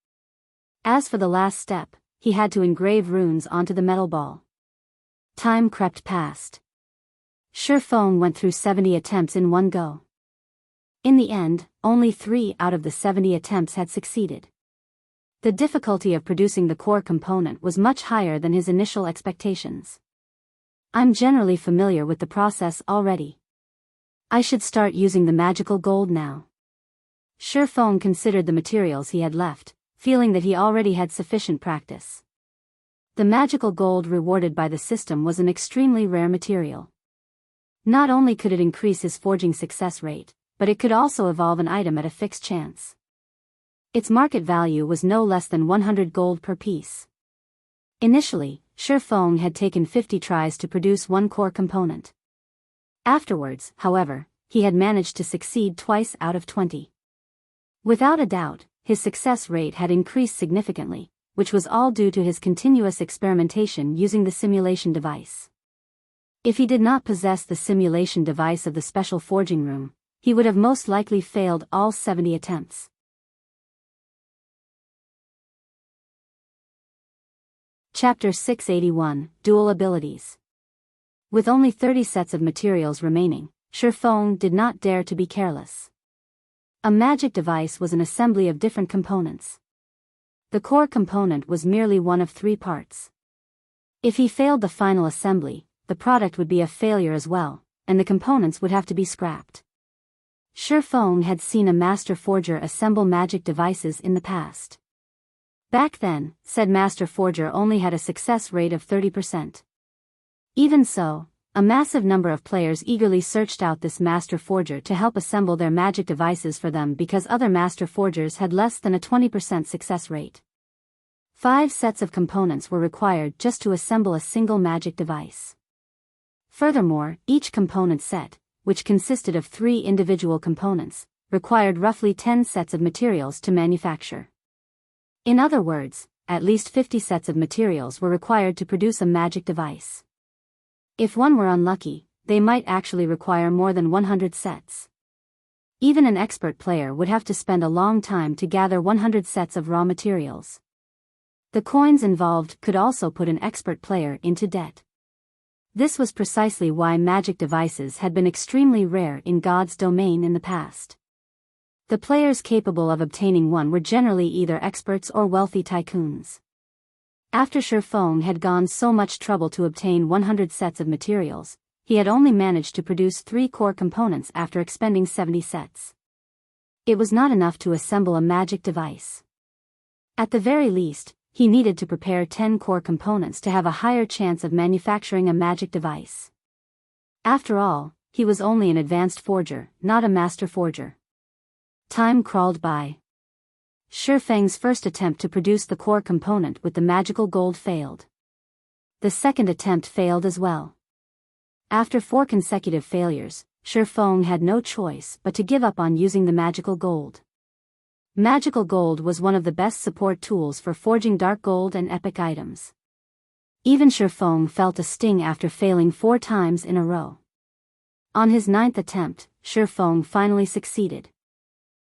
As for the last step, he had to engrave runes onto the metal ball. Time crept past. Shifeng went through 70 attempts in one go. In the end, only 3 out of the 70 attempts had succeeded. The difficulty of producing the core component was much higher than his initial expectations. I'm generally familiar with the process already. I should start using the magical gold now. Shifeng considered the materials he had left, feeling that he already had sufficient practice. The magical gold rewarded by the system was an extremely rare material. Not only could it increase his forging success rate, but it could also evolve an item at a fixed chance. Its market value was no less than 100 gold per piece. Initially, Shifeng had taken 50 tries to produce one core component. Afterwards, however, he had managed to succeed twice out of 20. Without a doubt, his success rate had increased significantly, which was all due to his continuous experimentation using the simulation device. If he did not possess the simulation device of the special forging room, he would have most likely failed all 70 attempts. Chapter 681, Dual Abilities. With only 30 sets of materials remaining, Shifeng did not dare to be careless. A magic device was an assembly of different components. The core component was merely one of 3 parts. If he failed the final assembly, the product would be a failure as well, and the components would have to be scrapped. Shifeng had seen a master forger assemble magic devices in the past. Back then, said master forger only had a success rate of 30%. Even so, a massive number of players eagerly searched out this master forger to help assemble their magic devices for them because other master forgers had less than a 20% success rate. 5 sets of components were required just to assemble a single magic device. Furthermore, each component set, which consisted of 3 individual components, required roughly 10 sets of materials to manufacture. In other words, at least 50 sets of materials were required to produce a magic device. If one were unlucky, they might actually require more than 100 sets. Even an expert player would have to spend a long time to gather 100 sets of raw materials. The coins involved could also put an expert player into debt. This was precisely why magic devices had been extremely rare in God's domain in the past. The players capable of obtaining one were generally either experts or wealthy tycoons. After Shifeng had gone so much trouble to obtain 100 sets of materials, he had only managed to produce 3 core components after expending 70 sets. It was not enough to assemble a magic device. At the very least, he needed to prepare 10 core components to have a higher chance of manufacturing a magic device. After all, he was only an advanced forger, not a master forger. Time crawled by. Shifeng's first attempt to produce the core component with the magical gold failed. The second attempt failed as well. After 4 consecutive failures, Shifeng had no choice but to give up on using the magical gold. Magical gold was one of the best support tools for forging dark gold and epic items. Even Shifeng felt a sting after failing 4 times in a row. On his 9th attempt, Shifeng finally succeeded.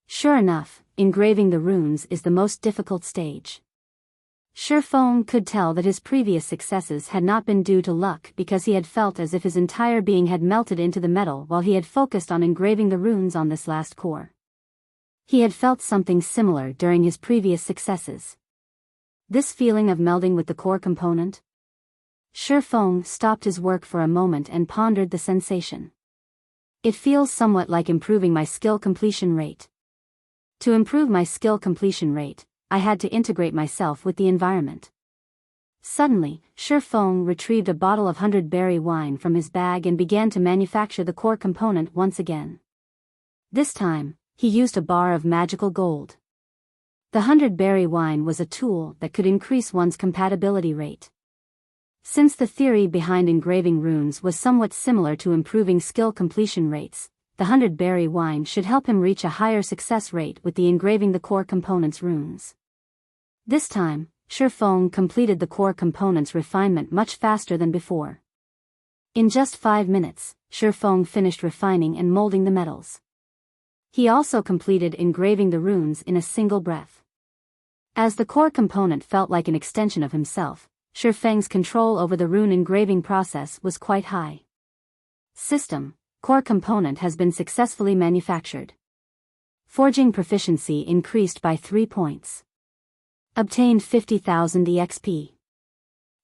Sure enough, engraving the runes is the most difficult stage. Shifeng could tell that his previous successes had not been due to luck because he had felt as if his entire being had melted into the metal while he had focused on engraving the runes on this last core. He had felt something similar during his previous successes. This feeling of melding with the core component? Shifeng stopped his work for a moment and pondered the sensation. It feels somewhat like improving my skill completion rate. To improve my skill completion rate, I had to integrate myself with the environment. Suddenly, Shifeng retrieved a bottle of 100-berry wine from his bag and began to manufacture the core component once again. This time, he used a bar of magical gold. The 100-berry wine was a tool that could increase one's compatibility rate. Since the theory behind engraving runes was somewhat similar to improving skill completion rates, the 100-berry wine should help him reach a higher success rate with the engraving the core components runes. This time, Shifeng completed the core components refinement much faster than before. In just 5 minutes, Shifeng finished refining and molding the metals. He also completed engraving the runes in a single breath. As the core component felt like an extension of himself, Shifeng's control over the rune engraving process was quite high. System: core component has been successfully manufactured. Forging proficiency increased by 3 points. Obtained 50,000 EXP.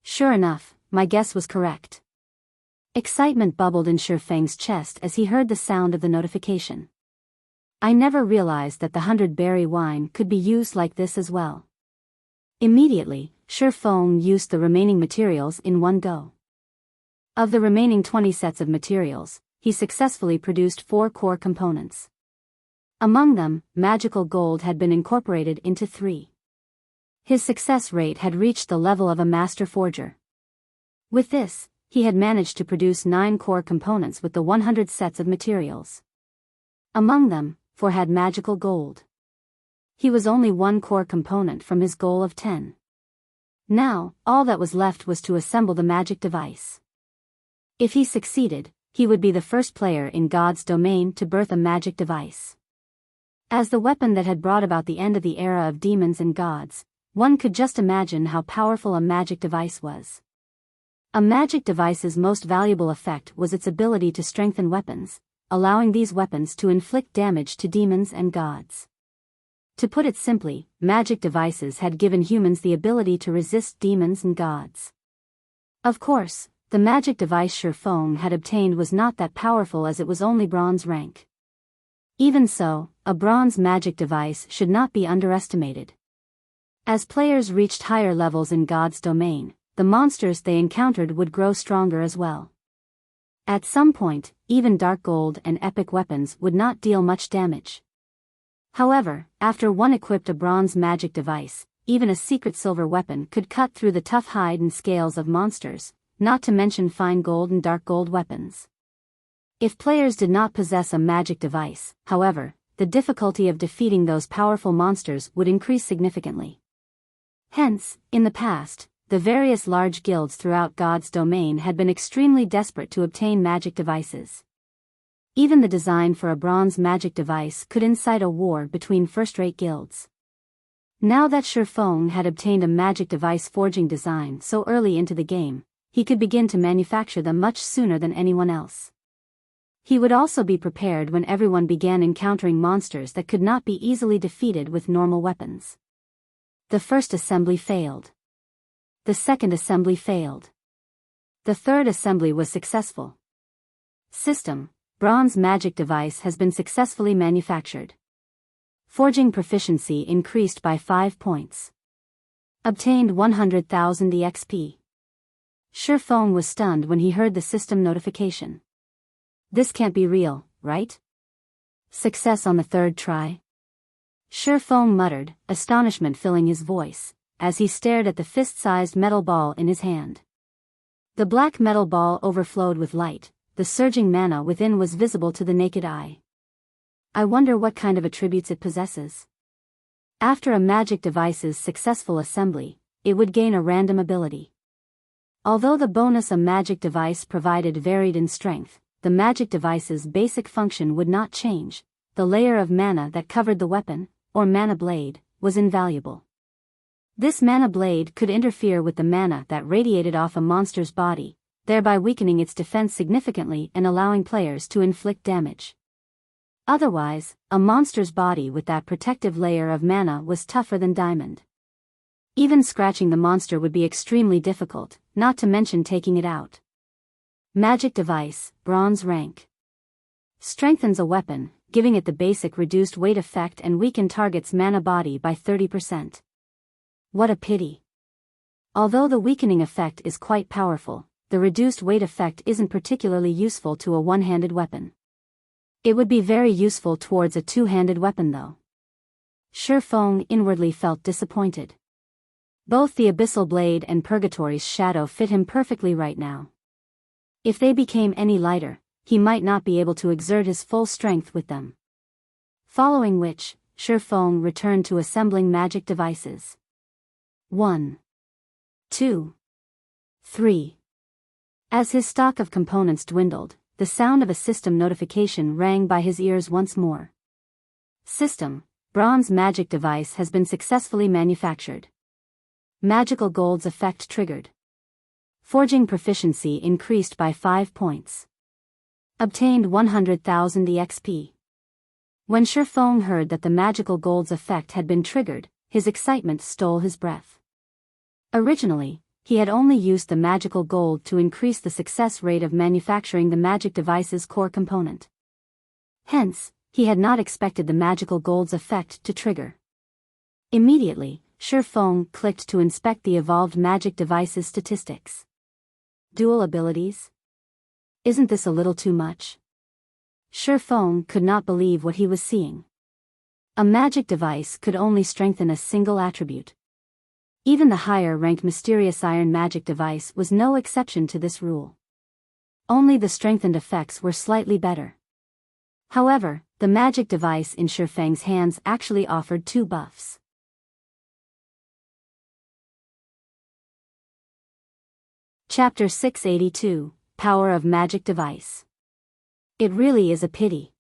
Sure enough, my guess was correct. Excitement bubbled in Shifeng's chest as he heard the sound of the notification. I never realized that the 100-berry wine could be used like this as well. Immediately, Shifeng used the remaining materials in one go. Of the remaining 20 sets of materials, he successfully produced 4 core components. Among them, magical gold had been incorporated into 3. His success rate had reached the level of a master forger. With this, he had managed to produce 9 core components with the 100 sets of materials. Among them, 4 had magical gold. He was only 1 core component from his goal of 10. Now, all that was left was to assemble the magic device. If he succeeded, he would be the first player in God's domain to birth a magic device. As the weapon that had brought about the end of the era of demons and gods, one could just imagine how powerful a magic device was. A magic device's most valuable effect was its ability to strengthen weapons, allowing these weapons to inflict damage to demons and gods. To put it simply, magic devices had given humans the ability to resist demons and gods. Of course, the magic device Shifeng had obtained was not that powerful as it was only bronze rank. Even so, a bronze magic device should not be underestimated. As players reached higher levels in God's domain, the monsters they encountered would grow stronger as well. At some point, even dark gold and epic weapons would not deal much damage. However, after one equipped a bronze magic device, even a secret silver weapon could cut through the tough hide and scales of monsters, not to mention fine gold and dark gold weapons. If players did not possess a magic device, however, the difficulty of defeating those powerful monsters would increase significantly. Hence, in the past, the various large guilds throughout God's domain had been extremely desperate to obtain magic devices. Even the design for a bronze magic device could incite a war between first-rate guilds. Now that Shifeng had obtained a magic device forging design so early into the game, he could begin to manufacture them much sooner than anyone else. He would also be prepared when everyone began encountering monsters that could not be easily defeated with normal weapons. The first assembly failed. The second assembly failed. The third assembly was successful. System: bronze magic device has been successfully manufactured. Forging proficiency increased by 5 points. Obtained 100,000 EXP. Shifeng was stunned when he heard the system notification. This can't be real, right? Success on the 3rd try? Shifeng muttered, astonishment filling his voice, as he stared at the fist-sized metal ball in his hand. The black metal ball overflowed with light, the surging mana within was visible to the naked eye. I wonder what kind of attributes it possesses. After a magic device's successful assembly, it would gain a random ability. Although the bonus a magic device provided varied in strength, the magic device's basic function would not change. The layer of mana that covered the weapon, or mana blade, was invaluable. This mana blade could interfere with the mana that radiated off a monster's body, thereby weakening its defense significantly and allowing players to inflict damage. Otherwise, a monster's body with that protective layer of mana was tougher than diamond. Even scratching the monster would be extremely difficult, not to mention taking it out. Magic device, bronze rank. Strengthens a weapon, giving it the basic reduced weight effect and weaken target's mana body by 30%. What a pity. Although the weakening effect is quite powerful, the reduced weight effect isn't particularly useful to a one-handed weapon. It would be very useful towards a two-handed weapon though. Shifeng inwardly felt disappointed. Both the Abyssal Blade and Purgatory's shadow fit him perfectly right now. If they became any lighter, he might not be able to exert his full strength with them. Following which, Shifeng returned to assembling magic devices. 1, 2, 3. As his stock of components dwindled, the sound of a system notification rang by his ears once more. System, bronze magic device has been successfully manufactured. Magical gold's effect triggered. Forging proficiency increased by 5 points. Obtained 100,000 EXP. When Shifeng heard that the magical gold's effect had been triggered, his excitement stole his breath. Originally, he had only used the magical gold to increase the success rate of manufacturing the magic device's core component. Hence, he had not expected the magical gold's effect to trigger. Immediately, Shifeng clicked to inspect the evolved magic device's statistics. Dual abilities? Isn't this a little too much? Shifeng could not believe what he was seeing. A magic device could only strengthen a single attribute. Even the higher-ranked Mysterious Iron magic device was no exception to this rule. Only the strengthened effects were slightly better. However, the magic device in Shifeng's hands actually offered 2 buffs. Chapter 682, Power of Magic Device. It really is a pity.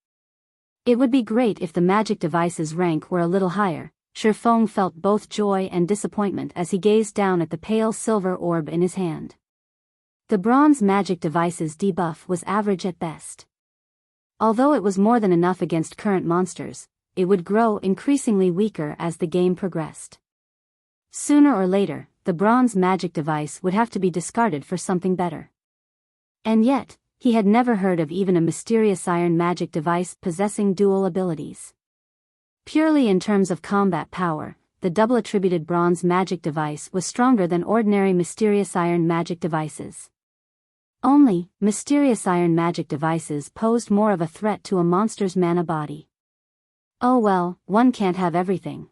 It would be great if the magic device's rank were a little higher. Shifeng felt both joy and disappointment as he gazed down at the pale silver orb in his hand. The bronze magic device's debuff was average at best. Although it was more than enough against current monsters, it would grow increasingly weaker as the game progressed. Sooner or later, the bronze magic device would have to be discarded for something better. And yet, he had never heard of even a mysterious iron magic device possessing dual abilities. Purely in terms of combat power, the double-attributed bronze magic device was stronger than ordinary mysterious iron magic devices. Only, mysterious iron magic devices posed more of a threat to a monster's mana body. Oh well, one can't have everything.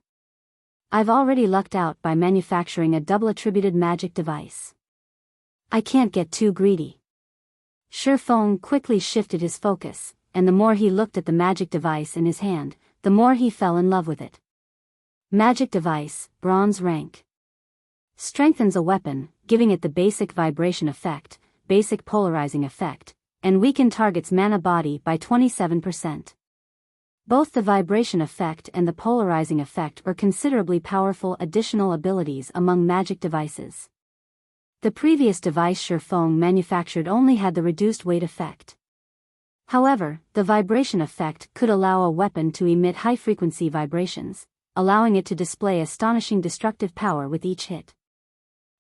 I've already lucked out by manufacturing a double-attributed magic device. I can't get too greedy. Shifeng quickly shifted his focus, and the more he looked at the magic device in his hand, the more he fell in love with it. Magic device, bronze rank. Strengthens a weapon, giving it the basic vibration effect, basic polarizing effect, and weaken target's mana body by 27%. Both the vibration effect and the polarizing effect were considerably powerful additional abilities among magic devices. The previous device Shifeng manufactured only had the reduced weight effect. However, the vibration effect could allow a weapon to emit high-frequency vibrations, allowing it to display astonishing destructive power with each hit.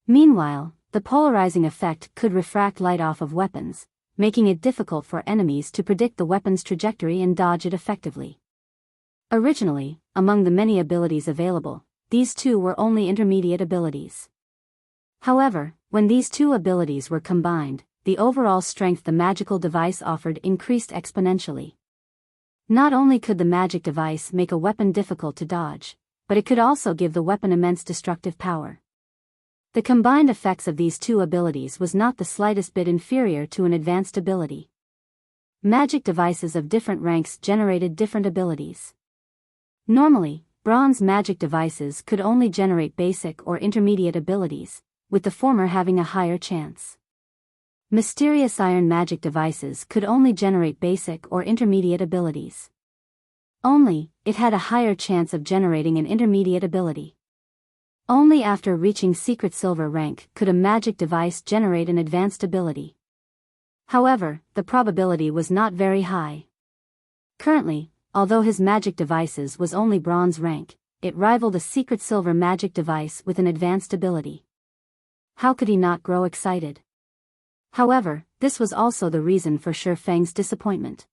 Meanwhile, the polarizing effect could refract light off of weapons, making it difficult for enemies to predict the weapon's trajectory and dodge it effectively. Originally, among the many abilities available, these two were only intermediate abilities. However, when these two abilities were combined, the overall strength the magical device offered increased exponentially. Not only could the magic device make a weapon difficult to dodge, but it could also give the weapon immense destructive power. The combined effects of these two abilities was not the slightest bit inferior to an advanced ability. Magic devices of different ranks generated different abilities. Normally, bronze magic devices could only generate basic or intermediate abilities, with the former having a higher chance. Mysterious iron magic devices could only generate basic or intermediate abilities. Only, it had a higher chance of generating an intermediate ability. Only after reaching secret silver rank could a magic device generate an advanced ability. However, the probability was not very high. Currently, although his magic devices was only bronze rank, it rivaled a secret silver magic device with an advanced ability. How could he not grow excited? However, this was also the reason for Shi Feng's disappointment.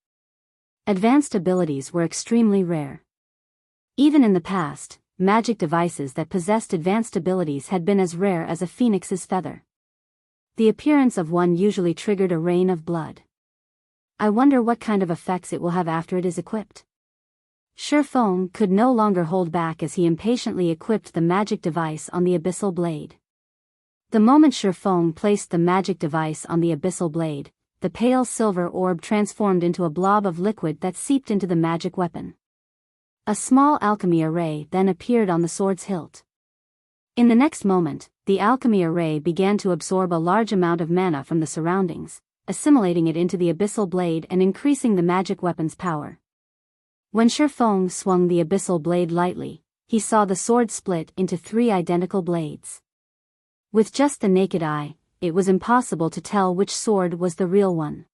Advanced abilities were extremely rare. Even in the past, magic devices that possessed advanced abilities had been as rare as a phoenix's feather. The appearance of one usually triggered a rain of blood. I wonder what kind of effects it will have after it is equipped. Shi Feng could no longer hold back as he impatiently equipped the magic device on the Abyssal blade. The moment Shi Feng placed the magic device on the Abyssal blade, the pale silver orb transformed into a blob of liquid that seeped into the magic weapon. A small alchemy array then appeared on the sword's hilt. In the next moment, the alchemy array began to absorb a large amount of mana from the surroundings, assimilating it into the Abyssal blade and increasing the magic weapon's power. When Shi Feng swung the Abyssal blade lightly, he saw the sword split into 3 identical blades. With just the naked eye, it was impossible to tell which sword was the real one.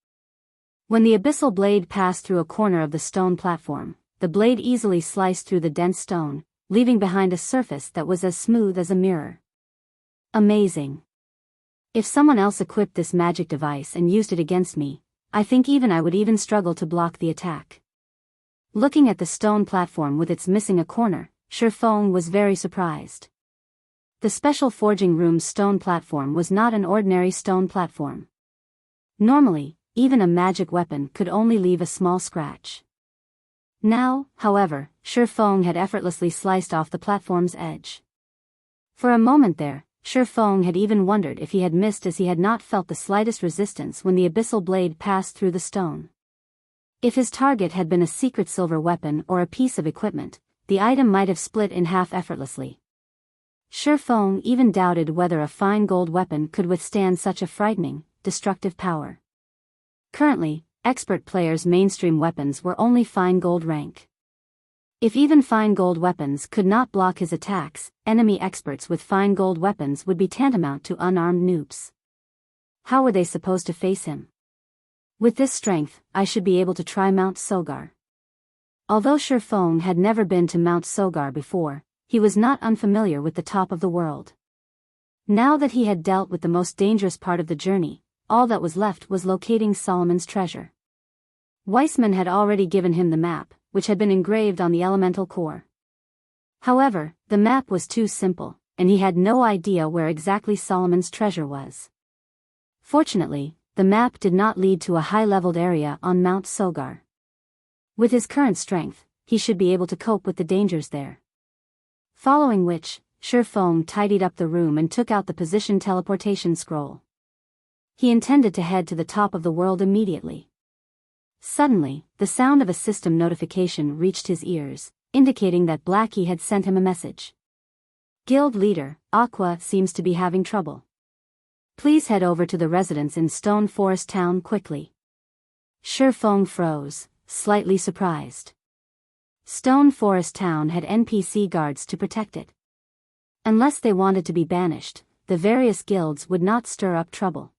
When the Abyssal blade passed through a corner of the stone platform, the blade easily sliced through the dense stone, leaving behind a surface that was as smooth as a mirror. Amazing. If someone else equipped this magic device and used it against me, I think I would even struggle to block the attack. Looking at the stone platform with its missing a corner, Shi Feng was very surprised. The special forging room's stone platform was not an ordinary stone platform. Normally, even a magic weapon could only leave a small scratch. Now, however, Shi Feng had effortlessly sliced off the platform's edge. For a moment there, Shi Feng had even wondered if he had missed, as he had not felt the slightest resistance when the Abyssal blade passed through the stone. If his target had been a secret silver weapon or a piece of equipment, the item might have split in half effortlessly. Shi Feng even doubted whether a fine gold weapon could withstand such a frightening, destructive power. Currently, expert players' mainstream weapons were only fine gold rank. If even fine gold weapons could not block his attacks, enemy experts with fine gold weapons would be tantamount to unarmed noobs. How were they supposed to face him? With this strength, I should be able to try Mount Sogar. Although Shi Feng had never been to Mount Sogar before, he was not unfamiliar with the top of the world. Now that he had dealt with the most dangerous part of the journey, all that was left was locating Solomon's treasure. Weissman had already given him the map, which had been engraved on the elemental core. However, the map was too simple, and he had no idea where exactly Solomon's treasure was. Fortunately, the map did not lead to a high-leveled area on Mount Sogar. With his current strength, he should be able to cope with the dangers there. Following which, Shi Feng tidied up the room and took out the position teleportation scroll. He intended to head to the top of the world immediately. Suddenly, the sound of a system notification reached his ears, indicating that Blackie had sent him a message. Guild leader, Aqua, seems to be having trouble. Please head over to the residence in Stone Forest Town quickly. Shi Feng froze, slightly surprised. Stone Forest Town had NPC guards to protect it. Unless they wanted to be banished, the various guilds would not stir up trouble.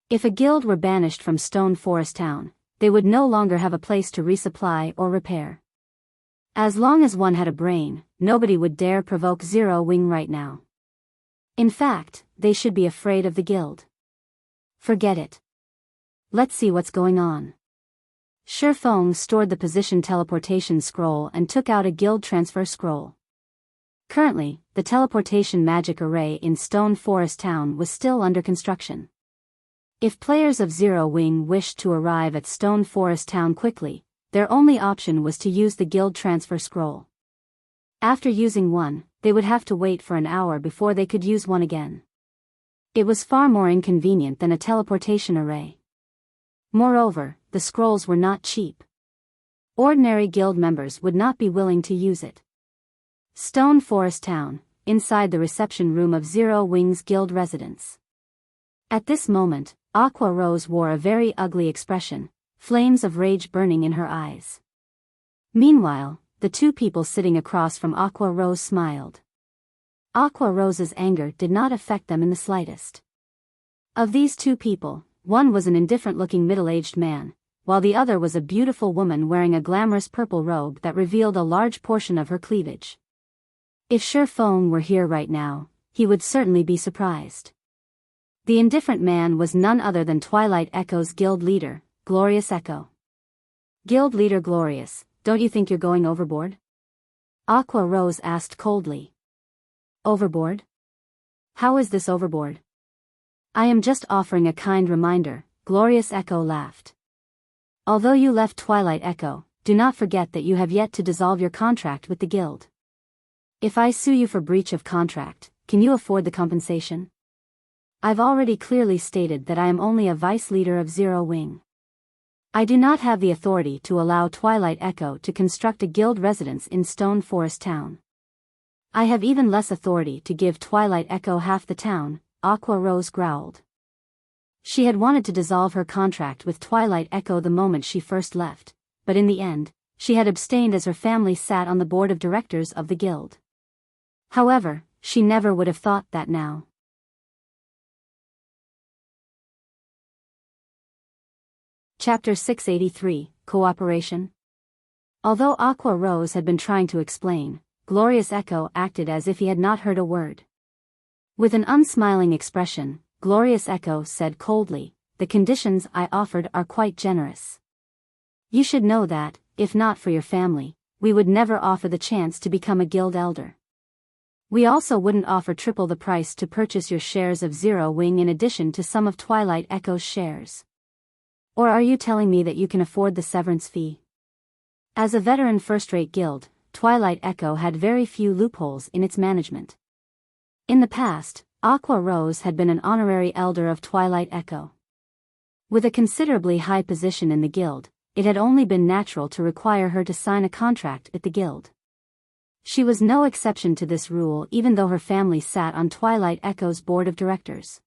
If a guild were banished from Stone Forest Town, they would no longer have a place to resupply or repair. As long as one had a brain, nobody would dare provoke Zero Wing right now. In fact, they should be afraid of the guild. Forget it. Let's see what's going on. Shi Feng stored the position teleportation scroll and took out a guild transfer scroll. Currently, the teleportation magic array in Stone Forest Town was still under construction. If players of Zero Wing wished to arrive at Stone Forest Town quickly, their only option was to use the guild transfer scroll. After using one, they would have to wait for an hour before they could use one again. It was far more inconvenient than a teleportation array. Moreover, the scrolls were not cheap. Ordinary guild members would not be willing to use it. Stone Forest Town, inside the reception room of Zero Wings Guild residence. At this moment, Aqua Rose wore a very ugly expression, flames of rage burning in her eyes. Meanwhile, the two people sitting across from Aqua Rose smiled. Aqua Rose's anger did not affect them in the slightest. Of these two people, one was an indifferent-looking middle-aged man, while the other was a beautiful woman wearing a glamorous purple robe that revealed a large portion of her cleavage. If Shifeng were here right now, he would certainly be surprised. The indifferent man was none other than Twilight Echo's guild leader, Glorious Echo. Guild leader Glorious, don't you think you're going overboard? Aqua Rose asked coldly. Overboard? How is this overboard? I am just offering a kind reminder, Glorious Echo laughed. Although you left Twilight Echo, do not forget that you have yet to dissolve your contract with the guild. If I sue you for breach of contract, can you afford the compensation? I've already clearly stated that I am only a vice leader of Zero Wing. I do not have the authority to allow Twilight Echo to construct a guild residence in Stone Forest Town. I have even less authority to give Twilight Echo half the town, Aqua Rose growled. She had wanted to dissolve her contract with Twilight Echo the moment she first left, but in the end, she had abstained as her family sat on the board of directors of the guild. However, she never would have thought that now. Chapter 683, Cooperation. Although Aqua Rose had been trying to explain, Glorious Echo acted as if he had not heard a word. With an unsmiling expression, Glorious Echo said coldly, "The conditions I offered are quite generous. You should know that, if not for your family, we would never offer the chance to become a guild elder. We also wouldn't offer triple the price to purchase your shares of Zero Wing in addition to some of Twilight Echo's shares. Or are you telling me that you can afford the severance fee?" As a veteran first-rate guild, Twilight Echo had very few loopholes in its management. In the past, Aqua Rose had been an honorary elder of Twilight Echo. With a considerably high position in the guild, it had only been natural to require her to sign a contract with the guild. She was no exception to this rule even though her family sat on Twilight Echo's board of directors.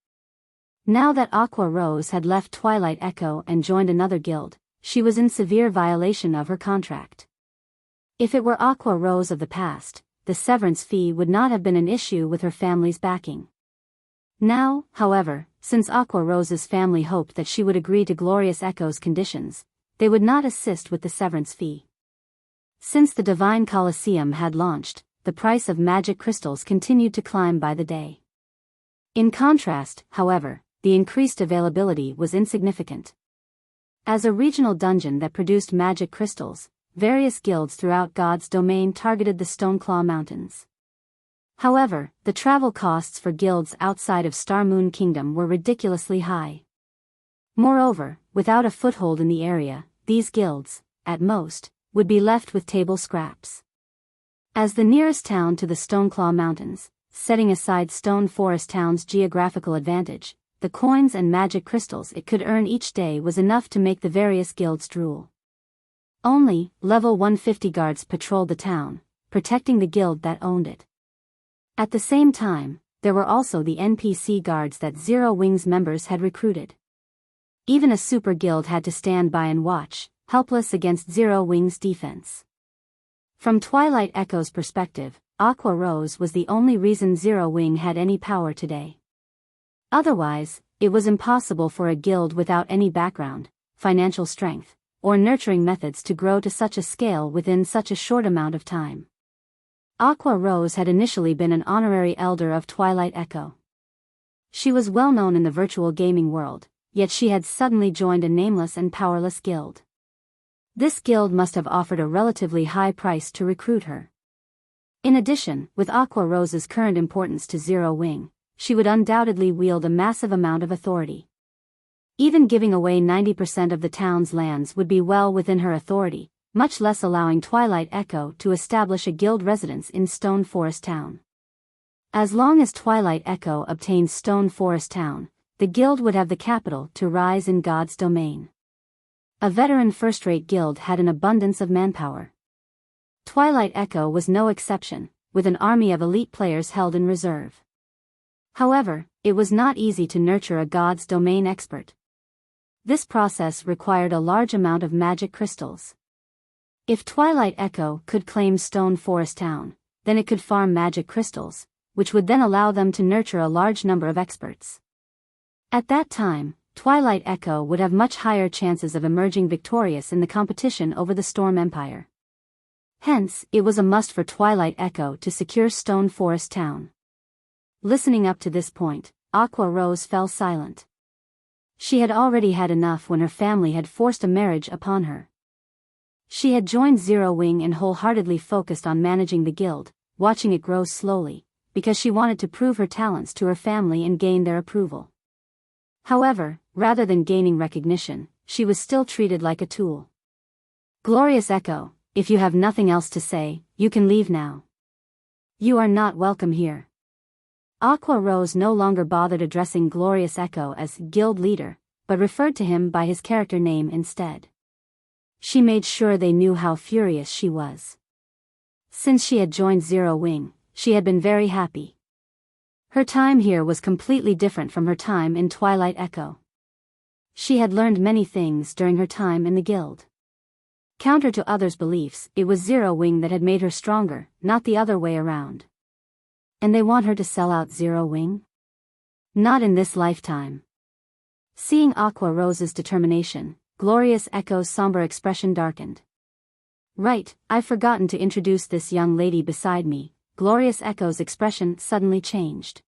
Now that Aqua Rose had left Twilight Echo and joined another guild, she was in severe violation of her contract. If it were Aqua Rose of the past, the severance fee would not have been an issue with her family's backing. Now, however, since Aqua Rose's family hoped that she would agree to Glorious Echo's conditions, they would not assist with the severance fee. Since the Divine Colosseum had launched, the price of magic crystals continued to climb by the day. In contrast, however, the increased availability was insignificant. As a regional dungeon that produced magic crystals, various guilds throughout God's domain targeted the Stoneclaw Mountains. However, the travel costs for guilds outside of Star Moon Kingdom were ridiculously high. Moreover, without a foothold in the area, these guilds, at most, would be left with table scraps. As the nearest town to the Stoneclaw Mountains, setting aside Stone Forest Town's geographical advantage, the coins and magic crystals it could earn each day was enough to make the various guilds drool. Only, level 150 guards patrolled the town, protecting the guild that owned it. At the same time, there were also the NPC guards that Zero Wings members had recruited. Even a super guild had to stand by and watch, helpless against Zero Wings' defense. From Twilight Echo's perspective, Aqua Rose was the only reason Zero Wing had any power today. Otherwise, it was impossible for a guild without any background, financial strength, or nurturing methods to grow to such a scale within such a short amount of time. Aqua Rose had initially been an honorary elder of Twilight Echo. She was well known in the virtual gaming world, yet she had suddenly joined a nameless and powerless guild. This guild must have offered a relatively high price to recruit her. In addition, with Aqua Rose's current importance to Zero Wing, she would undoubtedly wield a massive amount of authority. Even giving away 90% of the town's lands would be well within her authority, much less allowing Twilight Echo to establish a guild residence in Stone Forest Town. As long as Twilight Echo obtained Stone Forest Town, the guild would have the capital to rise in God's domain. A veteran first-rate guild had an abundance of manpower. Twilight Echo was no exception, with an army of elite players held in reserve. However, it was not easy to nurture a God's domain expert. This process required a large amount of magic crystals. If Twilight Echo could claim Stone Forest Town, then it could farm magic crystals, which would then allow them to nurture a large number of experts. At that time, Twilight Echo would have much higher chances of emerging victorious in the competition over the Storm Empire. Hence, it was a must for Twilight Echo to secure Stone Forest Town. Listening up to this point, Aqua Rose fell silent. She had already had enough when her family had forced a marriage upon her. She had joined Zero Wing and wholeheartedly focused on managing the guild, watching it grow slowly, because she wanted to prove her talents to her family and gain their approval. However, rather than gaining recognition, she was still treated like a tool. Glorious Echo, if you have nothing else to say, you can leave now. You are not welcome here. Aqua Rose no longer bothered addressing Glorious Echo as guild leader, but referred to him by his character name instead. She made sure they knew how furious she was. Since she had joined Zero Wing, she had been very happy. Her time here was completely different from her time in Twilight Echo. She had learned many things during her time in the guild. Counter to others' beliefs, it was Zero Wing that had made her stronger, not the other way around. And they want her to sell out Zero Wing? Not in this lifetime. Seeing Aqua Rose's determination, Glorious Echo's somber expression darkened. Right, I've forgotten to introduce this young lady beside me. Glorious Echo's expression suddenly changed.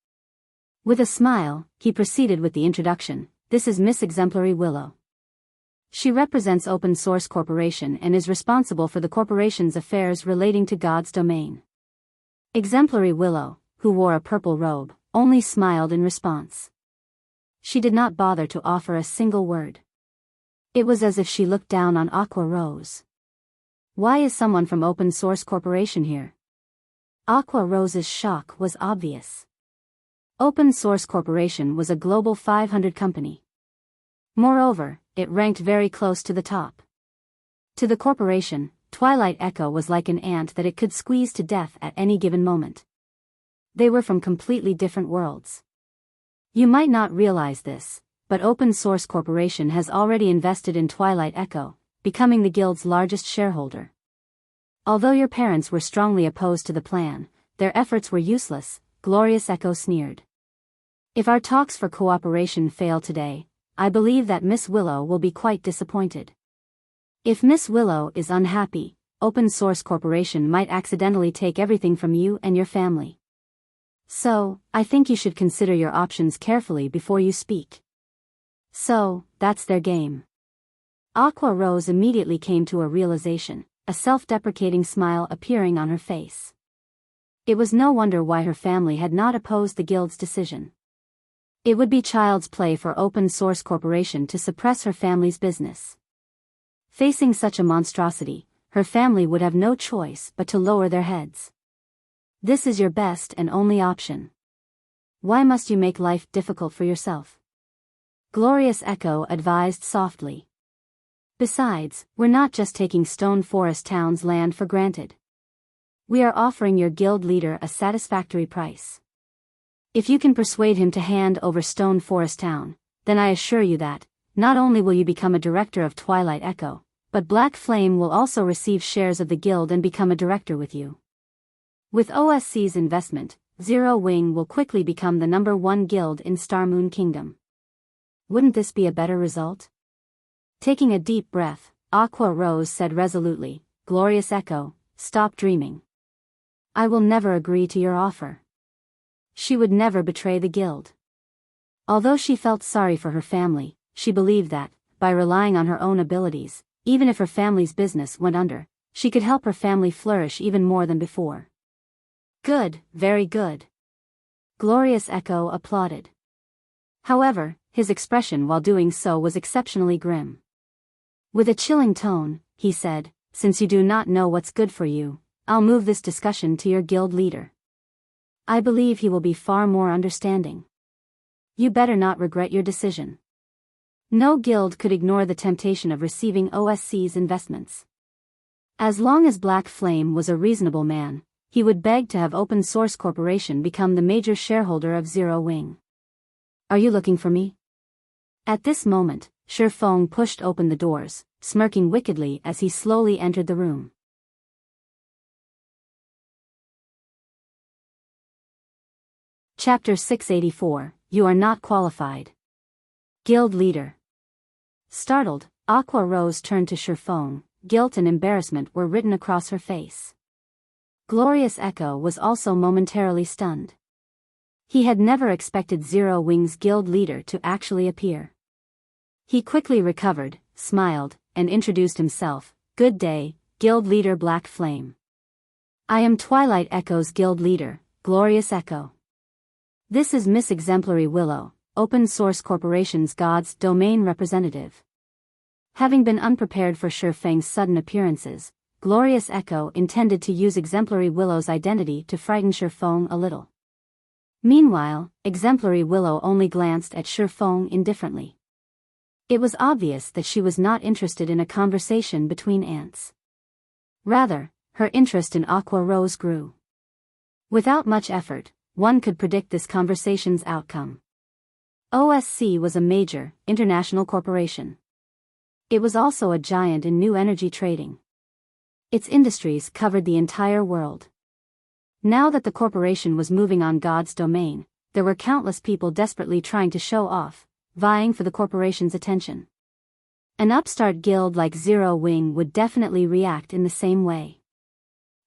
With a smile, he proceeded with the introduction. This is Miss Exemplary Willow. She represents Open Source Corporation and is responsible for the corporation's affairs relating to God's domain. Exemplary Willow, who wore a purple robe, only smiled in response. She did not bother to offer a single word. It was as if she looked down on Aqua Rose. Why is someone from Open Source Corporation here? Aqua Rose's shock was obvious. Open Source Corporation was a Global 500 company. Moreover, it ranked very close to the top. To the corporation, Twilight Echo was like an ant that it could squeeze to death at any given moment. They were from completely different worlds. You might not realize this, but Open Source Corporation has already invested in Twilight Echo, becoming the guild's largest shareholder. Although your parents were strongly opposed to the plan, their efforts were useless, Glorious Echo sneered. If our talks for cooperation fail today, I believe that Miss Willow will be quite disappointed. If Miss Willow is unhappy, Open Source Corporation might accidentally take everything from you and your family. So, I think you should consider your options carefully before you speak. So, that's their game. Aqua Rose immediately came to a realization, a self-deprecating smile appearing on her face. It was no wonder why her family had not opposed the guild's decision. It would be child's play for Open Source Corporation to suppress her family's business. Facing such a monstrosity, her family would have no choice but to lower their heads. This is your best and only option. Why must you make life difficult for yourself? Glorious Echo advised softly. Besides, we're not just taking Stone Forest Town's land for granted. We are offering your guild leader a satisfactory price. If you can persuade him to hand over Stone Forest Town, then I assure you that, not only will you become a director of Twilight Echo, but Black Flame will also receive shares of the guild and become a director with you. With OSC's investment, Zero Wing will quickly become the #1 guild in Starmoon Kingdom. Wouldn't this be a better result? Taking a deep breath, Aqua Rose said resolutely, Glorious Echo, stop dreaming. I will never agree to your offer. She would never betray the guild. Although she felt sorry for her family, she believed that, by relying on her own abilities, even if her family's business went under, she could help her family flourish even more than before. Good, very good. Glorious Echo applauded. However, his expression while doing so was exceptionally grim. With a chilling tone, he said, since you do not know what's good for you, I'll move this discussion to your guild leader. I believe he will be far more understanding. You better not regret your decision. No guild could ignore the temptation of receiving OSC's investments. As long as Black Flame was a reasonable man, he would beg to have Open Source Corporation become the major shareholder of Zero Wing. Are you looking for me? At this moment, Shifeng pushed open the doors, smirking wickedly as he slowly entered the room. Chapter 684, You Are Not Qualified. Guild Leader. Startled, Aqua Rose turned to Shifeng. Guilt and embarrassment were written across her face. Glorious Echo was also momentarily stunned. He had never expected Zero Wing's guild leader to actually appear. He quickly recovered, smiled, and introduced himself. Good day, Guild Leader Black Flame. I am Twilight Echo's guild leader, Glorious Echo. This is Miss Exemplary Willow, Open Source Corporation's God's Domain representative. Having been unprepared for Shifeng's sudden appearances, Glorious Echo intended to use Exemplary Willow's identity to frighten Shifeng a little. Meanwhile, Exemplary Willow only glanced at Shifeng indifferently. It was obvious that she was not interested in a conversation between ants. Rather, her interest in Aqua Rose grew. Without much effort, one could predict this conversation's outcome. OSC was a major, international corporation. It was also a giant in new energy trading. Its industries covered the entire world. Now that the corporation was moving on God's domain, there were countless people desperately trying to show off, vying for the corporation's attention. An upstart guild like Zero Wing would definitely react in the same way.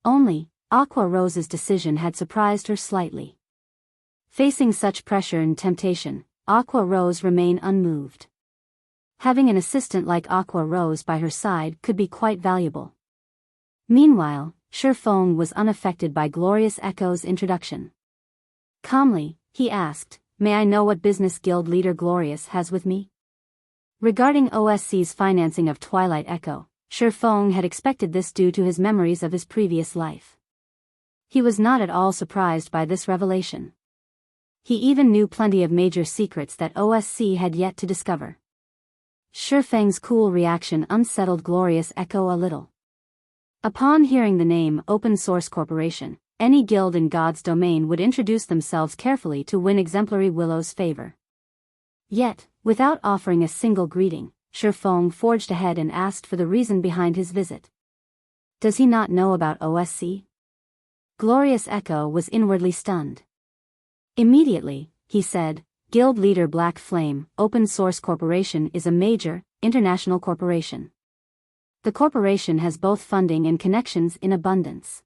Only, Aqua Rose's decision had surprised her slightly. Facing such pressure and temptation, Aqua Rose remained unmoved. Having an assistant like Aqua Rose by her side could be quite valuable. Meanwhile, Shifeng was unaffected by Glorious Echo's introduction. Calmly, he asked, May I know what business guild leader Glorious has with me? Regarding OSC's financing of Twilight Echo, Shifeng had expected this due to his memories of his previous life. He was not at all surprised by this revelation. He even knew plenty of major secrets that OSC had yet to discover. Shifeng's cool reaction unsettled Glorious Echo a little. Upon hearing the name Open Source Corporation, any guild in God's domain would introduce themselves carefully to win Exemplary Willow's favor. Yet, without offering a single greeting, Shifeng forged ahead and asked for the reason behind his visit. Does he not know about OSC? Glorious Echo was inwardly stunned. Immediately, he said, Guild Leader Black Flame, Open Source Corporation is a major, international corporation. The corporation has both funding and connections in abundance.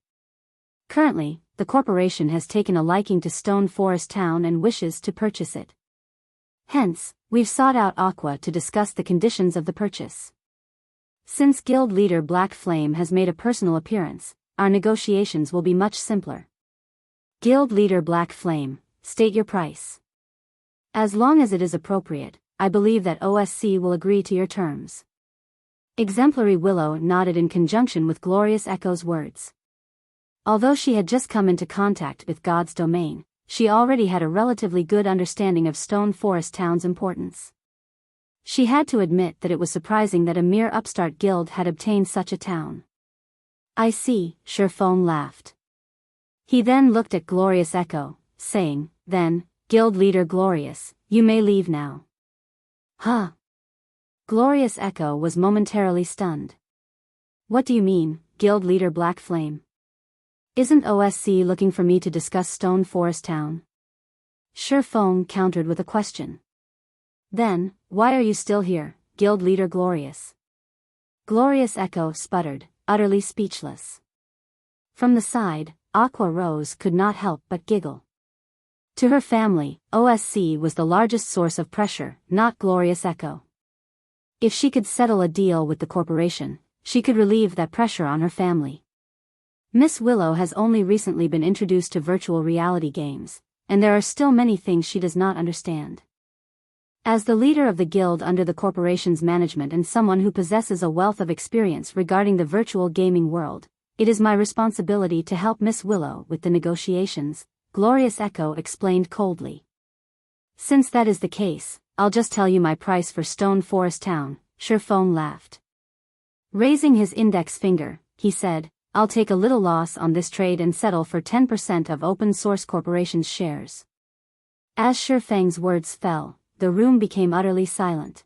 Currently, the corporation has taken a liking to Stone Forest Town and wishes to purchase it. Hence, we've sought out Aqua to discuss the conditions of the purchase. Since Guild Leader Black Flame has made a personal appearance, our negotiations will be much simpler. Guild Leader Black Flame, state your price. As long as it is appropriate, I believe that OSC will agree to your terms. Exemplary Willow nodded in conjunction with Glorious Echo's words. Although she had just come into contact with God's domain, she already had a relatively good understanding of Stone Forest Town's importance. She had to admit that it was surprising that a mere upstart guild had obtained such a town. I see, Shifeng laughed. He then looked at Glorious Echo, saying, Then, Guild Leader Glorious, you may leave now. Huh? Glorious Echo was momentarily stunned. What do you mean, Guild Leader Black Flame? Isn't OSC looking for me to discuss Stone Forest Town? Shifeng countered with a question. Then, why are you still here, Guild Leader Glorious? Glorious Echo sputtered, utterly speechless. From the side, Aqua Rose could not help but giggle. To her family, OSC was the largest source of pressure, not Glorious Echo. If she could settle a deal with the corporation, she could relieve that pressure on her family. Miss Willow has only recently been introduced to virtual reality games, and there are still many things she does not understand. As the leader of the guild under the corporation's management and someone who possesses a wealth of experience regarding the virtual gaming world, it is my responsibility to help Miss Willow with the negotiations, Glorious Echo explained coldly. Since that is the case, I'll just tell you my price for Stone Forest Town, Shifeng laughed. Raising his index finger, he said, I'll take a little loss on this trade and settle for 10% of Open Source Corporation's shares. As Shifeng's words fell, the room became utterly silent.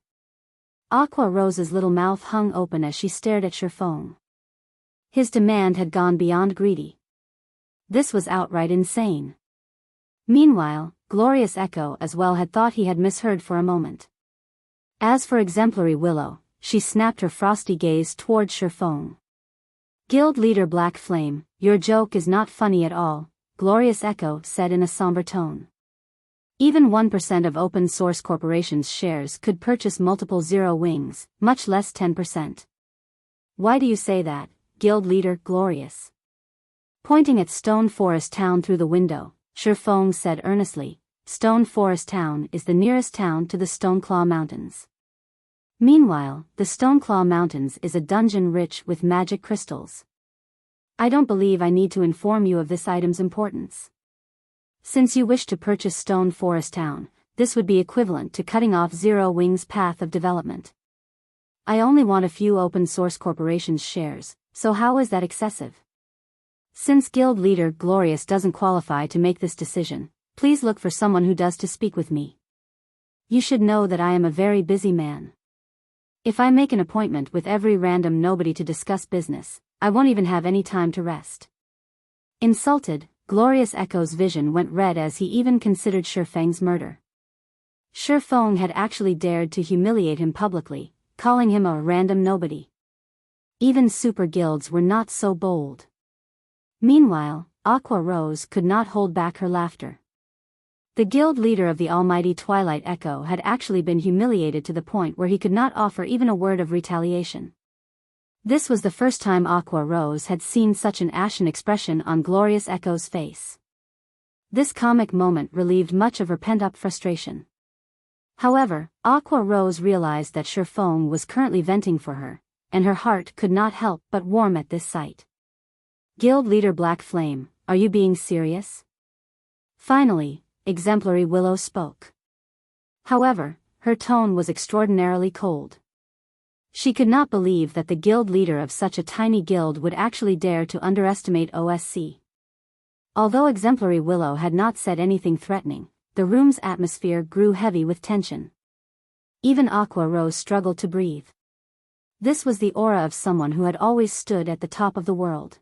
Aqua Rose's little mouth hung open as she stared at Shifeng. His demand had gone beyond greedy. This was outright insane. Meanwhile, Glorious Echo as well had thought he had misheard for a moment. As for Exemplary Willow, she snapped her frosty gaze toward Shifeng. Guild leader Black Flame, your joke is not funny at all, Glorious Echo said in a somber tone. Even 1% of Open Source Corporation's shares could purchase multiple Zero Wings, much less 10%. Why do you say that, Guild leader Glorious? Pointing at Stone Forest Town through the window, Shifeng said earnestly, Stone Forest Town is the nearest town to the Stoneclaw Mountains. Meanwhile, the Stoneclaw Mountains is a dungeon rich with magic crystals. I don't believe I need to inform you of this item's importance. Since you wish to purchase Stone Forest Town, this would be equivalent to cutting off Zero Wing's path of development. I only want a few Open Source Corporation's shares, so how is that excessive? Since Guild leader Glorious doesn't qualify to make this decision, please look for someone who does to speak with me. You should know that I am a very busy man. If I make an appointment with every random nobody to discuss business, I won't even have any time to rest. Insulted, Glorious Echo's vision went red as he even considered Shifeng's murder. Shifeng had actually dared to humiliate him publicly, calling him a random nobody. Even super guilds were not so bold. Meanwhile, Aqua Rose could not hold back her laughter. The guild leader of the almighty Twilight Echo had actually been humiliated to the point where he could not offer even a word of retaliation. This was the first time Aqua Rose had seen such an ashen expression on Glorious Echo's face. This comic moment relieved much of her pent-up frustration. However, Aqua Rose realized that Shifeng was currently venting for her, and her heart could not help but warm at this sight. Guild leader Black Flame, are you being serious? Finally, Exemplary Willow spoke. However, her tone was extraordinarily cold. She could not believe that the guild leader of such a tiny guild would actually dare to underestimate OSC. Although Exemplary Willow had not said anything threatening, the room's atmosphere grew heavy with tension. Even Aqua Rose struggled to breathe. This was the aura of someone who had always stood at the top of the world.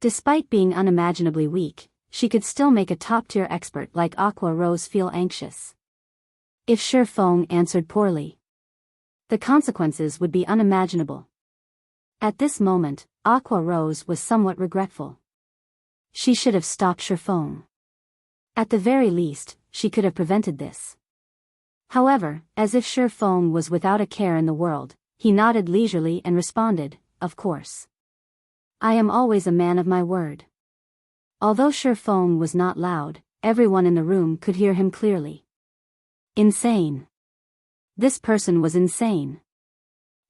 Despite being unimaginably weak, she could still make a top-tier expert like Aqua Rose feel anxious. If Shifeng answered poorly, the consequences would be unimaginable. At this moment, Aqua Rose was somewhat regretful. She should have stopped Shifeng. At the very least, she could have prevented this. However, as if Shifeng was without a care in the world, he nodded leisurely and responded, of course. I am always a man of my word. Although Shifeng was not loud, everyone in the room could hear him clearly. Insane. This person was insane.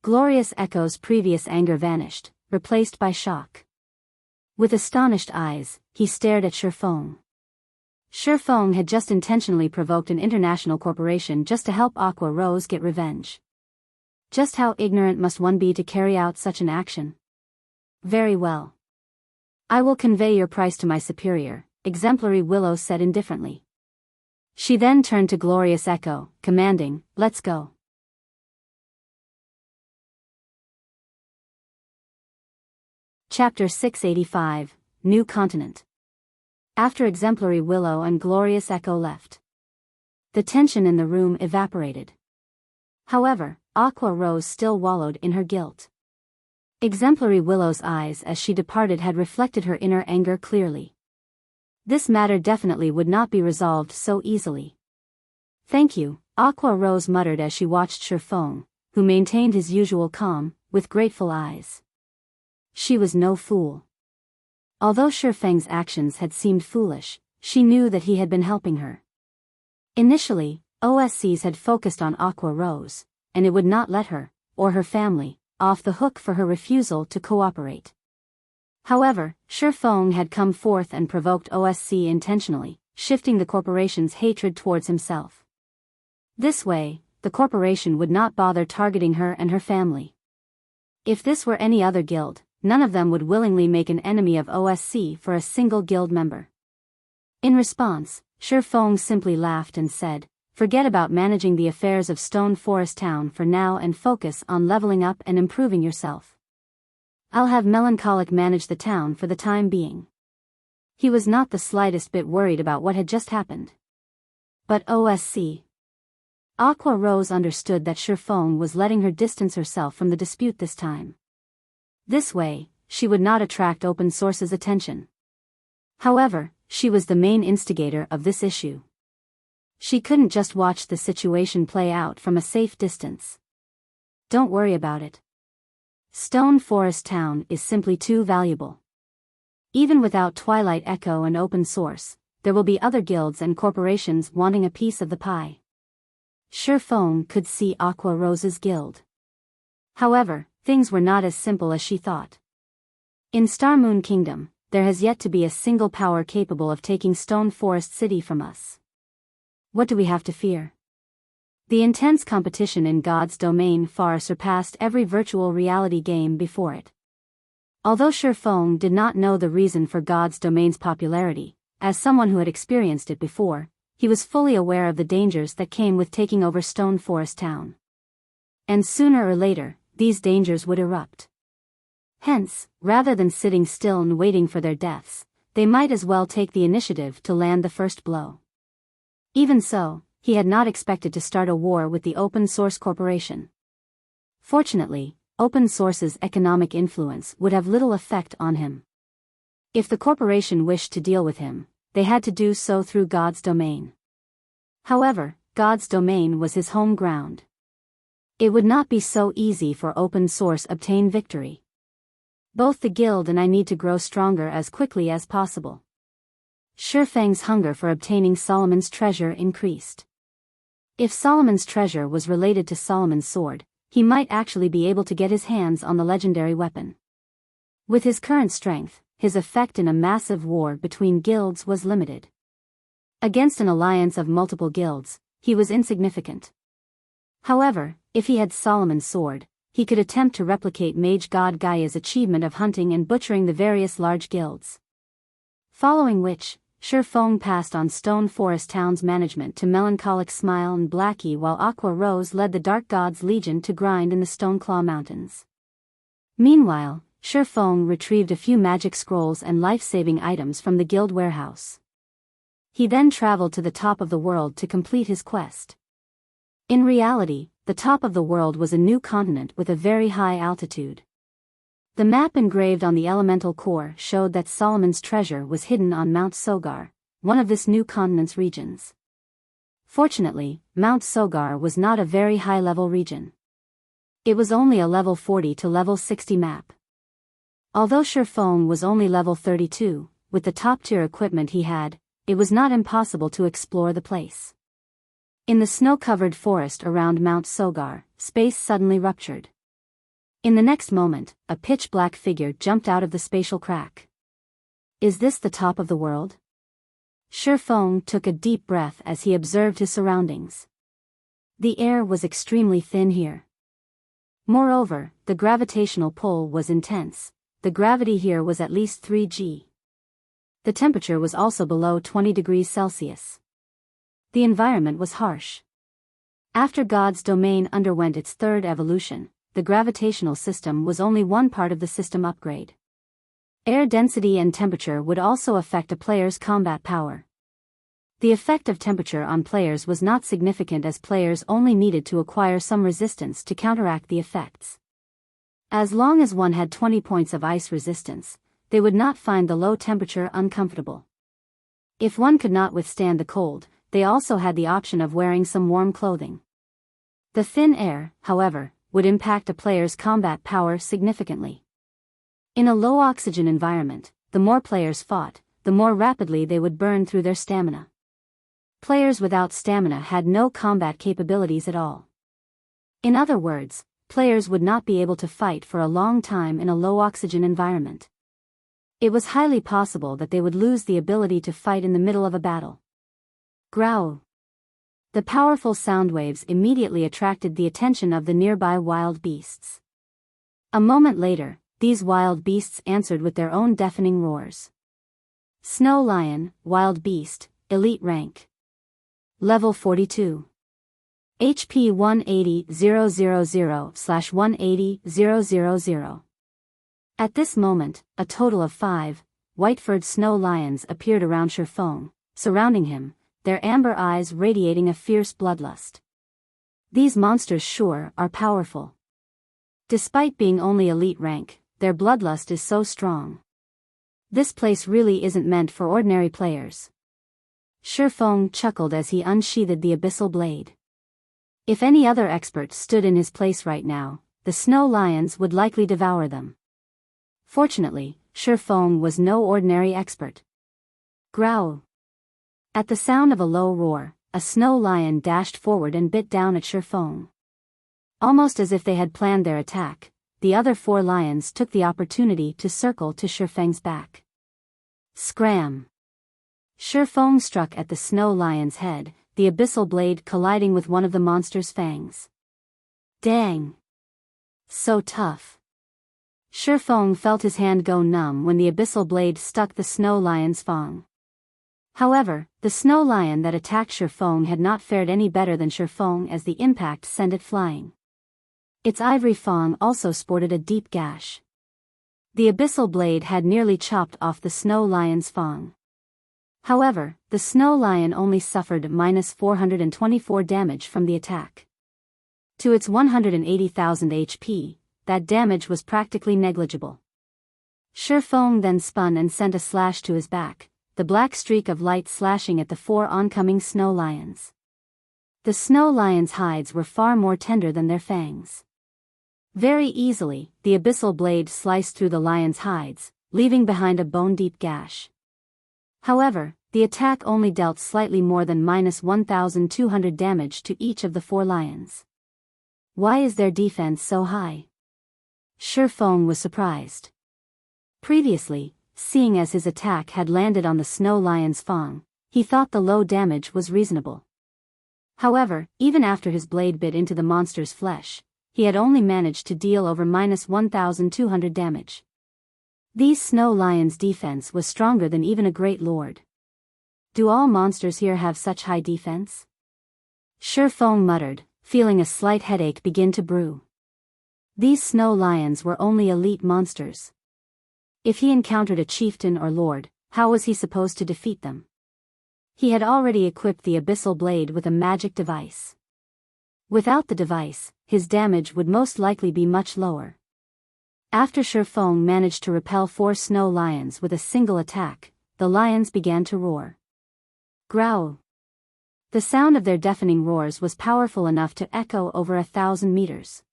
Glorious Echo's previous anger vanished, replaced by shock. With astonished eyes, he stared at Shifeng. Shifeng had just intentionally provoked an international corporation just to help Aqua Rose get revenge. Just how ignorant must one be to carry out such an action? Very well. I will convey your price to my superior, Exemplary Willow said indifferently. She then turned to Glorious Echo, commanding, let's go. Chapter 685, New Continent. After Exemplary Willow and Glorious Echo left, the tension in the room evaporated. However, Aqua Rose still wallowed in her guilt. Exemplary Willow's eyes as she departed had reflected her inner anger clearly. This matter definitely would not be resolved so easily. Thank you, Aqua Rose muttered as she watched Shifeng, who maintained his usual calm, with grateful eyes. She was no fool. Although Shifeng's actions had seemed foolish, she knew that he had been helping her. Initially, OSCs had focused on Aqua Rose, and it would not let her, or her family, off the hook for her refusal to cooperate. However, Shi Feng had come forth and provoked OSC intentionally, shifting the corporation's hatred towards himself. This way, the corporation would not bother targeting her and her family. If this were any other guild, none of them would willingly make an enemy of OSC for a single guild member. In response, Shi Feng simply laughed and said, "Forget about managing the affairs of Stone Forest Town for now and focus on leveling up and improving yourself. I'll have Melancholic manage the town for the time being." He was not the slightest bit worried about what had just happened. But OSC. Aqua Rose understood that Shi Feng was letting her distance herself from the dispute this time. This way, she would not attract Open Source's attention. However, she was the main instigator of this issue. She couldn't just watch the situation play out from a safe distance. Don't worry about it. Stone Forest Town is simply too valuable. Even without Twilight Echo and Open Source, there will be other guilds and corporations wanting a piece of the pie. Shi Feng could see Aqua Rose's guild. However, things were not as simple as she thought. In Star Moon Kingdom, there has yet to be a single power capable of taking Stone Forest City from us. What do we have to fear? The intense competition in God's domain far surpassed every virtual reality game before it. Although Shi Feng did not know the reason for God's domain's popularity, as someone who had experienced it before, he was fully aware of the dangers that came with taking over Stone Forest Town. And sooner or later, these dangers would erupt. Hence, rather than sitting still and waiting for their deaths, they might as well take the initiative to land the first blow. Even so, he had not expected to start a war with the Open Source Corporation. Fortunately, Open Source's economic influence would have little effect on him. If the corporation wished to deal with him, they had to do so through God's domain. However, God's domain was his home ground. It would not be so easy for Open Source obtain victory. Both the guild and I need to grow stronger as quickly as possible. Shi Feng's hunger for obtaining Solomon's treasure increased. If Solomon's treasure was related to Solomon's sword, he might actually be able to get his hands on the legendary weapon. With his current strength, his effect in a massive war between guilds was limited. Against an alliance of multiple guilds, he was insignificant. However, if he had Solomon's sword, he could attempt to replicate Mage God Gaia's achievement of hunting and butchering the various large guilds. Following which, Shi Feng passed on Stone Forest Town's management to Melancholic Smile and Blackie while Aqua Rose led the Dark God's Legion to grind in the Stoneclaw Mountains. Meanwhile, Shi Feng retrieved a few magic scrolls and life-saving items from the guild warehouse. He then traveled to the top of the world to complete his quest. In reality, the top of the world was a new continent with a very high altitude. The map engraved on the elemental core showed that Solomon's treasure was hidden on Mount Sogar, one of this new continent's regions. Fortunately, Mount Sogar was not a very high-level region. It was only a level 40 to level 60 map. Although Shi Feng was only level 32, with the top-tier equipment he had, it was not impossible to explore the place. In the snow-covered forest around Mount Sogar, space suddenly ruptured. In the next moment, a pitch-black figure jumped out of the spatial crack. Is this the top of the world? Shi Feng took a deep breath as he observed his surroundings. The air was extremely thin here. Moreover, the gravitational pull was intense. The gravity here was at least 3 g. The temperature was also below 20 degrees Celsius. The environment was harsh. After God's domain underwent its third evolution, the gravitational system was only one part of the system upgrade. Air density and temperature would also affect a player's combat power. The effect of temperature on players was not significant as players only needed to acquire some resistance to counteract the effects. As long as one had 20 points of ice resistance, they would not find the low temperature uncomfortable. If one could not withstand the cold, they also had the option of wearing some warm clothing. The thin air, however, would impact a player's combat power significantly. In a low-oxygen environment, the more players fought, the more rapidly they would burn through their stamina. Players without stamina had no combat capabilities at all. In other words, players would not be able to fight for a long time in a low-oxygen environment. It was highly possible that they would lose the ability to fight in the middle of a battle. Growl. The powerful sound waves immediately attracted the attention of the nearby wild beasts. A moment later, these wild beasts answered with their own deafening roars. Snow Lion, Wild Beast, Elite Rank. Level 42. HP 180,000/180,000. At this moment, a total of 5 white-furred snow lions appeared around Shifeng, surrounding him, their amber eyes radiating a fierce bloodlust. These monsters sure are powerful. Despite being only elite rank, their bloodlust is so strong. This place really isn't meant for ordinary players. Shifeng chuckled as he unsheathed the abyssal blade. If any other expert stood in his place right now, the snow lions would likely devour them. Fortunately, Shifeng was no ordinary expert. Growl. At the sound of a low roar, a snow lion dashed forward and bit down at Shifeng. Almost as if they had planned their attack, the other 4 lions took the opportunity to circle to Shifeng's back. Scram! Shifeng struck at the snow lion's head, the abyssal blade colliding with one of the monster's fangs. Dang! So tough. Shifeng felt his hand go numb when the abyssal blade stuck the snow lion's fang. However, the snow lion that attacked Shifeng had not fared any better than Shifeng as the impact sent it flying. Its ivory fang also sported a deep gash. The abyssal blade had nearly chopped off the snow lion's fang. However, the snow lion only suffered -424 damage from the attack. To its 180,000 HP, that damage was practically negligible. Shifeng then spun and sent a slash to his back, the black streak of light slashing at the 4 oncoming snow lions. The snow lions' hides were far more tender than their fangs. Very easily, the abyssal blade sliced through the lions' hides, leaving behind a bone-deep gash. However, the attack only dealt slightly more than -1,200 damage to each of the 4 lions. Why is their defense so high? Shifeng was surprised. Previously, seeing as his attack had landed on the snow lion's fang, he thought the low damage was reasonable. However, even after his blade bit into the monster's flesh, he had only managed to deal over -1,200 damage. These snow lions' defense was stronger than even a great lord. Do all monsters here have such high defense? Shifeng muttered, feeling a slight headache begin to brew. These snow lions were only elite monsters. If he encountered a chieftain or lord, how was he supposed to defeat them? He had already equipped the abyssal blade with a magic device. Without the device, his damage would most likely be much lower. After Shifeng managed to repel 4 snow lions with a single attack, the lions began to roar. Growl. The sound of their deafening roars was powerful enough to echo over 1,000 meters.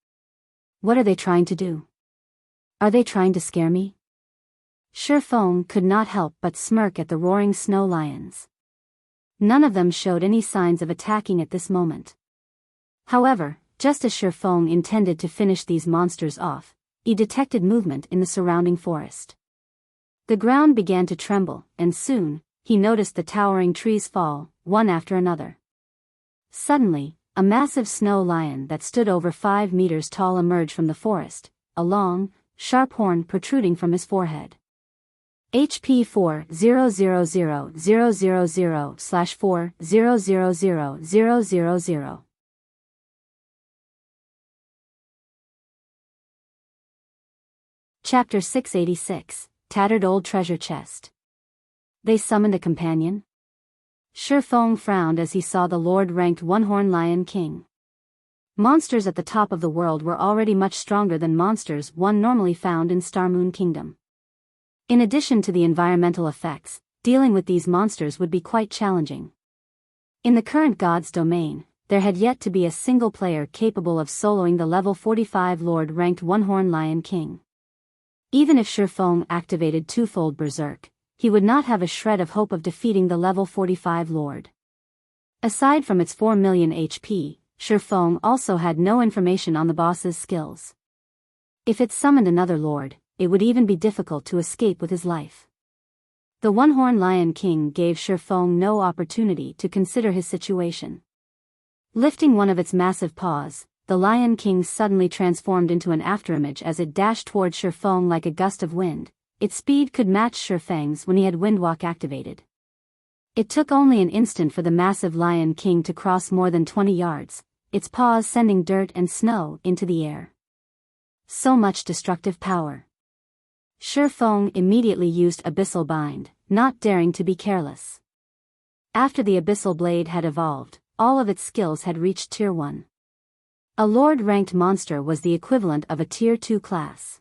What are they trying to do? Are they trying to scare me? Shifeng could not help but smirk at the roaring snow lions. None of them showed any signs of attacking at this moment. However, just as Shifeng intended to finish these monsters off, he detected movement in the surrounding forest. The ground began to tremble, and soon, he noticed the towering trees fall, one after another. Suddenly, a massive snow lion that stood over 5 meters tall emerged from the forest, a long, sharp horn protruding from his forehead. HP 40000/40000000. Chapter 686, Tattered Old Treasure Chest. They summoned a companion? Shifeng frowned as he saw the Lord-ranked One-Horn Lion King. Monsters at the top of the world were already much stronger than monsters one normally found in Starmoon Kingdom. In addition to the environmental effects, dealing with these monsters would be quite challenging. In the current God's domain, there had yet to be a single player capable of soloing the level 45 Lord-ranked One-Horn Lion King. Even if Shifeng activated twofold Berserk, he would not have a shred of hope of defeating the level 45 Lord. Aside from its 4 million HP, Shifeng also had no information on the boss's skills. If it summoned another lord, it would even be difficult to escape with his life. The One-Horned Lion King gave Shifeng no opportunity to consider his situation. Lifting one of its massive paws, the Lion King suddenly transformed into an afterimage as it dashed toward Shifeng like a gust of wind. Its speed could match Shifeng's when he had Windwalk activated. It took only an instant for the massive Lion King to cross more than 20 yards, its paws sending dirt and snow into the air. So much destructive power. Shifeng immediately used Abyssal Bind, not daring to be careless. After the Abyssal Blade had evolved, all of its skills had reached Tier 1. A Lord-ranked monster was the equivalent of a Tier 2 class.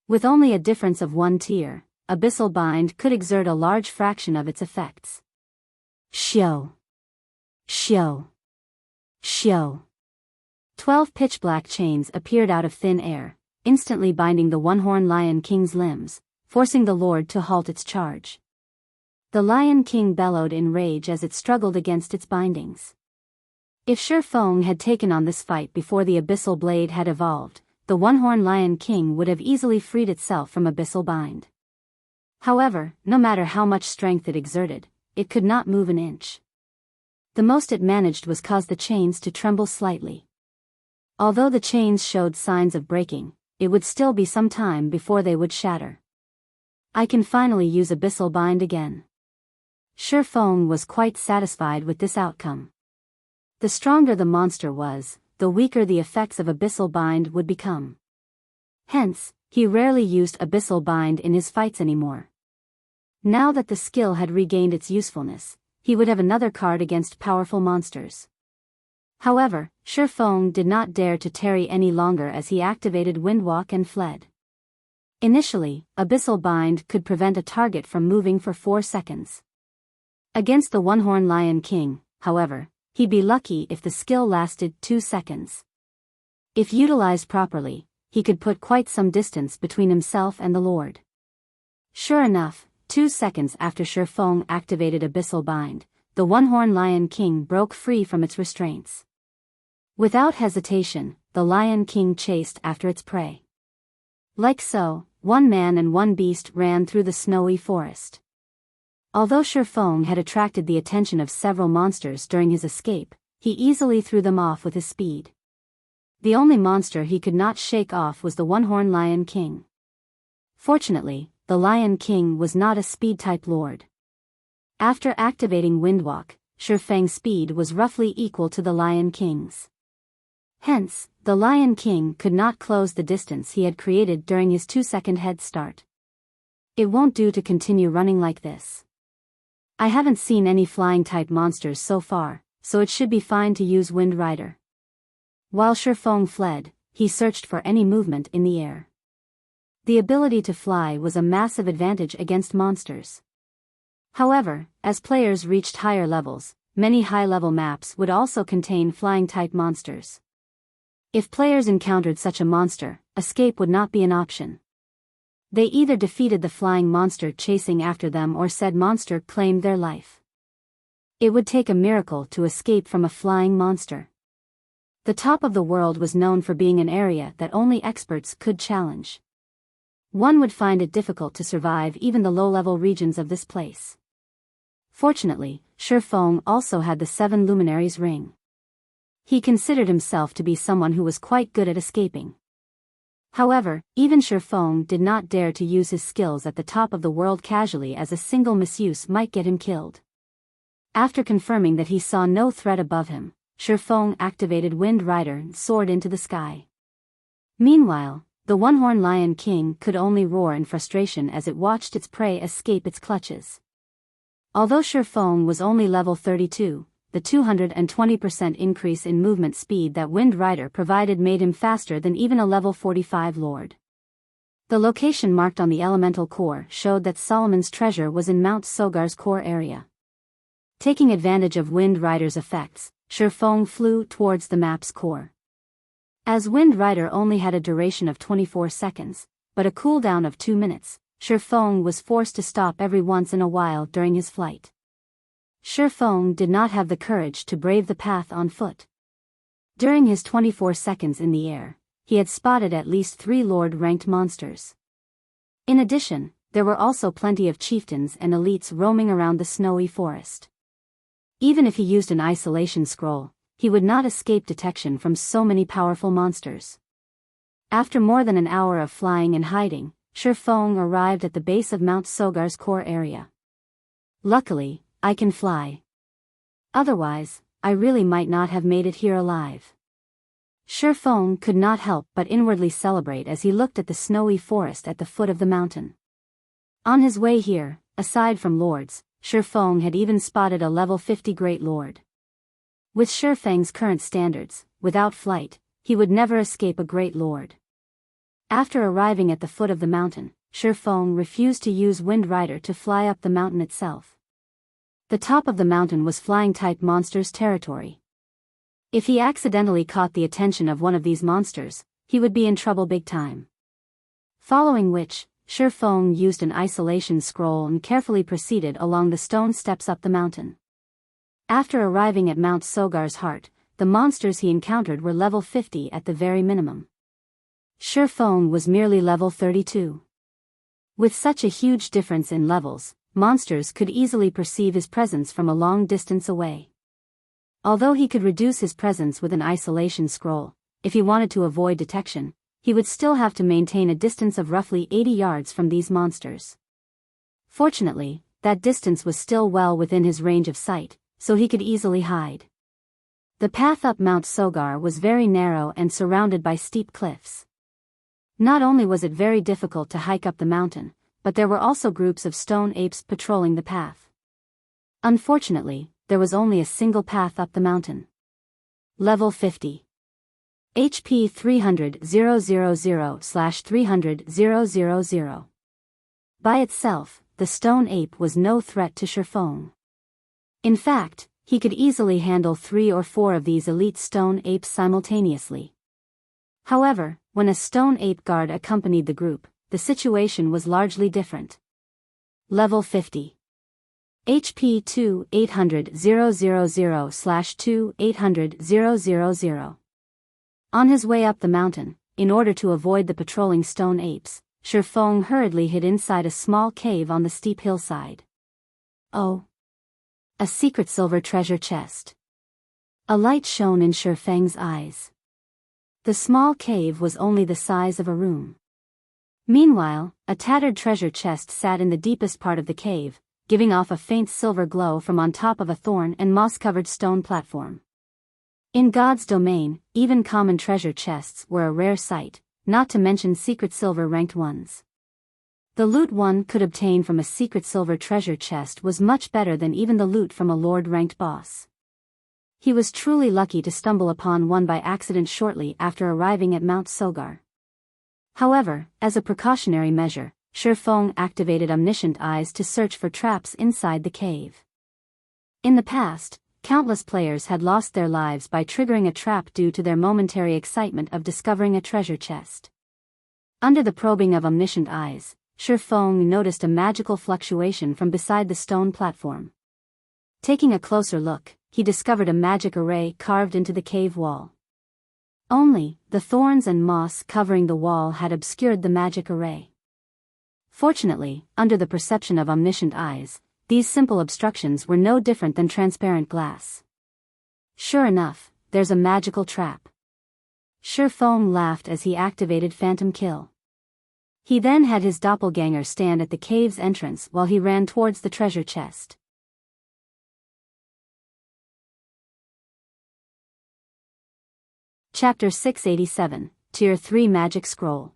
With only a difference of 1 tier, Abyssal Bind could exert a large fraction of its effects. Shio. Shio. Shio. 12 pitch-black chains appeared out of thin air, instantly binding the One-Horned Lion King's limbs, forcing the Lord to halt its charge. The Lion King bellowed in rage as it struggled against its bindings. If Shifeng had taken on this fight before the Abyssal Blade had evolved, the One-Horned Lion King would have easily freed itself from Abyssal Bind. However, no matter how much strength it exerted, it could not move an inch. The most it managed was cause the chains to tremble slightly. Although the chains showed signs of breaking, it would still be some time before they would shatter. I can finally use Abyssal Bind again. Shifeng was quite satisfied with this outcome. The stronger the monster was, the weaker the effects of Abyssal Bind would become. Hence, he rarely used Abyssal Bind in his fights anymore. Now that the skill had regained its usefulness, he would have another card against powerful monsters. However, Shifeng did not dare to tarry any longer as he activated Windwalk and fled. Initially, Abyssal Bind could prevent a target from moving for 4 seconds. Against the One-Horned Lion King, however, he'd be lucky if the skill lasted 2 seconds. If utilized properly, he could put quite some distance between himself and the Lord. Sure enough, 2 seconds after Shifeng activated Abyssal Bind, the One-Horned Lion King broke free from its restraints. Without hesitation, the Lion King chased after its prey. Like so, one man and one beast ran through the snowy forest. Although Shifeng had attracted the attention of several monsters during his escape, he easily threw them off with his speed. The only monster he could not shake off was the One-Horned Lion King. Fortunately, the Lion King was not a speed-type lord. After activating Windwalk, Shifeng's speed was roughly equal to the Lion King's. Hence, the Lion King could not close the distance he had created during his 2-second head start. It won't do to continue running like this. I haven't seen any flying-type monsters so far, so it should be fine to use Wind Rider. While Shifeng fled, he searched for any movement in the air. The ability to fly was a massive advantage against monsters. However, as players reached higher levels, many high-level maps would also contain flying-type monsters. If players encountered such a monster, escape would not be an option. They either defeated the flying monster chasing after them or said monster claimed their life. It would take a miracle to escape from a flying monster. The top of the world was known for being an area that only experts could challenge. One would find it difficult to survive even the low-level regions of this place. Fortunately, Shifeng also had the 7 Luminaries ring. He considered himself to be someone who was quite good at escaping. However, even Shifeng did not dare to use his skills at the top of the world casually, as a single misuse might get him killed. After confirming that he saw no threat above him, Shifeng activated Wind Rider and soared into the sky. Meanwhile, the One-Horned Lion King could only roar in frustration as it watched its prey escape its clutches. Although Shifeng was only level 32, the 220% increase in movement speed that Wind Rider provided made him faster than even a level 45 lord. The location marked on the elemental core showed that Solomon's treasure was in Mount Sogar's core area. Taking advantage of Wind Rider's effects, Shifeng flew towards the map's core. As Wind Rider only had a duration of 24 seconds, but a cooldown of 2 minutes, Shifeng was forced to stop every once in a while during his flight. Shifeng did not have the courage to brave the path on foot. During his 24 seconds in the air, he had spotted at least 3 Lord-ranked monsters. In addition, there were also plenty of chieftains and elites roaming around the snowy forest. Even if he used an isolation scroll, he would not escape detection from so many powerful monsters. After more than an hour of flying and hiding, Shifeng arrived at the base of Mount Sogar's core area. Luckily, I can fly. Otherwise, I really might not have made it here alive. Shifeng could not help but inwardly celebrate as he looked at the snowy forest at the foot of the mountain. On his way here, aside from lords, Shifeng had even spotted a level 50 Great Lord. With Shifeng's current standards, without flight, he would never escape a Great Lord. After arriving at the foot of the mountain, Shifeng refused to use Wind Rider to fly up the mountain itself. The top of the mountain was flying-type monsters' territory. If he accidentally caught the attention of one of these monsters, he would be in trouble big time. Following which, Shifeng used an isolation scroll and carefully proceeded along the stone steps up the mountain. After arriving at Mount Sogar's heart, the monsters he encountered were level 50 at the very minimum. Shifeng was merely level 32. With such a huge difference in levels, monsters could easily perceive his presence from a long distance away. Although he could reduce his presence with an isolation scroll, if he wanted to avoid detection, he would still have to maintain a distance of roughly 80 yards from these monsters. Fortunately, that distance was still well within his range of sight, so he could easily hide. The path up Mount Sogar was very narrow and surrounded by steep cliffs. Not only was it very difficult to hike up the mountain, but there were also groups of stone apes patrolling the path. Unfortunately, there was only a single path up the mountain. Level 50. HP 300,000/300,000. By itself, the stone ape was no threat to Shifeng. In fact, he could easily handle 3 or 4 of these elite stone apes simultaneously. However, when a stone ape guard accompanied the group, the situation was largely different. Level 50. HP 2,800,000/2,800,000. On his way up the mountain, in order to avoid the patrolling stone apes, Shifeng hurriedly hid inside a small cave on the steep hillside. Oh! A secret silver treasure chest. A light shone in Shifeng's eyes. The small cave was only the size of a room. Meanwhile, a tattered treasure chest sat in the deepest part of the cave, giving off a faint silver glow from on top of a thorn and moss-covered stone platform. In God's domain, even common treasure chests were a rare sight, not to mention secret silver-ranked ones. The loot one could obtain from a secret silver treasure chest was much better than even the loot from a lord-ranked boss. He was truly lucky to stumble upon one by accident shortly after arriving at Mount Sogar. However, as a precautionary measure, Shifeng activated Omniscient Eyes to search for traps inside the cave. In the past, countless players had lost their lives by triggering a trap due to their momentary excitement of discovering a treasure chest. Under the probing of Omniscient Eyes, Shifeng noticed a magical fluctuation from beside the stone platform. Taking a closer look, he discovered a magic array carved into the cave wall. Only, the thorns and moss covering the wall had obscured the magic array. Fortunately, under the perception of Omniscient Eyes, these simple obstructions were no different than transparent glass. Sure enough, there's a magical trap. Shifeng laughed as he activated Phantom Kill. He then had his doppelganger stand at the cave's entrance while he ran towards the treasure chest. Chapter 687, Tier 3 Magic Scroll.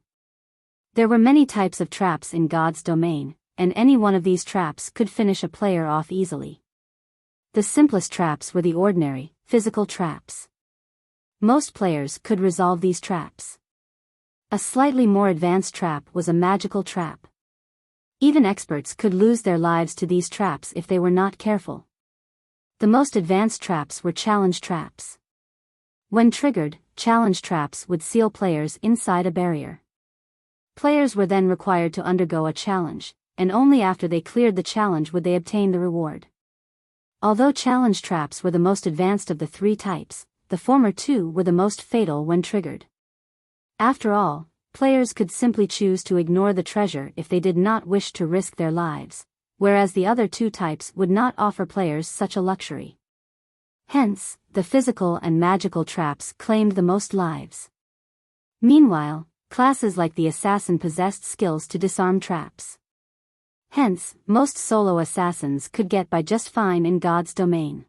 There were many types of traps in God's domain, and any one of these traps could finish a player off easily. The simplest traps were the ordinary, physical traps. Most players could resolve these traps. A slightly more advanced trap was a magical trap. Even experts could lose their lives to these traps if they were not careful. The most advanced traps were challenge traps. When triggered, challenge traps would seal players inside a barrier. Players were then required to undergo a challenge, and only after they cleared the challenge would they obtain the reward. Although challenge traps were the most advanced of the three types, the former two were the most fatal when triggered. After all, players could simply choose to ignore the treasure if they did not wish to risk their lives, whereas the other two types would not offer players such a luxury. Hence, the physical and magical traps claimed the most lives. Meanwhile, classes like the assassin possessed skills to disarm traps. Hence, most solo assassins could get by just fine in God's domain.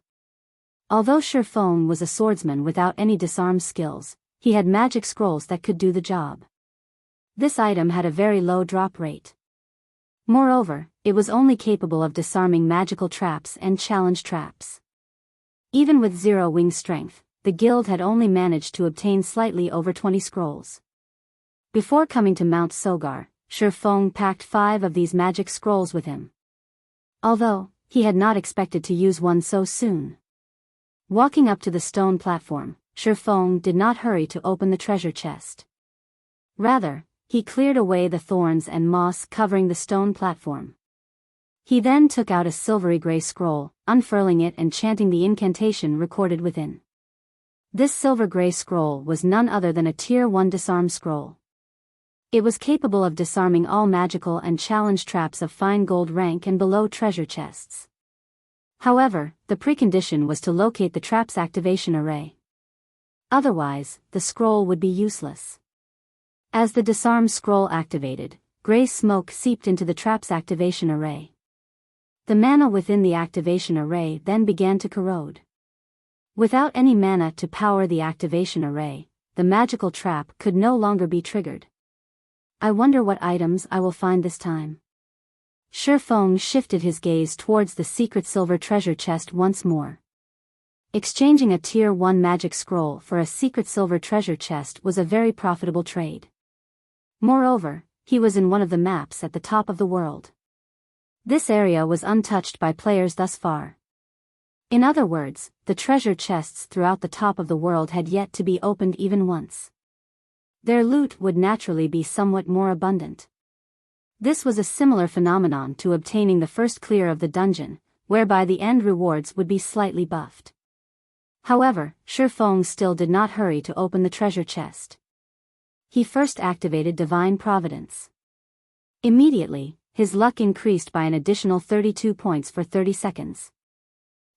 Although Shifeng was a swordsman without any disarm skills, he had magic scrolls that could do the job. This item had a very low drop rate. Moreover, it was only capable of disarming magical traps and challenge traps. Even with 0 wing strength, the guild had only managed to obtain slightly over 20 scrolls. Before coming to Mount Sogar, Shifeng packed 5 of these magic scrolls with him. Although, he had not expected to use one so soon. Walking up to the stone platform, Shifeng did not hurry to open the treasure chest. Rather, he cleared away the thorns and moss covering the stone platform. He then took out a silvery gray scroll, unfurling it and chanting the incantation recorded within. This silver gray scroll was none other than a Tier 1 disarm scroll. It was capable of disarming all magical and challenge traps of fine gold rank and below treasure chests. However, the precondition was to locate the trap's activation array. Otherwise, the scroll would be useless. As the disarm scroll activated, gray smoke seeped into the trap's activation array. The mana within the activation array then began to corrode. Without any mana to power the activation array, the magical trap could no longer be triggered. I wonder what items I will find this time. Shifeng shifted his gaze towards the secret silver treasure chest once more. Exchanging a Tier 1 magic scroll for a secret silver treasure chest was a very profitable trade. Moreover, he was in one of the maps at the top of the world. This area was untouched by players thus far. In other words, the treasure chests throughout the top of the world had yet to be opened even once. Their loot would naturally be somewhat more abundant. This was a similar phenomenon to obtaining the first clear of the dungeon, whereby the end rewards would be slightly buffed. However, Shifeng still did not hurry to open the treasure chest. He first activated Divine Providence. Immediately, his luck increased by an additional 32 points for 30 seconds.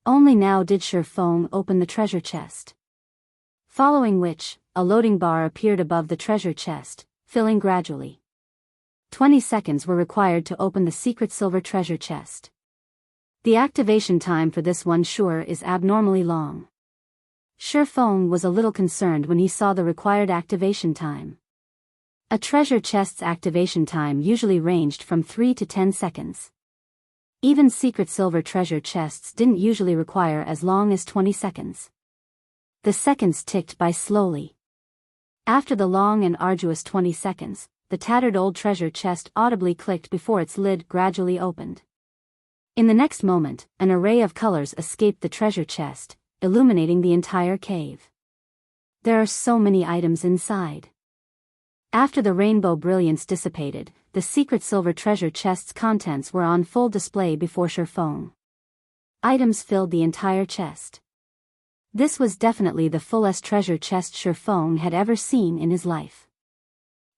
Only now did Shifeng open the treasure chest. Following which, a loading bar appeared above the treasure chest, filling gradually. 20 seconds were required to open the secret silver treasure chest. The activation time for this one sure is abnormally long. Shifeng was a little concerned when he saw the required activation time. A treasure chest's activation time usually ranged from 3 to 10 seconds. Even secret silver treasure chests didn't usually require as long as 20 seconds. The seconds ticked by slowly. After the long and arduous 20 seconds, the tattered old treasure chest audibly clicked before its lid gradually opened. In the next moment, an array of colors escaped the treasure chest, illuminating the entire cave. There are so many items inside. After the rainbow brilliance dissipated, the secret silver treasure chest's contents were on full display before Shifeng. Items filled the entire chest. This was definitely the fullest treasure chest Shifeng had ever seen in his life.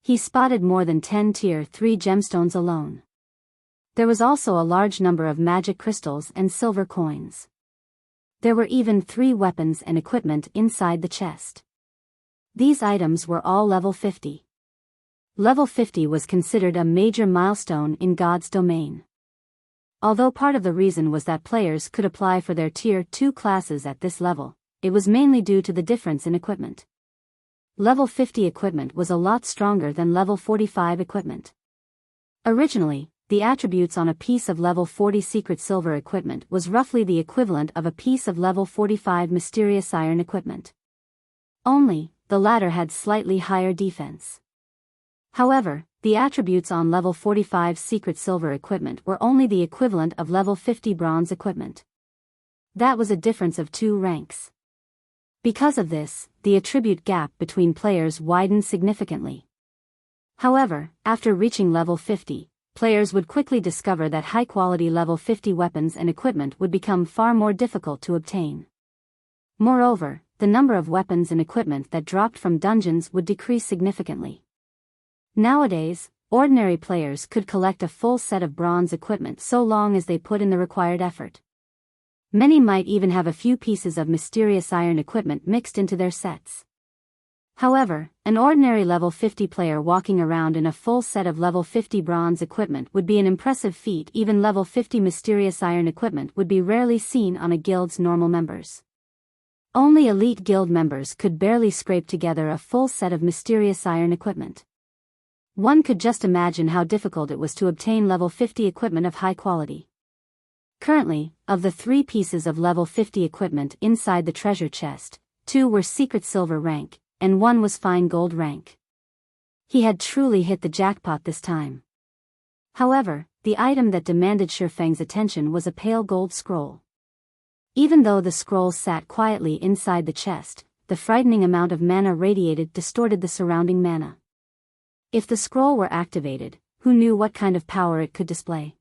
He spotted more than 10 Tier 3 gemstones alone. There was also a large number of magic crystals and silver coins. There were even 3 weapons and equipment inside the chest. These items were all level 50. Level 50 was considered a major milestone in God's domain. Although part of the reason was that players could apply for their Tier 2 classes at this level, it was mainly due to the difference in equipment. Level 50 equipment was a lot stronger than level 45 equipment. Originally, the attributes on a piece of level 40 secret silver equipment was roughly the equivalent of a piece of level 45 mysterious iron equipment. Only, the latter had slightly higher defense. However, the attributes on level 45 secret silver equipment were only the equivalent of level 50 bronze equipment. That was a difference of 2 ranks. Because of this, the attribute gap between players widened significantly. However, after reaching level 50, players would quickly discover that high-quality level 50 weapons and equipment would become far more difficult to obtain. Moreover, the number of weapons and equipment that dropped from dungeons would decrease significantly. Nowadays, ordinary players could collect a full set of bronze equipment so long as they put in the required effort. Many might even have a few pieces of mysterious iron equipment mixed into their sets. However, an ordinary level 50 player walking around in a full set of level 50 bronze equipment would be an impressive feat. Even level 50 mysterious iron equipment would be rarely seen on a guild's normal members. Only elite guild members could barely scrape together a full set of mysterious iron equipment. One could just imagine how difficult it was to obtain level 50 equipment of high quality. Currently, of the 3 pieces of level 50 equipment inside the treasure chest, 2 were secret silver rank, and 1 was fine gold rank. He had truly hit the jackpot this time. However, the item that demanded Shifeng's attention was a pale gold scroll. Even though the scroll sat quietly inside the chest, the frightening amount of mana radiated distorted the surrounding mana. If the scroll were activated, who knew what kind of power it could display?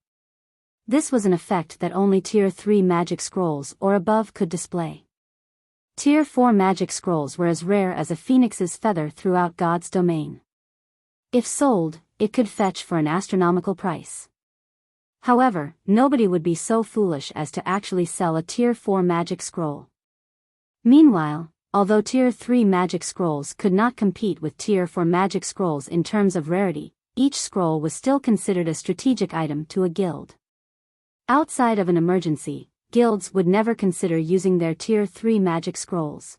This was an effect that only Tier 3 magic scrolls or above could display. Tier 4 magic scrolls were as rare as a phoenix's feather throughout God's domain. If sold, it could fetch for an astronomical price. However, nobody would be so foolish as to actually sell a Tier 4 magic scroll. Meanwhile, although Tier 3 magic scrolls could not compete with Tier 4 magic scrolls in terms of rarity, each scroll was still considered a strategic item to a guild. Outside of an emergency, guilds would never consider using their Tier 3 magic scrolls.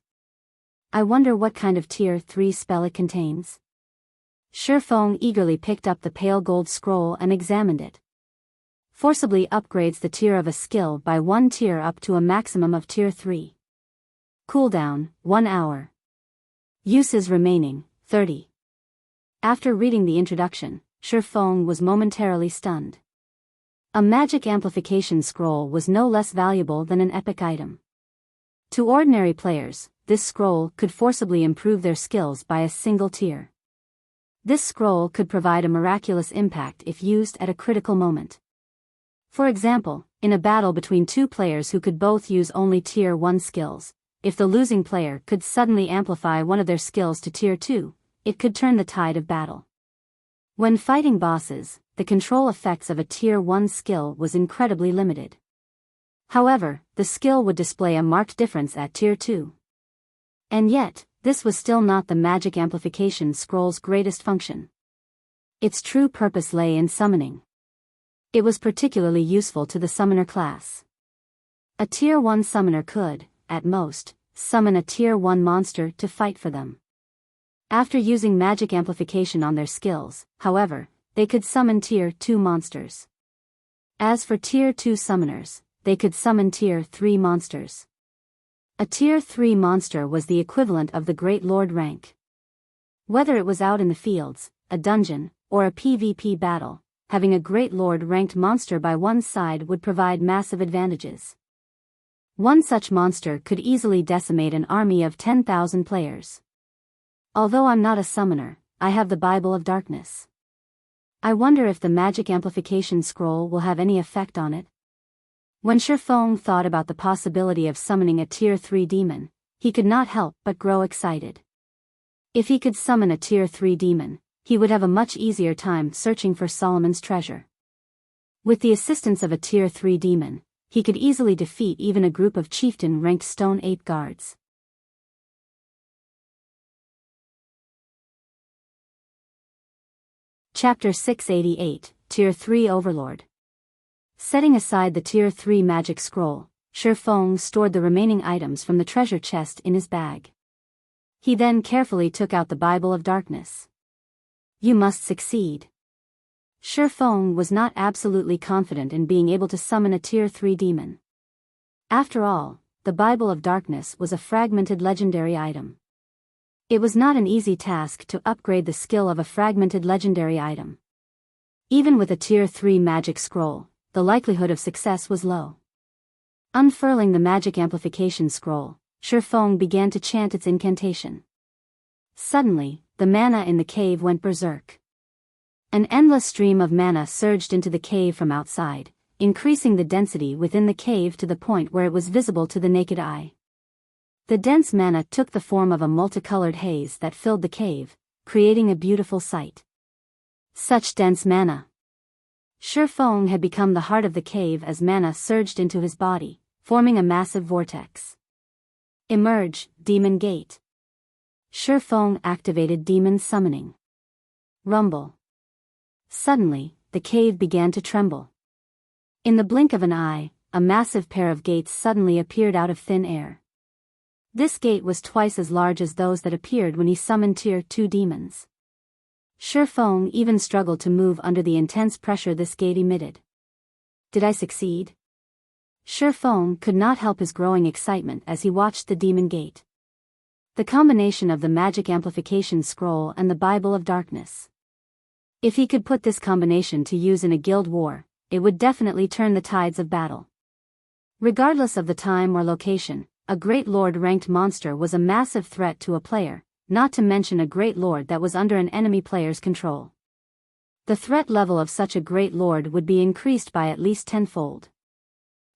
I wonder what kind of Tier 3 spell it contains. Shifeng eagerly picked up the pale gold scroll and examined it. Forcibly upgrades the tier of a skill by 1 tier up to a maximum of Tier 3. Cooldown, 1 hour. Uses remaining, 30. After reading the introduction, Shifeng was momentarily stunned. A magic amplification scroll was no less valuable than an epic item. To ordinary players, this scroll could forcibly improve their skills by a single tier. This scroll could provide a miraculous impact if used at a critical moment. For example, in a battle between 2 players who could both use only Tier 1 skills, if the losing player could suddenly amplify one of their skills to Tier 2, it could turn the tide of battle. When fighting bosses, the control effects of a Tier 1 skill was incredibly limited. However, the skill would display a marked difference at Tier 2. And yet, this was still not the magic amplification scroll's greatest function. Its true purpose lay in summoning. It was particularly useful to the summoner class. A Tier 1 summoner could, at most, summon a Tier 1 monster to fight for them. After using magic amplification on their skills, however, they could summon Tier 2 monsters. As for Tier 2 summoners, they could summon Tier 3 monsters. A Tier 3 monster was the equivalent of the Great Lord rank. Whether it was out in the fields, a dungeon, or a PvP battle, having a Great Lord ranked monster by one's side would provide massive advantages. One such monster could easily decimate an army of 10,000 players. Although I'm not a summoner, I have the Bible of Darkness. I wonder if the magic amplification scroll will have any effect on it. When Shifeng thought about the possibility of summoning a Tier 3 demon, he could not help but grow excited. If he could summon a Tier 3 demon, he would have a much easier time searching for Solomon's treasure. With the assistance of a Tier 3 demon, he could easily defeat even a group of chieftain-ranked stone ape guards. Chapter 688, Tier 3 Overlord. Setting aside the Tier 3 magic scroll, Shifeng stored the remaining items from the treasure chest in his bag. He then carefully took out the Bible of Darkness. You must succeed. Shifeng was not absolutely confident in being able to summon a Tier 3 demon. After all, the Bible of Darkness was a fragmented legendary item. It was not an easy task to upgrade the skill of a fragmented legendary item. Even with a Tier 3 magic scroll, the likelihood of success was low. Unfurling the magic amplification scroll, Shifeng began to chant its incantation. Suddenly, the mana in the cave went berserk. An endless stream of mana surged into the cave from outside, increasing the density within the cave to the point where it was visible to the naked eye. The dense mana took the form of a multicolored haze that filled the cave, creating a beautiful sight. Such dense mana! Shifeng had become the heart of the cave as mana surged into his body, forming a massive vortex. Emerge, Demon Gate. Shifeng activated Demon Summoning. Rumble. Suddenly, the cave began to tremble. In the blink of an eye, a massive pair of gates suddenly appeared out of thin air. This gate was twice as large as those that appeared when he summoned Tier 2 demons. Shifeng even struggled to move under the intense pressure this gate emitted. Did I succeed? Shifeng could not help his growing excitement as he watched the demon gate. The combination of the magic amplification scroll and the Bible of Darkness. If he could put this combination to use in a guild war, it would definitely turn the tides of battle. Regardless of the time or location, a Great Lord-ranked monster was a massive threat to a player, not to mention a Great Lord that was under an enemy player's control. The threat level of such a Great Lord would be increased by at least tenfold.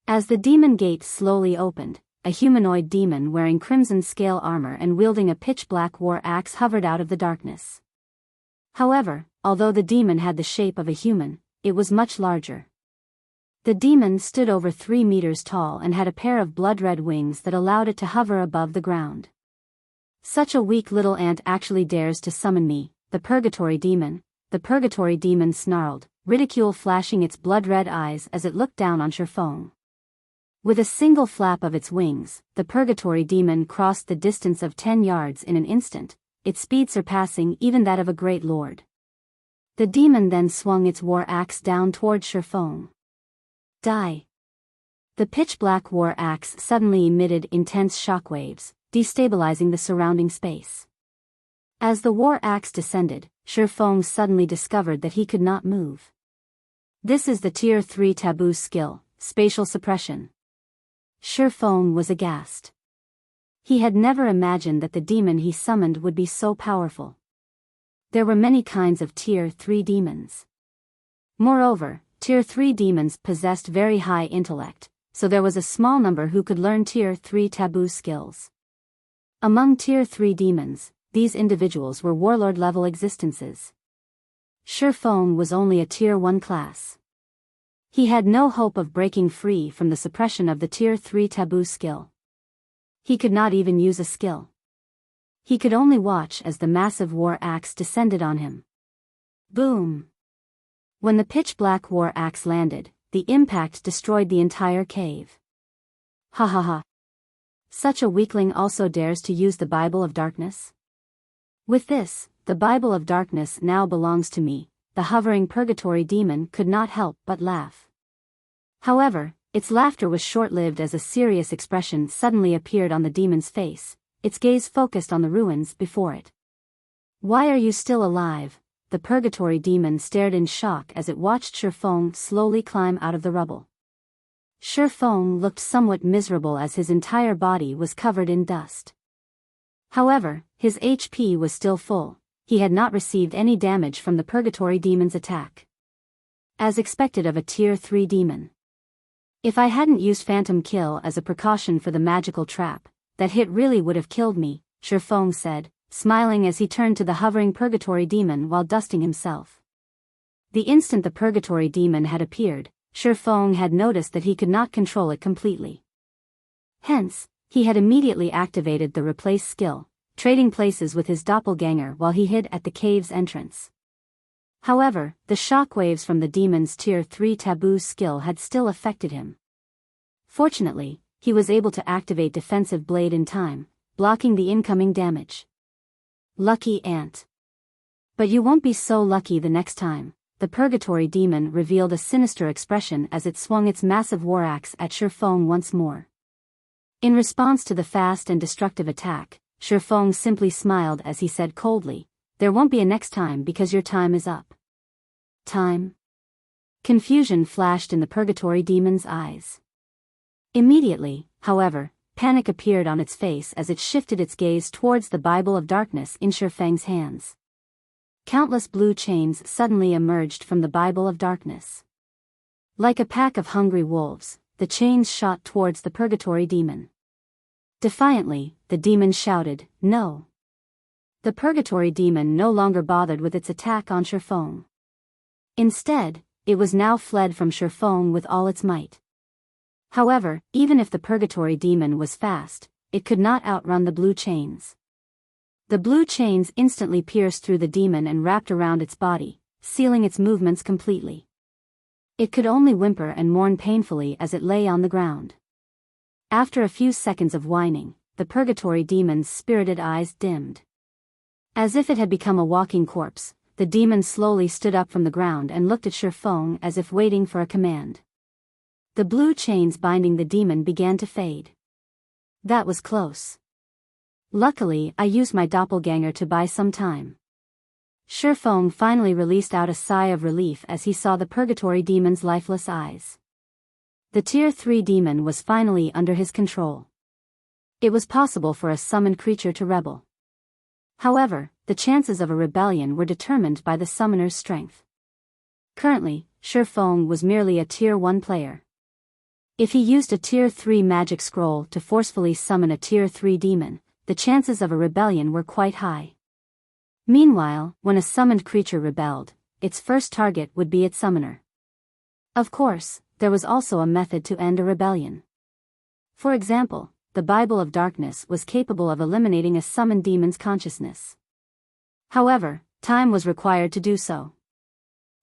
As the demon gate slowly opened, a humanoid demon wearing crimson scale armor and wielding a pitch-black war axe hovered out of the darkness. However, although the demon had the shape of a human, it was much larger. The demon stood over 3 meters tall and had a pair of blood-red wings that allowed it to hover above the ground. Such a weak little ant actually dares to summon me, the Purgatory Demon. The Purgatory Demon snarled, ridicule flashing its blood-red eyes as it looked down on Shifeng. With a single flap of its wings, the Purgatory Demon crossed the distance of 10 yards in an instant, its speed surpassing even that of a Great Lord. The demon then swung its war axe down toward Shifeng. Die! The pitch-black war axe suddenly emitted intense shockwaves, destabilizing the surrounding space. As the war axe descended, Shifeng suddenly discovered that he could not move. This is the Tier 3 taboo skill, Spatial Suppression. Shifeng was aghast. He had never imagined that the demon he summoned would be so powerful. There were many kinds of Tier 3 demons. Moreover, Tier 3 demons possessed very high intellect, so there was a small number who could learn Tier 3 taboo skills. Among Tier 3 demons, these individuals were warlord-level existences. Shifeng was only a Tier 1 class. He had no hope of breaking free from the suppression of the Tier 3 taboo skill. He could not even use a skill. He could only watch as the massive war axe descended on him. Boom! When the pitch-black war axe landed, the impact destroyed the entire cave. Ha ha ha! Such a weakling also dares to use the Bible of Darkness? With this, the Bible of Darkness now belongs to me. The hovering Purgatory Demon could not help but laugh. However, its laughter was short-lived as a serious expression suddenly appeared on the demon's face, its gaze focused on the ruins before it. Why are you still alive? The Purgatory Demon stared in shock as it watched Shifeng slowly climb out of the rubble. Shifeng looked somewhat miserable as his entire body was covered in dust. However, his HP was still full. He had not received any damage from the Purgatory Demon's attack. As expected of a Tier 3 demon. If I hadn't used Phantom Kill as a precaution for the magical trap, that hit really would have killed me, Shifeng said, smiling as he turned to the hovering Purgatory Demon while dusting himself. The instant the Purgatory Demon had appeared, Shifeng had noticed that he could not control it completely. Hence, he had immediately activated the Replace skill, trading places with his doppelganger while he hid at the cave's entrance. However, the shockwaves from the demon's Tier 3 taboo skill had still affected him. Fortunately, he was able to activate Defensive Blade in time, blocking the incoming damage. Lucky ant. But you won't be so lucky the next time. The Purgatory Demon revealed a sinister expression as it swung its massive war axe at Shifeng once more. In response to the fast and destructive attack, Shifeng simply smiled as he said coldly, "There won't be a next time because your time is up." Time? Confusion flashed in the Purgatory Demon's eyes. Immediately, however, panic appeared on its face as it shifted its gaze towards the Bible of Darkness in Shifeng's hands. Countless blue chains suddenly emerged from the Bible of Darkness. Like a pack of hungry wolves, the chains shot towards the purgatory demon. Defiantly, the demon shouted, "No!" The purgatory demon no longer bothered with its attack on Shifeng. Instead, it was now fled from Shifeng with all its might. However, even if the purgatory demon was fast, it could not outrun the blue chains. The blue chains instantly pierced through the demon and wrapped around its body, sealing its movements completely. It could only whimper and mourn painfully as it lay on the ground. After a few seconds of whining, the purgatory demon's spirited eyes dimmed. As if it had become a walking corpse, the demon slowly stood up from the ground and looked at Shifeng as if waiting for a command. The blue chains binding the demon began to fade. That was close. Luckily, I used my doppelganger to buy some time. Shifeng finally released out a sigh of relief as he saw the purgatory demon's lifeless eyes. The Tier 3 demon was finally under his control. It was possible for a summoned creature to rebel. However, the chances of a rebellion were determined by the summoner's strength. Currently, Shifeng was merely a Tier 1 player. If he used a Tier 3 magic scroll to forcefully summon a Tier 3 demon, the chances of a rebellion were quite high. Meanwhile, when a summoned creature rebelled, its first target would be its summoner. Of course, there was also a method to end a rebellion. For example, the Bible of Darkness was capable of eliminating a summoned demon's consciousness. However, time was required to do so.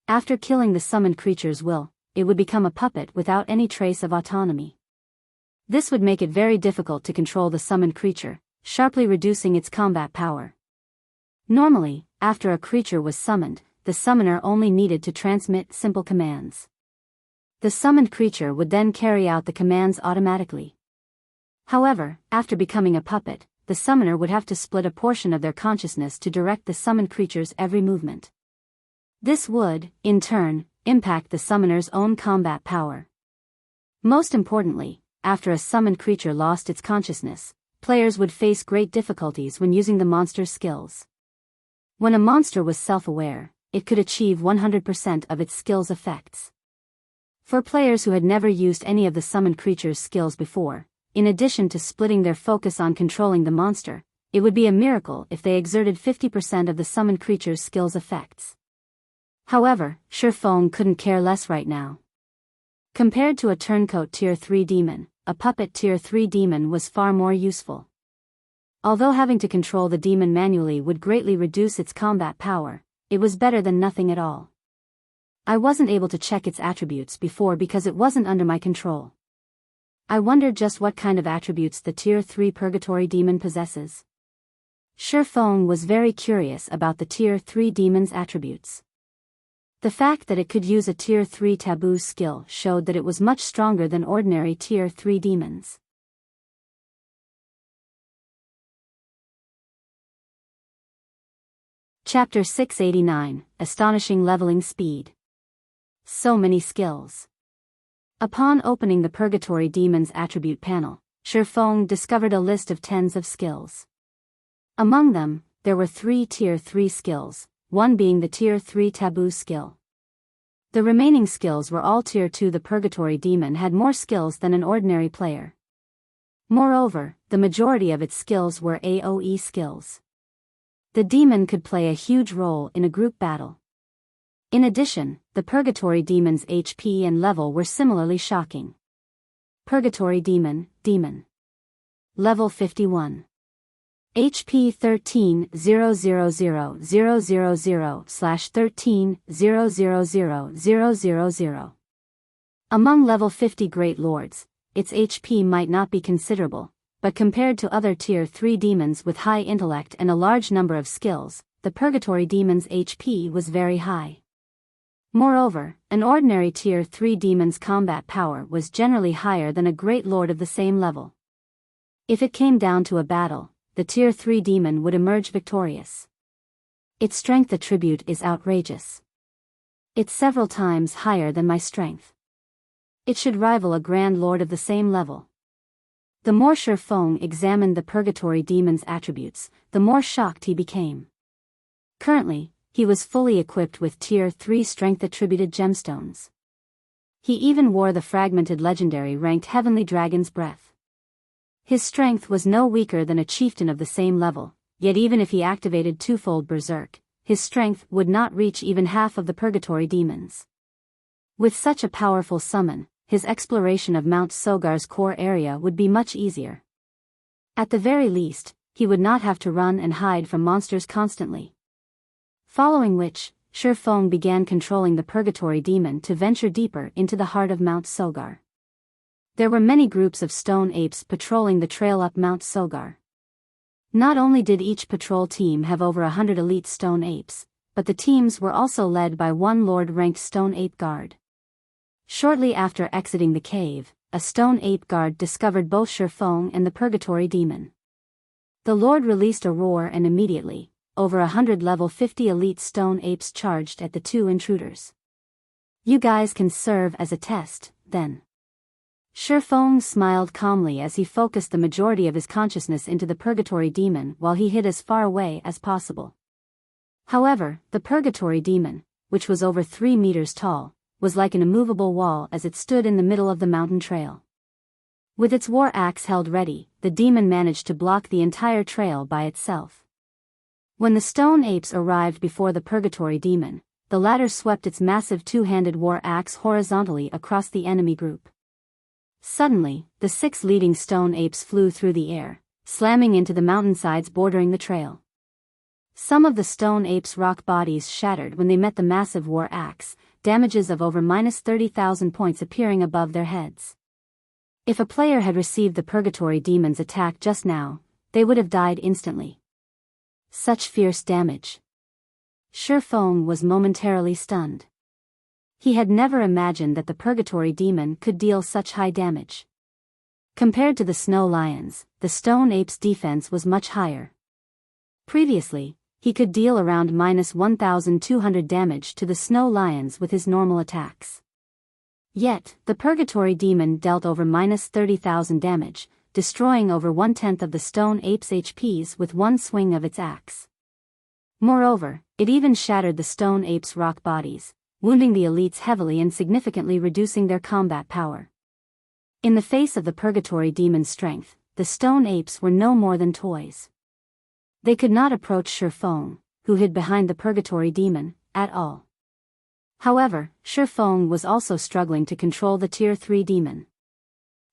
After killing the summoned creature's will, it would become a puppet without any trace of autonomy. This would make it very difficult to control the summoned creature, sharply reducing its combat power. Normally, after a creature was summoned, the summoner only needed to transmit simple commands. The summoned creature would then carry out the commands automatically. However, after becoming a puppet, the summoner would have to split a portion of their consciousness to direct the summoned creature's every movement. This would, in turn, impact the summoner's own combat power. Most importantly, after a summoned creature lost its consciousness, players would face great difficulties when using the monster's skills. When a monster was self-aware, it could achieve 100% of its skills' effects. For players who had never used any of the summoned creature's skills before, in addition to splitting their focus on controlling the monster, it would be a miracle if they exerted 50% of the summoned creature's skills' effects. However, Shifeng couldn't care less right now. Compared to a turncoat Tier 3 demon, a puppet Tier 3 demon was far more useful. Although having to control the demon manually would greatly reduce its combat power, it was better than nothing at all. I wasn't able to check its attributes before because it wasn't under my control. I wondered just what kind of attributes the Tier 3 purgatory demon possesses. Shifeng was very curious about the Tier 3 demon's attributes. The fact that it could use a Tier 3 taboo skill showed that it was much stronger than ordinary Tier 3 demons. Chapter 689, Astonishing Leveling Speed. So many skills. Upon opening the Purgatory Demon's attribute panel, Shifeng discovered a list of tens of skills. Among them, there were 3 Tier 3 skills, one being the Tier 3 taboo skill. The remaining skills were all Tier 2. The Purgatory Demon had more skills than an ordinary player. Moreover, the majority of its skills were AoE skills. The demon could play a huge role in a group battle. In addition, the Purgatory Demon's HP and level were similarly shocking. Purgatory Demon, Level 51. HP 13,000,000/13,000,000. Among level 50 Great Lords, its HP might not be considerable, but compared to other Tier 3 demons with high intellect and a large number of skills, the Purgatory Demon's HP was very high. Moreover, an ordinary Tier 3 demon's combat power was generally higher than a Great Lord of the same level. If it came down to a battle, the Tier 3 demon would emerge victorious. Its strength attribute is outrageous. It's several times higher than my strength. It should rival a Grand Lord of the same level. The more Shifeng examined the Purgatory Demon's attributes, the more shocked he became. Currently, he was fully equipped with Tier 3 strength-attributed gemstones. He even wore the fragmented legendary ranked Heavenly Dragon's Breath. His strength was no weaker than a chieftain of the same level, yet even if he activated twofold Berserk, his strength would not reach even half of the Purgatory demons. With such a powerful summon, his exploration of Mount Sogar's core area would be much easier. At the very least, he would not have to run and hide from monsters constantly. Following which, Shifeng began controlling the Purgatory demon to venture deeper into the heart of Mount Sogar. There were many groups of stone apes patrolling the trail up Mount Sogar. Not only did each patrol team have over 100 elite stone apes, but the teams were also led by one Lord-ranked stone ape guard. Shortly after exiting the cave, a stone ape guard discovered both Shifeng and the Purgatory demon. The Lord released a roar and immediately, over 100 level 50 elite stone apes charged at the two intruders. "You guys can serve as a test, then." Shifeng smiled calmly as he focused the majority of his consciousness into the Purgatory demon while he hid as far away as possible. However, the Purgatory demon, which was over 3 meters tall, was like an immovable wall as it stood in the middle of the mountain trail. With its war axe held ready, the demon managed to block the entire trail by itself. When the stone apes arrived before the Purgatory demon, the latter swept its massive two-handed war axe horizontally across the enemy group. Suddenly, the 6 leading stone apes flew through the air, slamming into the mountainsides bordering the trail. Some of the stone apes' rock bodies shattered when they met the massive war axe, damages of over -30,000 points appearing above their heads. If a player had received the Purgatory demon's attack just now, they would have died instantly. Such fierce damage. Shifeng was momentarily stunned. He had never imagined that the Purgatory demon could deal such high damage. Compared to the snow lions, the stone ape's defense was much higher. Previously, he could deal around -1,200 damage to the snow lions with his normal attacks. Yet, the Purgatory demon dealt over -30,000 damage, destroying over 1/10 of the stone ape's HPs with one swing of its axe. Moreover, it even shattered the stone ape's rock bodies, wounding the elites heavily and significantly reducing their combat power. In the face of the Purgatory demon's strength, the stone apes were no more than toys. They could not approach Shifeng, who hid behind the Purgatory demon, at all. However, Shifeng was also struggling to control the Tier 3 demon.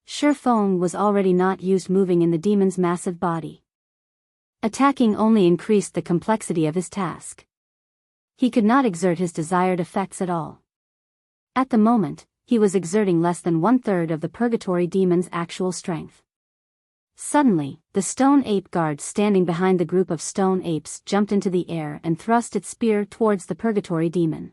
Shifeng was already not used moving in the demon's massive body. Attacking only increased the complexity of his task. He could not exert his desired effects at all. At the moment, he was exerting less than 1/3 of the Purgatory demon's actual strength. Suddenly, the stone ape guard standing behind the group of stone apes jumped into the air and thrust its spear towards the Purgatory demon.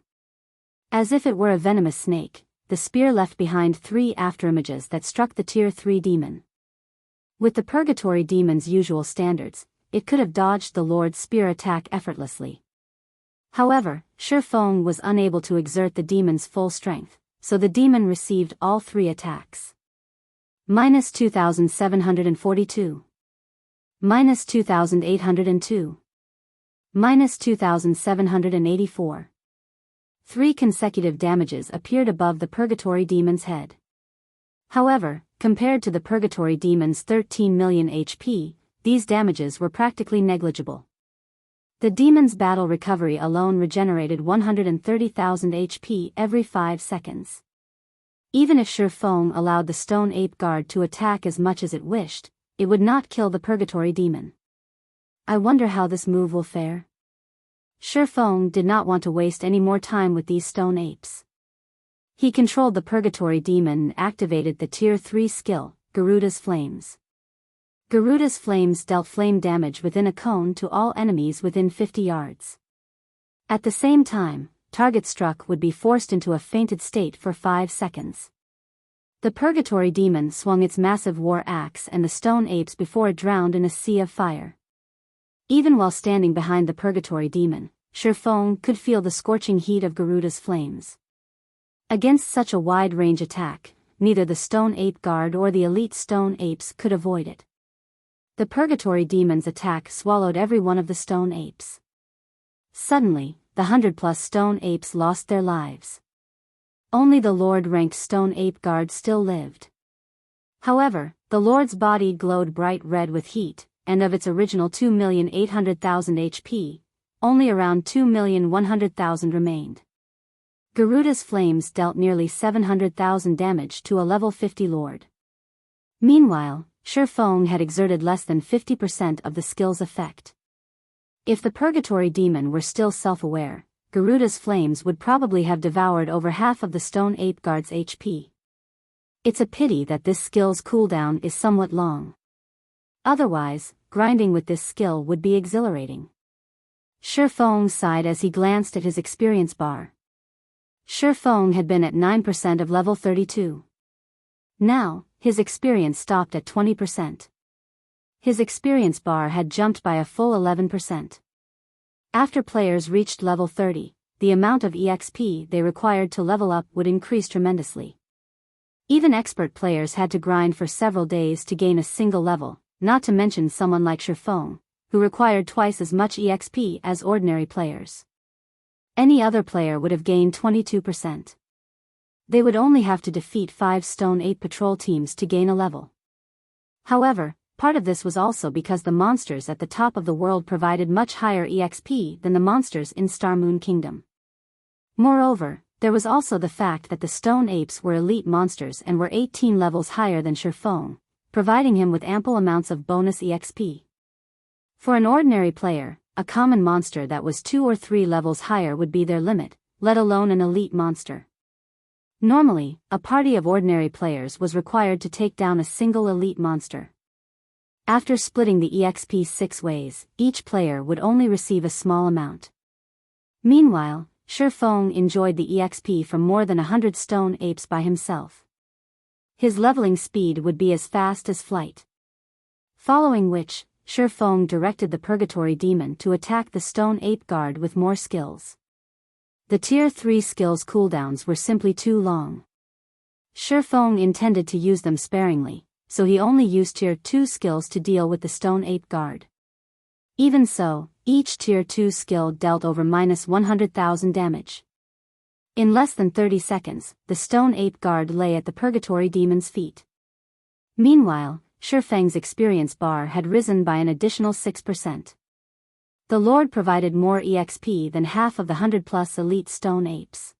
As if it were a venomous snake, the spear left behind 3 afterimages that struck the Tier 3 demon. With the Purgatory demon's usual standards, it could have dodged the Lord's spear attack effortlessly. However, Shifeng was unable to exert the demon's full strength, so the demon received all 3 attacks. -2,742. -2,802. -2,784. 3 consecutive damages appeared above the Purgatory demon's head. However, compared to the Purgatory demon's 13 million HP, these damages were practically negligible. The demon's battle recovery alone regenerated 130,000 HP every 5 seconds. Even if Shifeng allowed the stone ape guard to attack as much as it wished, it would not kill the Purgatory demon. I wonder how this move will fare. Shifeng did not want to waste any more time with these stone apes. He controlled the Purgatory demon and activated the Tier 3 skill, Garuda's Flames. Garuda's Flames dealt flame damage within a cone to all enemies within 50 yards. At the same time, target struck would be forced into a fainted state for 5 seconds. The Purgatory demon swung its massive war axe and the stone apes before it drowned in a sea of fire. Even while standing behind the Purgatory demon, Shifeng could feel the scorching heat of Garuda's flames. Against such a wide-range attack, neither the stone ape guard or the elite stone apes could avoid it. The Purgatory demon's attack swallowed every one of the stone apes. Suddenly, the 100+ stone apes lost their lives. Only the Lord-ranked stone ape guard still lived. However, the Lord's body glowed bright red with heat, and of its original 2,800,000 HP, only around 2,100,000 remained. Garuda's flames dealt nearly 700,000 damage to a level 50 Lord. Meanwhile, Shifeng had exerted less than 50% of the skill's effect. If the Purgatory Demon were still self-aware, Garuda's flames would probably have devoured over half of the Stone Ape Guard's HP. It's a pity that this skill's cooldown is somewhat long. Otherwise, grinding with this skill would be exhilarating. Shifeng sighed as he glanced at his experience bar. Shifeng had been at 9% of level 32. Now, his experience stopped at 20%. His experience bar had jumped by a full 11%. After players reached level 30, the amount of EXP they required to level up would increase tremendously. Even expert players had to grind for several days to gain a single level, not to mention someone like Shifeng, who required twice as much EXP as ordinary players. Any other player would have gained 22%. They would only have to defeat 5 Stone Ape patrol teams to gain a level. However, part of this was also because the monsters at the top of the world provided much higher EXP than the monsters in Star Moon Kingdom. Moreover, there was also the fact that the Stone Apes were elite monsters and were 18 levels higher than Shifeng, providing him with ample amounts of bonus EXP. For an ordinary player, a common monster that was 2 or 3 levels higher would be their limit, let alone an elite monster. Normally, a party of ordinary players was required to take down a single elite monster. After splitting the EXP 6 ways, each player would only receive a small amount. Meanwhile, Shifeng enjoyed the EXP from more than 100 stone apes by himself. His leveling speed would be as fast as flight. Following which, Shifeng directed the Purgatory Demon to attack the Stone Ape Guard with more skills. The Tier 3 skills cooldowns were simply too long. Shifeng intended to use them sparingly, so he only used Tier 2 skills to deal with the Stone Ape Guard. Even so, each Tier 2 skill dealt over -100,000 damage. In less than 30 seconds, the Stone Ape Guard lay at the Purgatory Demon's feet. Meanwhile, Shifeng's experience bar had risen by an additional 6%. The Lord provided more EXP than half of the 100+ elite Stone Apes.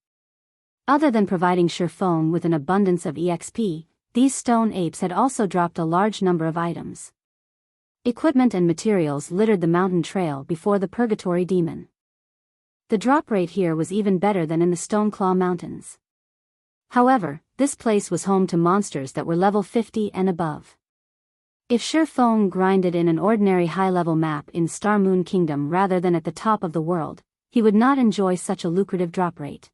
Other than providing Shifeng with an abundance of EXP, these Stone Apes had also dropped a large number of items. Equipment and materials littered the mountain trail before the Purgatory Demon. The drop rate here was even better than in the Stoneclaw Mountains. However, this place was home to monsters that were level 50 and above. If Shifeng grinded in an ordinary high-level map in Star Moon Kingdom rather than at the top of the world, he would not enjoy such a lucrative drop rate.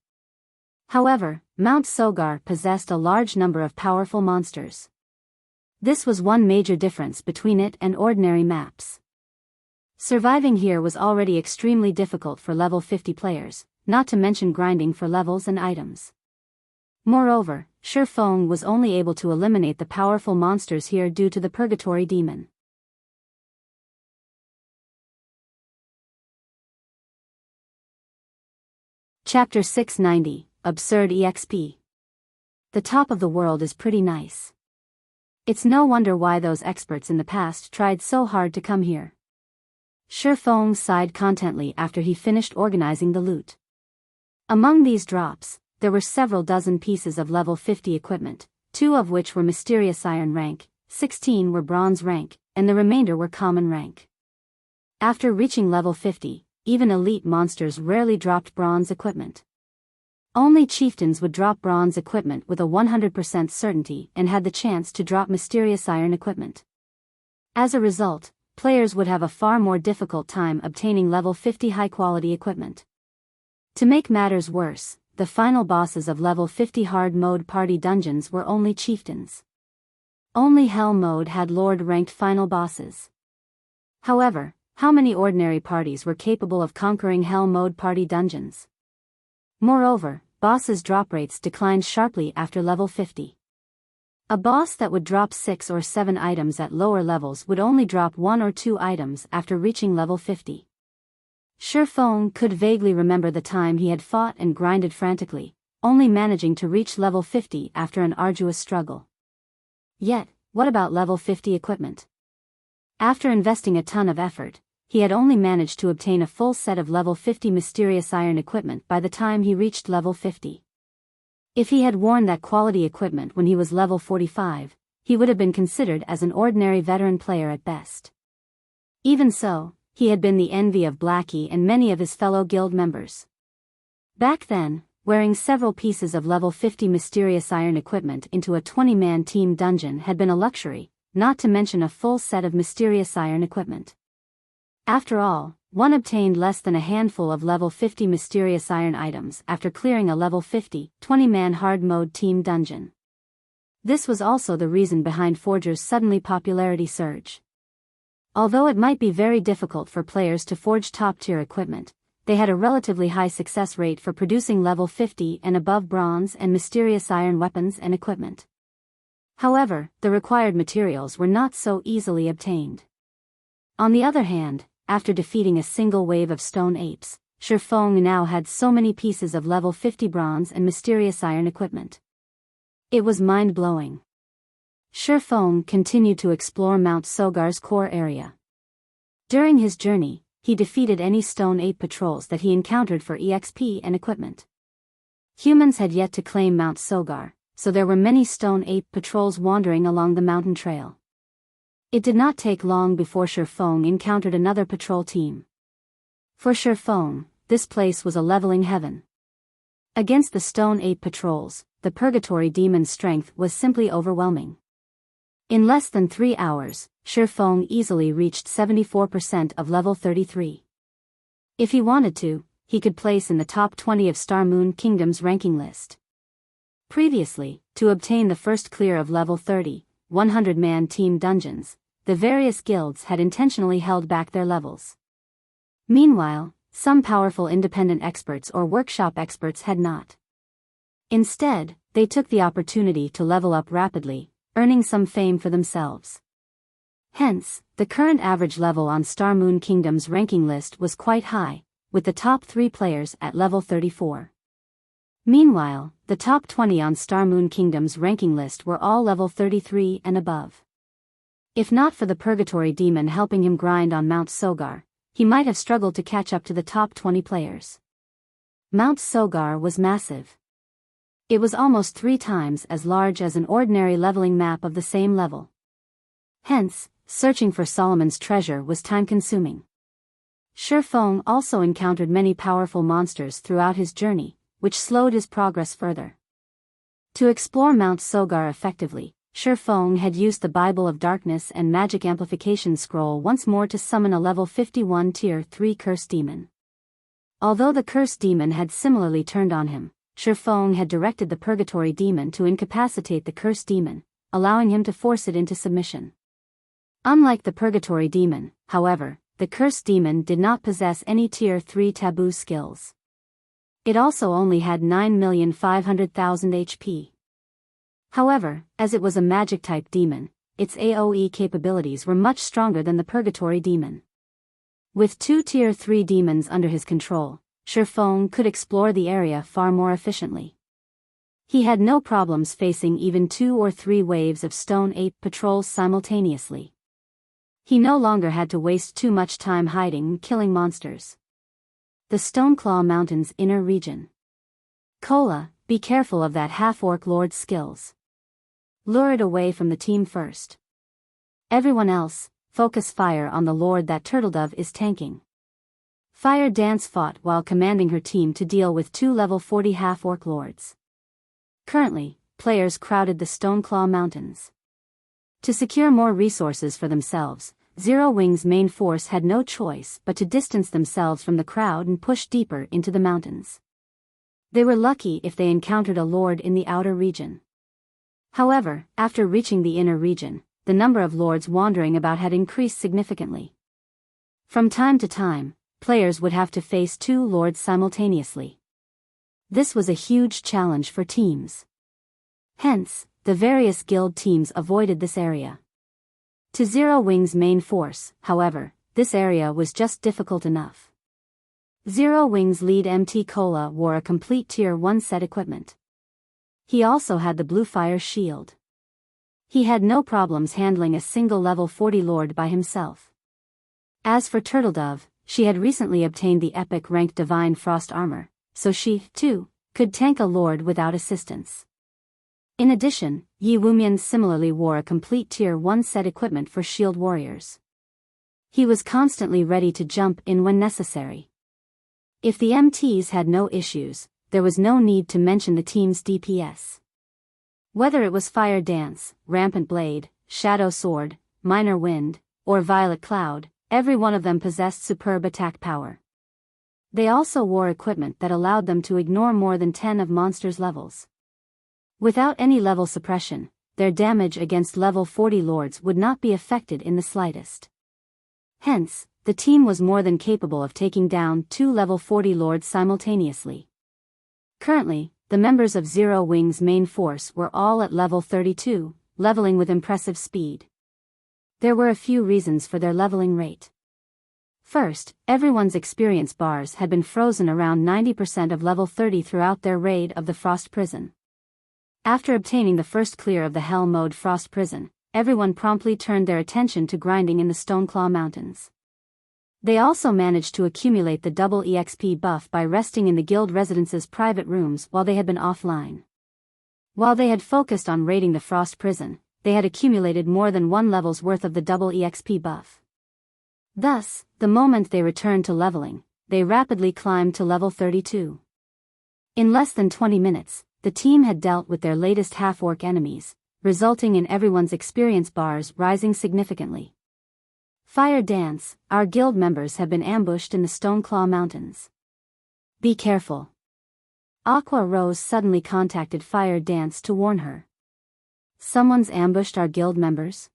However, Mount Sogar possessed a large number of powerful monsters. This was one major difference between it and ordinary maps. Surviving here was already extremely difficult for level 50 players, not to mention grinding for levels and items. Moreover, Shifeng was only able to eliminate the powerful monsters here due to the Purgatory Demon. Chapter 690, Absurd EXP. The top of the world is pretty nice. It's no wonder why those experts in the past tried so hard to come here. Shifeng sighed contently after he finished organizing the loot. Among these drops, there were several dozen pieces of level 50 equipment, 2 of which were mysterious iron rank, 16 were bronze rank, and the remainder were common rank. After reaching level 50, even elite monsters rarely dropped bronze equipment. Only chieftains would drop bronze equipment with a 100% certainty and had the chance to drop mysterious iron equipment. As a result, players would have a far more difficult time obtaining level 50 high-quality equipment. To make matters worse, the final bosses of level 50 hard mode party dungeons were only chieftains. Only Hell mode had Lord-ranked final bosses. However, how many ordinary parties were capable of conquering Hell mode party dungeons? Moreover, bosses' drop rates declined sharply after level 50. A boss that would drop 6 or 7 items at lower levels would only drop 1 or 2 items after reaching level 50. Shifeng could vaguely remember the time he had fought and grinded frantically, only managing to reach level 50 after an arduous struggle. Yet, what about level 50 equipment? After investing a ton of effort, he had only managed to obtain a full set of level 50 mysterious iron equipment by the time he reached level 50. If he had worn that quality equipment when he was level 45, he would have been considered as an ordinary veteran player at best. Even so, he had been the envy of Blackie and many of his fellow guild members. Back then, wearing several pieces of level 50 mysterious iron equipment into a 20-man team dungeon had been a luxury, not to mention a full set of mysterious iron equipment. After all, one obtained less than a handful of level 50 mysterious iron items after clearing a level 50, 20-man hard mode team dungeon. This was also the reason behind Forger's suddenly popularity surge. Although it might be very difficult for players to forge top-tier equipment, they had a relatively high success rate for producing level 50 and above bronze and mysterious iron weapons and equipment. However, the required materials were not so easily obtained. On the other hand, after defeating a single wave of stone apes, Shifeng now had so many pieces of level 50 bronze and mysterious iron equipment. It was mind-blowing. Shifeng continued to explore Mount Sogar's core area. During his journey, he defeated any stone ape patrols that he encountered for EXP and equipment. Humans had yet to claim Mount Sogar, so there were many stone ape patrols wandering along the mountain trail. It did not take long before Shifeng encountered another patrol team. For Shifeng, this place was a leveling heaven. Against the stone ape patrols, the purgatory demon's strength was simply overwhelming. In less than 3 hours, Shifeng easily reached 74% of level 33. If he wanted to, he could place in the top 20 of Star Moon Kingdom's ranking list. Previously, to obtain the first clear of level 30, 100-man team dungeons, the various guilds had intentionally held back their levels. Meanwhile, some powerful independent experts or workshop experts had not. Instead, they took the opportunity to level up rapidly, earning some fame for themselves. Hence, the current average level on Star Moon Kingdom's ranking list was quite high, with the top 3 players at level 34. Meanwhile, the top 20 on Star Moon Kingdom's ranking list were all level 33 and above. If not for the Purgatory Demon helping him grind on Mount Sogar, he might have struggled to catch up to the top 20 players. Mount Sogar was massive. It was almost 3 times as large as an ordinary leveling map of the same level. Hence, searching for Solomon's treasure was time-consuming. Shifeng also encountered many powerful monsters throughout his journey, which slowed his progress further. To explore Mount Sogar effectively, Shifeng had used the Bible of Darkness and Magic Amplification Scroll once more to summon a level 51 Tier 3 Curse Demon. Although the Curse Demon had similarly turned on him, Shifeng had directed the Purgatory Demon to incapacitate the Curse Demon, allowing him to force it into submission. Unlike the Purgatory Demon, however, the Curse Demon did not possess any Tier 3 taboo skills. It also only had 9,500,000 HP. However, as it was a magic-type demon, its AoE capabilities were much stronger than the Purgatory Demon. With 2 Tier 3 demons under his control, Shifeng could explore the area far more efficiently. He had no problems facing even 2 or 3 waves of stone ape patrols simultaneously. He no longer had to waste too much time hiding and killing monsters. The Stoneclaw Mountains inner region. Kola, be careful of that half-orc lord's skills. Lure it away from the team first. Everyone else, focus fire on the lord that Turtledove is tanking. Fire Dance fought while commanding her team to deal with 2 level 40 half-orc lords. Currently, players crowded the Stoneclaw Mountains. To secure more resources for themselves, Zero Wing's main force had no choice but to distance themselves from the crowd and push deeper into the mountains. They were lucky if they encountered a lord in the outer region. However, after reaching the inner region, the number of lords wandering about had increased significantly. From time to time, players would have to face 2 lords simultaneously. This was a huge challenge for teams. Hence, the various guild teams avoided this area. To Zero Wing's main force, however, this area was just difficult enough. Zero Wing's lead MT Cola wore a complete Tier 1 set equipment. He also had the Blue Fire Shield. He had no problems handling a single level 40 Lord by himself. As for Turtledove, she had recently obtained the epic ranked Divine Frost armor, so she, too, could tank a Lord without assistance. In addition, Yi Wumian similarly wore a complete Tier 1 set equipment for shield warriors. He was constantly ready to jump in when necessary. If the MTs had no issues, there was no need to mention the team's DPS. Whether it was Fire Dance, Rampant Blade, Shadow Sword, Minor Wind, or Violet Cloud, every one of them possessed superb attack power. They also wore equipment that allowed them to ignore more than 10 of monsters' levels. Without any level suppression, their damage against level 40 lords would not be affected in the slightest. Hence, the team was more than capable of taking down 2 level 40 lords simultaneously. Currently, the members of Zero Wing's main force were all at level 32, leveling with impressive speed. There were a few reasons for their leveling rate. First, everyone's experience bars had been frozen around 90% of level 30 throughout their raid of the Frost Prison. After obtaining the first clear of the Hell Mode Frost Prison, everyone promptly turned their attention to grinding in the Stoneclaw Mountains. They also managed to accumulate the double EXP buff by resting in the guild residence's private rooms while they had been offline. While they had focused on raiding the Frost Prison, they had accumulated more than 1 level's worth of the double EXP buff. Thus, the moment they returned to leveling, they rapidly climbed to level 32. In less than 20 minutes, the team had dealt with their latest half-orc enemies, resulting in everyone's experience bars rising significantly. Fire Dance, our guild members have been ambushed in the Stoneclaw Mountains. Be careful. Aqua Rose suddenly contacted Fire Dance to warn her. Someone's ambushed our guild members?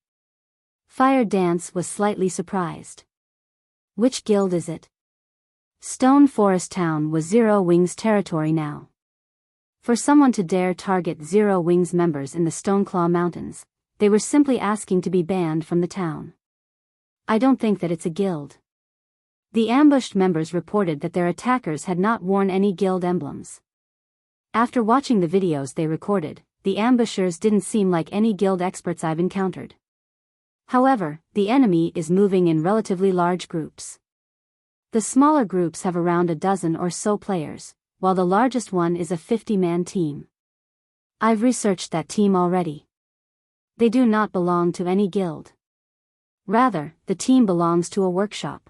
Fire Dance was slightly surprised. Which guild is it? Stone Forest Town was Zero Wing's territory now. For someone to dare target Zero Wing's members in the Stoneclaw Mountains, they were simply asking to be banned from the town. I don't think that it's a guild. The ambushed members reported that their attackers had not worn any guild emblems. After watching the videos they recorded, the ambushers didn't seem like any guild experts I've encountered. However, the enemy is moving in relatively large groups. The smaller groups have around a dozen or so players, while the largest one is a 50-man team. I've researched that team already. They do not belong to any guild. Rather, the team belongs to a workshop.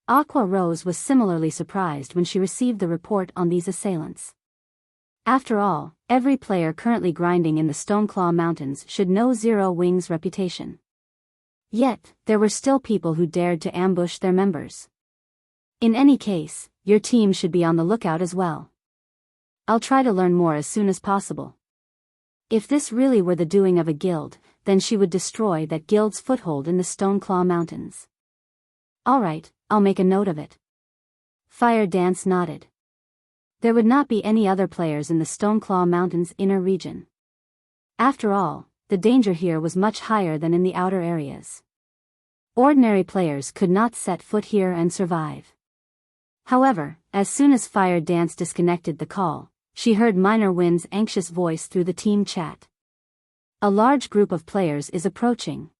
Aqua Rose was similarly surprised when she received the report on these assailants. After all, every player currently grinding in the Stoneclaw Mountains should know Zero Wing's reputation. Yet, there were still people who dared to ambush their members. In any case, your team should be on the lookout as well. I'll try to learn more as soon as possible. If this really were the doing of a guild, then she would destroy that guild's foothold in the Stoneclaw Mountains. Alright, I'll make a note of it. Fire Dance nodded. There would not be any other players in the Stoneclaw Mountains inner region. After all, the danger here was much higher than in the outer areas. Ordinary players could not set foot here and survive. However, as soon as Fire Dance disconnected the call, she heard Minor Wind's anxious voice through the team chat. A large group of players is approaching.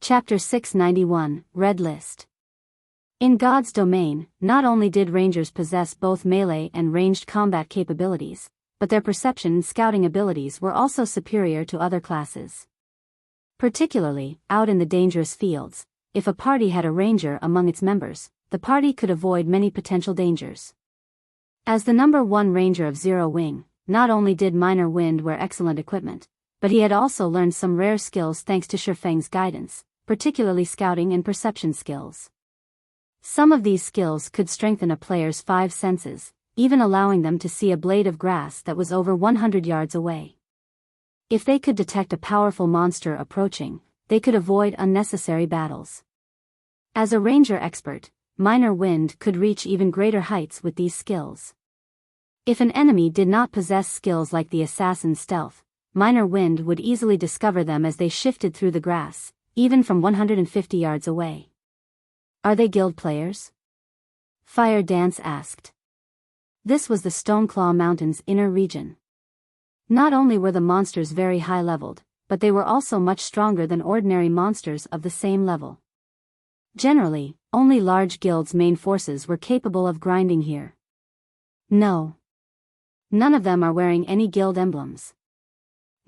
Chapter 691, Red List. In God's domain, not only did Rangers possess both melee and ranged combat capabilities, but their perception and scouting abilities were also superior to other classes. Particularly, out in the dangerous fields, if a party had a ranger among its members, the party could avoid many potential dangers. As the number 1 ranger of Zero Wing, not only did Minor Wind wear excellent equipment, but he had also learned some rare skills thanks to Shifeng's guidance, particularly scouting and perception skills. Some of these skills could strengthen a player's 5 senses, even allowing them to see a blade of grass that was over 100 yards away. If they could detect a powerful monster approaching, they could avoid unnecessary battles. As a ranger expert, Minor Wind could reach even greater heights with these skills. If an enemy did not possess skills like the assassin stealth, Minor Wind would easily discover them as they shifted through the grass, even from 150 yards away. Are they guild players? Fire Dance asked. This was the Stoneclaw Mountains' inner region. Not only were the monsters very high-leveled, but they were also much stronger than ordinary monsters of the same level. Generally, only large guilds' main forces were capable of grinding here. No. None of them are wearing any guild emblems.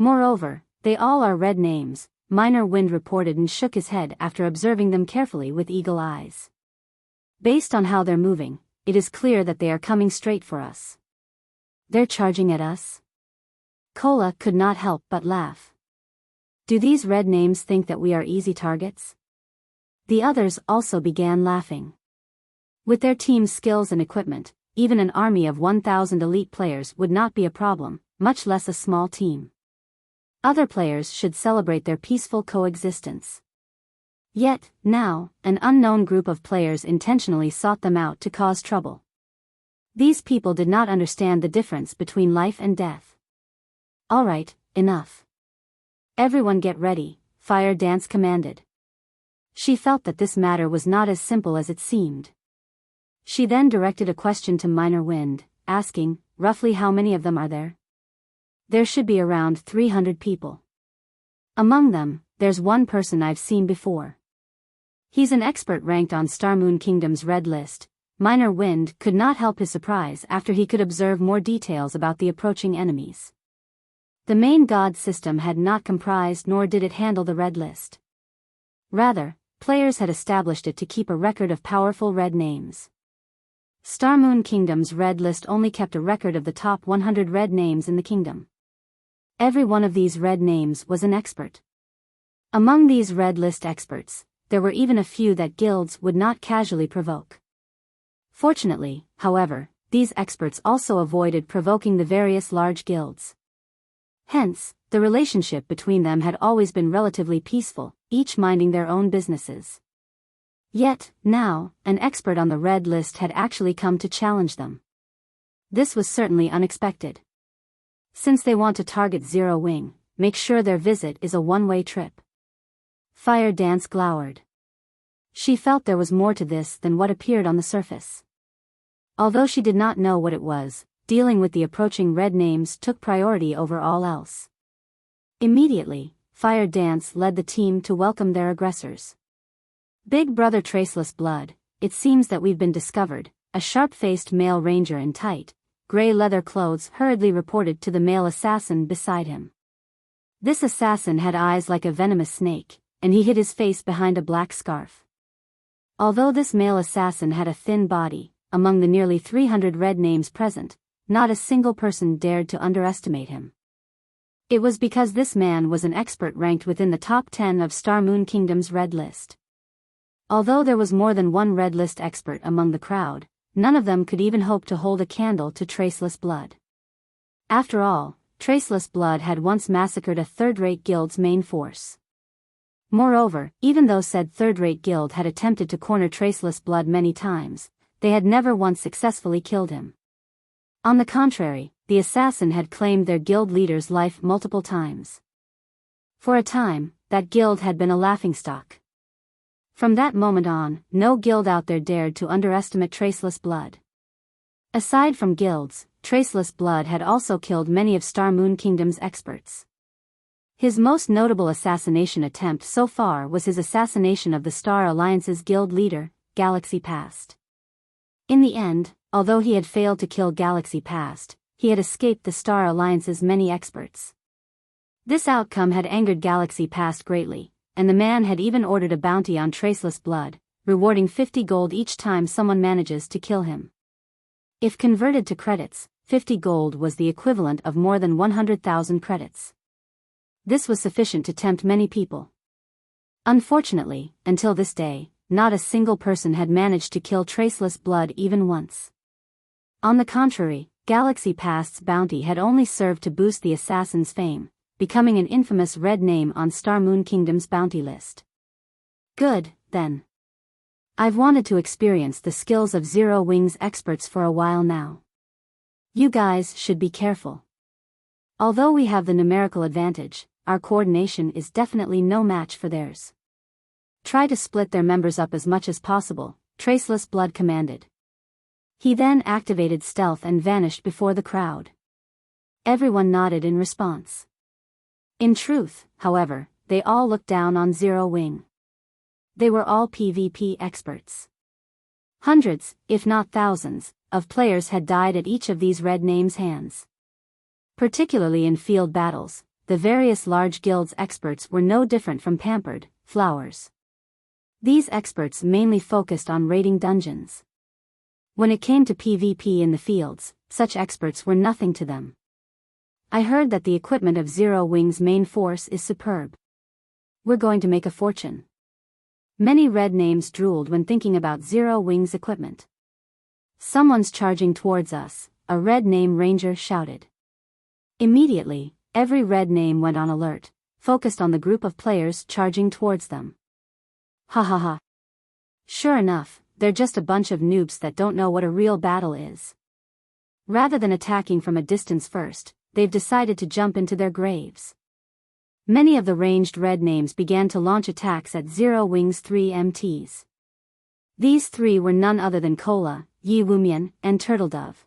Moreover, they all are red names, Minor Wind reported and shook his head after observing them carefully with eagle eyes. Based on how they're moving, it is clear that they are coming straight for us. They're charging at us? Kola could not help but laugh. Do these red names think that we are easy targets? The others also began laughing. With their team's skills and equipment, even an army of 1,000 elite players would not be a problem, much less a small team. Other players should celebrate their peaceful coexistence. Yet, now, an unknown group of players intentionally sought them out to cause trouble. These people did not understand the difference between life and death. All right, enough. Everyone get ready, Fire Dance commanded. She felt that this matter was not as simple as it seemed. She then directed a question to Minor Wind, asking, roughly how many of them are there? There should be around 300 people. Among them, there's one person I've seen before. He's an expert ranked on Starmoon Kingdom's red list. Minor Wind could not help his surprise after he could observe more details about the approaching enemies. The main god system had not comprised nor did it handle the red list. Rather, players had established it to keep a record of powerful red names. Starmoon Kingdom's red list only kept a record of the top 100 red names in the kingdom. Every one of these red names was an expert. Among these red list experts, there were even a few that guilds would not casually provoke. Fortunately, however, these experts also avoided provoking the various large guilds. Hence, the relationship between them had always been relatively peaceful, each minding their own businesses. Yet, now, an expert on the red list had actually come to challenge them. This was certainly unexpected. Since they want to target Zero Wing, make sure their visit is a one-way trip. Fire Dance glowered. She felt there was more to this than what appeared on the surface. Although she did not know what it was, dealing with the approaching red names took priority over all else. Immediately, Fire Dance led the team to welcome their aggressors. Big Brother Traceless Blood, it seems that we've been discovered, a sharp-faced male ranger in tight, gray leather clothes hurriedly reported to the male assassin beside him. This assassin had eyes like a venomous snake, and he hid his face behind a black scarf. Although this male assassin had a thin body, among the nearly 300 red names present, not a single person dared to underestimate him. It was because this man was an expert ranked within the top 10 of Starmoon Kingdom's red list. Although there was more than one red list expert among the crowd, none of them could even hope to hold a candle to Traceless Blood. After all, Traceless Blood had once massacred a third-rate guild's main force. Moreover, even though said third-rate guild had attempted to corner Traceless Blood many times, they had never once successfully killed him. On the contrary, the assassin had claimed their guild leader's life multiple times. For a time, that guild had been a laughingstock. From that moment on, no guild out there dared to underestimate Traceless Blood. Aside from guilds, Traceless Blood had also killed many of Starmoon Kingdom's experts. His most notable assassination attempt so far was his assassination of the Star Alliance's guild leader, Galaxy Past. In the end, although he had failed to kill Galaxy Past, he had escaped the Star Alliance's many experts. This outcome had angered Galaxy Past greatly, and the man had even ordered a bounty on Traceless Blood, rewarding 50 gold each time someone manages to kill him. If converted to credits, 50 gold was the equivalent of more than 100,000 credits. This was sufficient to tempt many people. Unfortunately, until this day, not a single person had managed to kill Traceless Blood even once. On the contrary, Galaxy Past's bounty had only served to boost the assassin's fame, becoming an infamous red name on Starmoon Kingdom's bounty list. Good, then. I've wanted to experience the skills of Zero Wing's experts for a while now. You guys should be careful. Although we have the numerical advantage, our coordination is definitely no match for theirs. Try to split their members up as much as possible, Traceless Blood commanded. He then activated stealth and vanished before the crowd. Everyone nodded in response. In truth, however, they all looked down on Zero Wing. They were all PvP experts. Hundreds, if not thousands, of players had died at each of these red names' hands. Particularly in field battles, the various large guilds' experts were no different from pampered flowers. These experts mainly focused on raiding dungeons. When it came to PvP in the fields, such experts were nothing to them. I heard that the equipment of Zero Wing's main force is superb. We're going to make a fortune. Many red names drooled when thinking about Zero Wing's equipment. Someone's charging towards us, a red name ranger shouted. Immediately, every red name went on alert, focused on the group of players charging towards them. Ha ha ha. Sure enough, they're just a bunch of noobs that don't know what a real battle is. Rather than attacking from a distance first, they've decided to jump into their graves. Many of the ranged red names began to launch attacks at Zero Wing's 3 MTs. These three were none other than Cola, Yi Wumian, and Turtledove.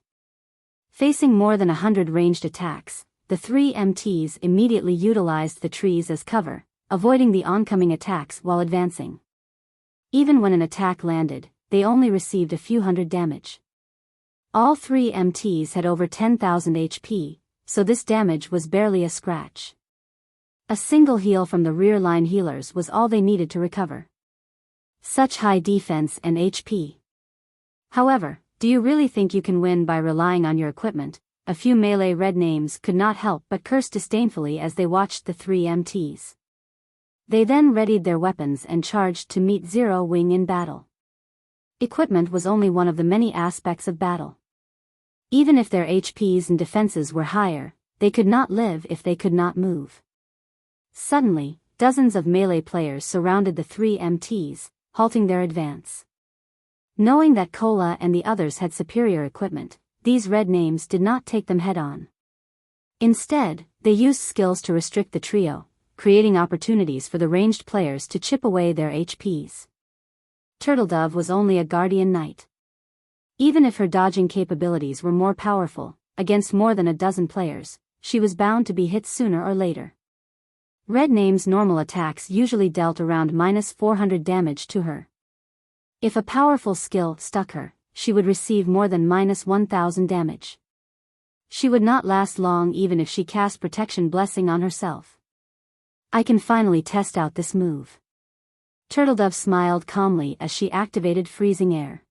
Facing more than 100 ranged attacks, the 3 MTs immediately utilized the trees as cover, avoiding the oncoming attacks while advancing. Even when an attack landed, they only received a few hundred damage. All 3 MTs had over 10,000 HP, so this damage was barely a scratch. A single heal from the rear line healers was all they needed to recover. Such high defense and HP. However, do you really think you can win by relying on your equipment? A few melee red names could not help but curse disdainfully as they watched the 3 MTs. They then readied their weapons and charged to meet Zero Wing in battle. Equipment was only one of the many aspects of battle. Even if their HPs and defenses were higher, they could not live if they could not move. Suddenly, dozens of melee players surrounded the 3 MTs, halting their advance. Knowing that Cola and the others had superior equipment, these red names did not take them head-on. Instead, they used skills to restrict the trio, creating opportunities for the ranged players to chip away their HPs. Turtledove was only a guardian knight. Even if her dodging capabilities were more powerful, against more than a dozen players, she was bound to be hit sooner or later. Red name's normal attacks usually dealt around -400 damage to her. If a powerful skill stuck her, she would receive more than -1000 damage. She would not last long even if she cast Protection Blessing on herself. I can finally test out this move. Turtledove smiled calmly as she activated Freezing Air.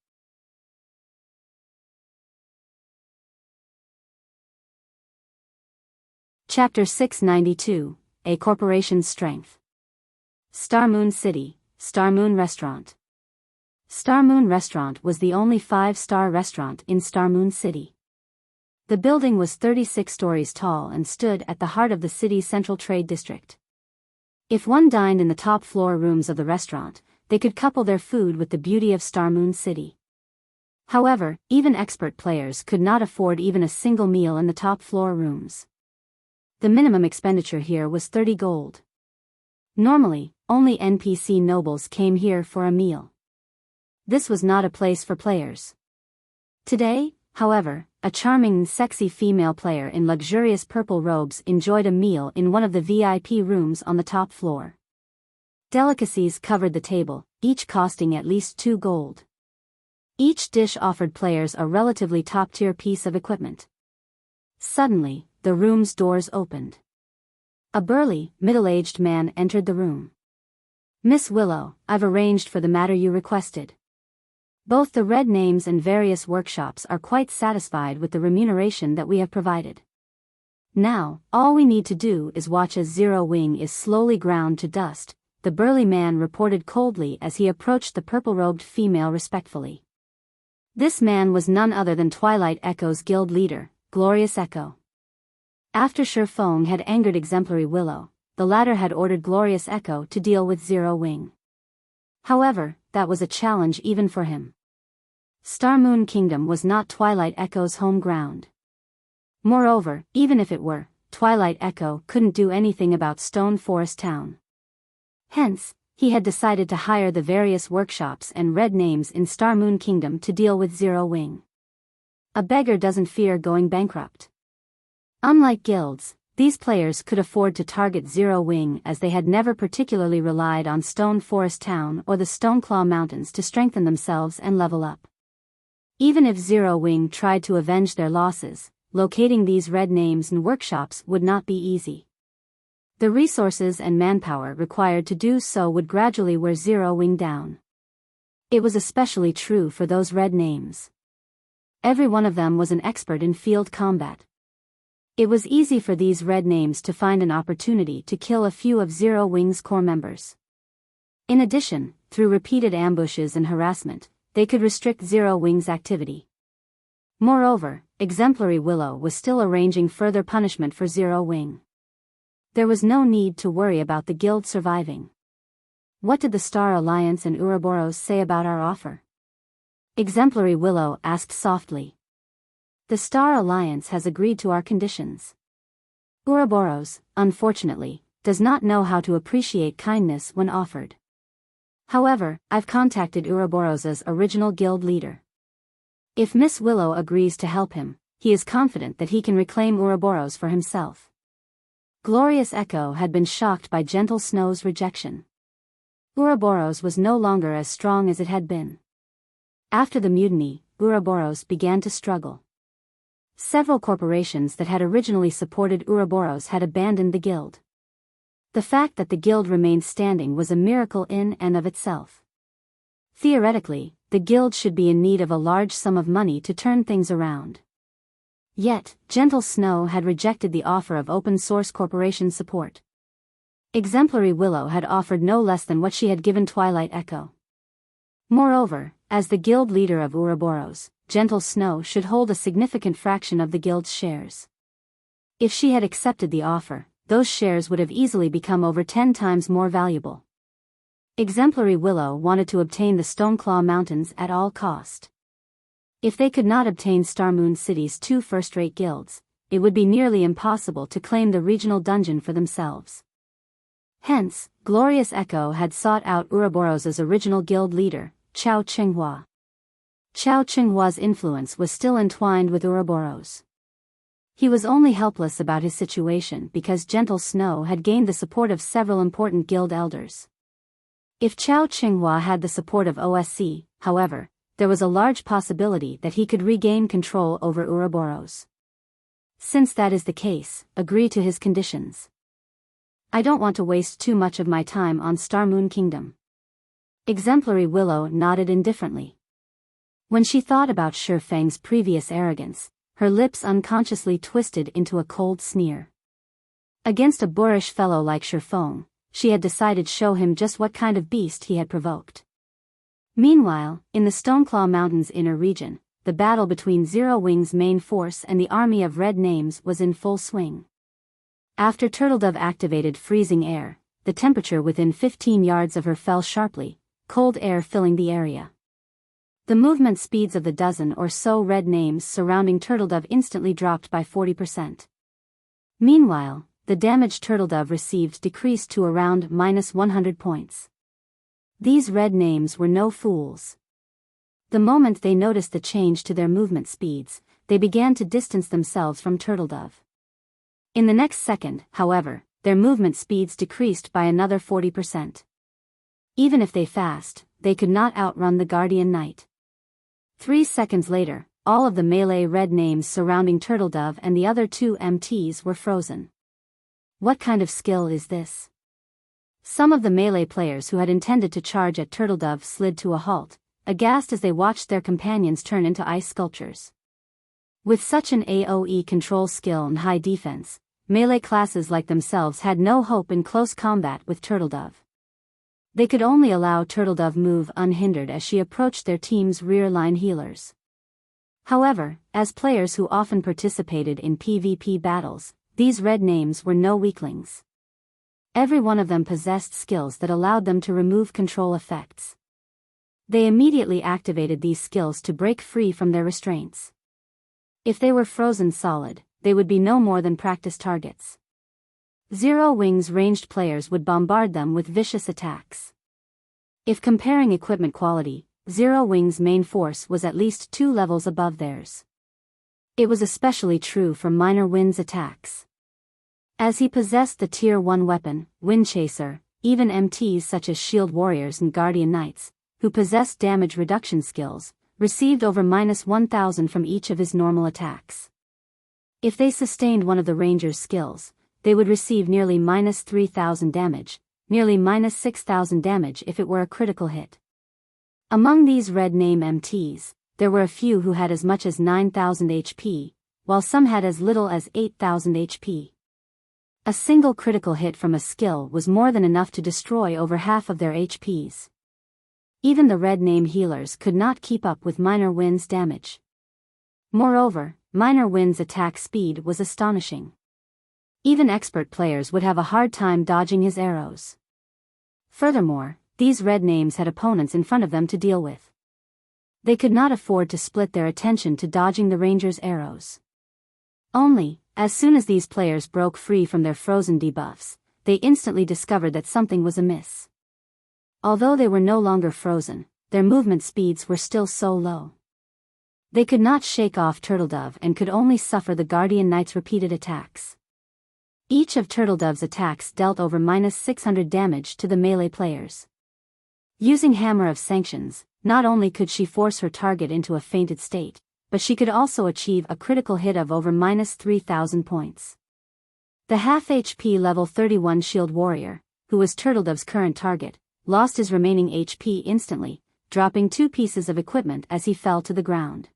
Chapter 692, A Corporation's Strength. Star Moon City, Star Moon Restaurant. Star Moon Restaurant was the only 5-star restaurant in Star Moon City. The building was 36 stories tall and stood at the heart of the city's central trade district. If one dined in the top floor rooms of the restaurant, they could couple their food with the beauty of Star Moon City. However, even expert players could not afford even a single meal in the top floor rooms. The minimum expenditure here was 30 gold. Normally, only NPC nobles came here for a meal. This was not a place for players. Today, however, a charming and sexy female player in luxurious purple robes enjoyed a meal in one of the VIP rooms on the top floor. Delicacies covered the table, each costing at least 2 gold. Each dish offered players a relatively top-tier piece of equipment. Suddenly, the room's doors opened. A burly, middle-aged man entered the room. "Miss Willow, I've arranged for the matter you requested. Both the red names and various workshops are quite satisfied with the remuneration that we have provided. Now, all we need to do is watch as Zero Wing is slowly ground to dust," the burly man reported coldly as he approached the purple-robed female respectfully. This man was none other than Twilight Echo's guild leader, Glorious Echo. After Sherfong had angered Exemplary Willow, the latter had ordered Glorious Echo to deal with Zero Wing. However, that was a challenge even for him. Star Moon Kingdom was not Twilight Echo's home ground. Moreover, even if it were, Twilight Echo couldn't do anything about Stone Forest Town. Hence, he had decided to hire the various workshops and red names in Star Moon Kingdom to deal with Zero Wing. A beggar doesn't fear going bankrupt. Unlike guilds, these players could afford to target Zero Wing as they had never particularly relied on Stone Forest Town or the Stoneclaw Mountains to strengthen themselves and level up. Even if Zero Wing tried to avenge their losses, locating these red names and workshops would not be easy. The resources and manpower required to do so would gradually wear Zero Wing down. It was especially true for those red names. Every one of them was an expert in field combat. It was easy for these red names to find an opportunity to kill a few of Zero Wing's core members. In addition, through repeated ambushes and harassment, they could restrict Zero Wing's activity. Moreover, Exemplary Willow was still arranging further punishment for Zero Wing. There was no need to worry about the guild surviving. What did the Star Alliance and Ouroboros say about our offer? Exemplary Willow asked softly. The Star Alliance has agreed to our conditions. Ouroboros, unfortunately, does not know how to appreciate kindness when offered. However, I've contacted Ouroboros' original guild leader. If Miss Willow agrees to help him, he is confident that he can reclaim Ouroboros for himself. Glorious Echo had been shocked by Gentle Snow's rejection. Ouroboros was no longer as strong as it had been. After the mutiny, Ouroboros began to struggle. Several corporations that had originally supported Ouroboros had abandoned the guild. The fact that the guild remained standing was a miracle in and of itself. Theoretically, the guild should be in need of a large sum of money to turn things around. Yet, Gentle Snow had rejected the offer of open-source corporation support. Exemplary Willow had offered no less than what she had given Twilight Echo. Moreover, as the guild leader of Ouroboros, Gentle Snow should hold a significant fraction of the guild's shares. If she had accepted the offer, those shares would have easily become over 10 times more valuable. Exemplary Willow wanted to obtain the Stoneclaw Mountains at all cost. If they could not obtain Star Moon City's 2 first-rate guilds, it would be nearly impossible to claim the regional dungeon for themselves. Hence, Glorious Echo had sought out Ouroboros' original guild leader, Chao Qinghua. Chao Qinghua's influence was still entwined with Ouroboros. He was only helpless about his situation because Gentle Snow had gained the support of several important guild elders. If Chao Qinghua had the support of OSC, however, there was a large possibility that he could regain control over Ouroboros. Since that is the case, agree to his conditions. I don't want to waste too much of my time on Star Moon Kingdom. Exemplary Willow nodded indifferently. When she thought about Shifeng's previous arrogance, her lips unconsciously twisted into a cold sneer. Against a boorish fellow like Shifeng, she had decided to show him just what kind of beast he had provoked. Meanwhile, in the Stoneclaw Mountains inner region, the battle between Zero Wing's main force and the army of red names was in full swing. After Turtledove activated freezing air, the temperature within 15 yards of her fell sharply, cold air filling the area. The movement speeds of the dozen or so red names surrounding Turtledove instantly dropped by 40%. Meanwhile, the damage Turtledove received decreased to around -100 points. These red names were no fools. The moment they noticed the change to their movement speeds, they began to distance themselves from Turtledove. In the next second, however, their movement speeds decreased by another 40%. Even if they fast, they could not outrun the Guardian Knight. 3 seconds later, all of the melee red names surrounding Turtledove and the other 2 MTs were frozen. What kind of skill is this? Some of the melee players who had intended to charge at Turtledove slid to a halt, aghast as they watched their companions turn into ice sculptures. With such an AoE control skill and high defense, melee classes like themselves had no hope in close combat with Turtledove. They could only allow Turtledove move unhindered as she approached their team's rear-line healers. However, as players who often participated in PvP battles, these red names were no weaklings. Every one of them possessed skills that allowed them to remove control effects. They immediately activated these skills to break free from their restraints. If they were frozen solid, they would be no more than practice targets. Zero Wing's ranged players would bombard them with vicious attacks. If comparing equipment quality, Zero Wing's main force was at least 2 levels above theirs. It was especially true for Minor Wind's attacks. As he possessed the Tier 1 weapon, Wind Chaser, even MTs such as Shield Warriors and Guardian Knights, who possessed damage reduction skills, received over -1,000 from each of his normal attacks. If they sustained one of the Ranger's skills, they would receive nearly -3,000 damage, nearly -6,000 damage if it were a critical hit. Among these red name MTs, there were a few who had as much as 9,000 HP, while some had as little as 8,000 HP. A single critical hit from a skill was more than enough to destroy over half of their HPs. Even the red name healers could not keep up with Minor Wind's damage. Moreover, Minor Wind's attack speed was astonishing. Even expert players would have a hard time dodging his arrows. Furthermore, these red names had opponents in front of them to deal with. They could not afford to split their attention to dodging the Ranger's arrows. Only, as soon as these players broke free from their frozen debuffs, they instantly discovered that something was amiss. Although they were no longer frozen, their movement speeds were still so low. They could not shake off Turtledove and could only suffer the Guardian Knight's repeated attacks. Each of Turtledove's attacks dealt over -600 damage to the melee players. Using Hammer of Sanctions, not only could she force her target into a fainted state, but she could also achieve a critical hit of over -3,000 points. The half HP level 31 Shield Warrior, who was Turtledove's current target, lost his remaining HP instantly, dropping 2 pieces of equipment as he fell to the ground.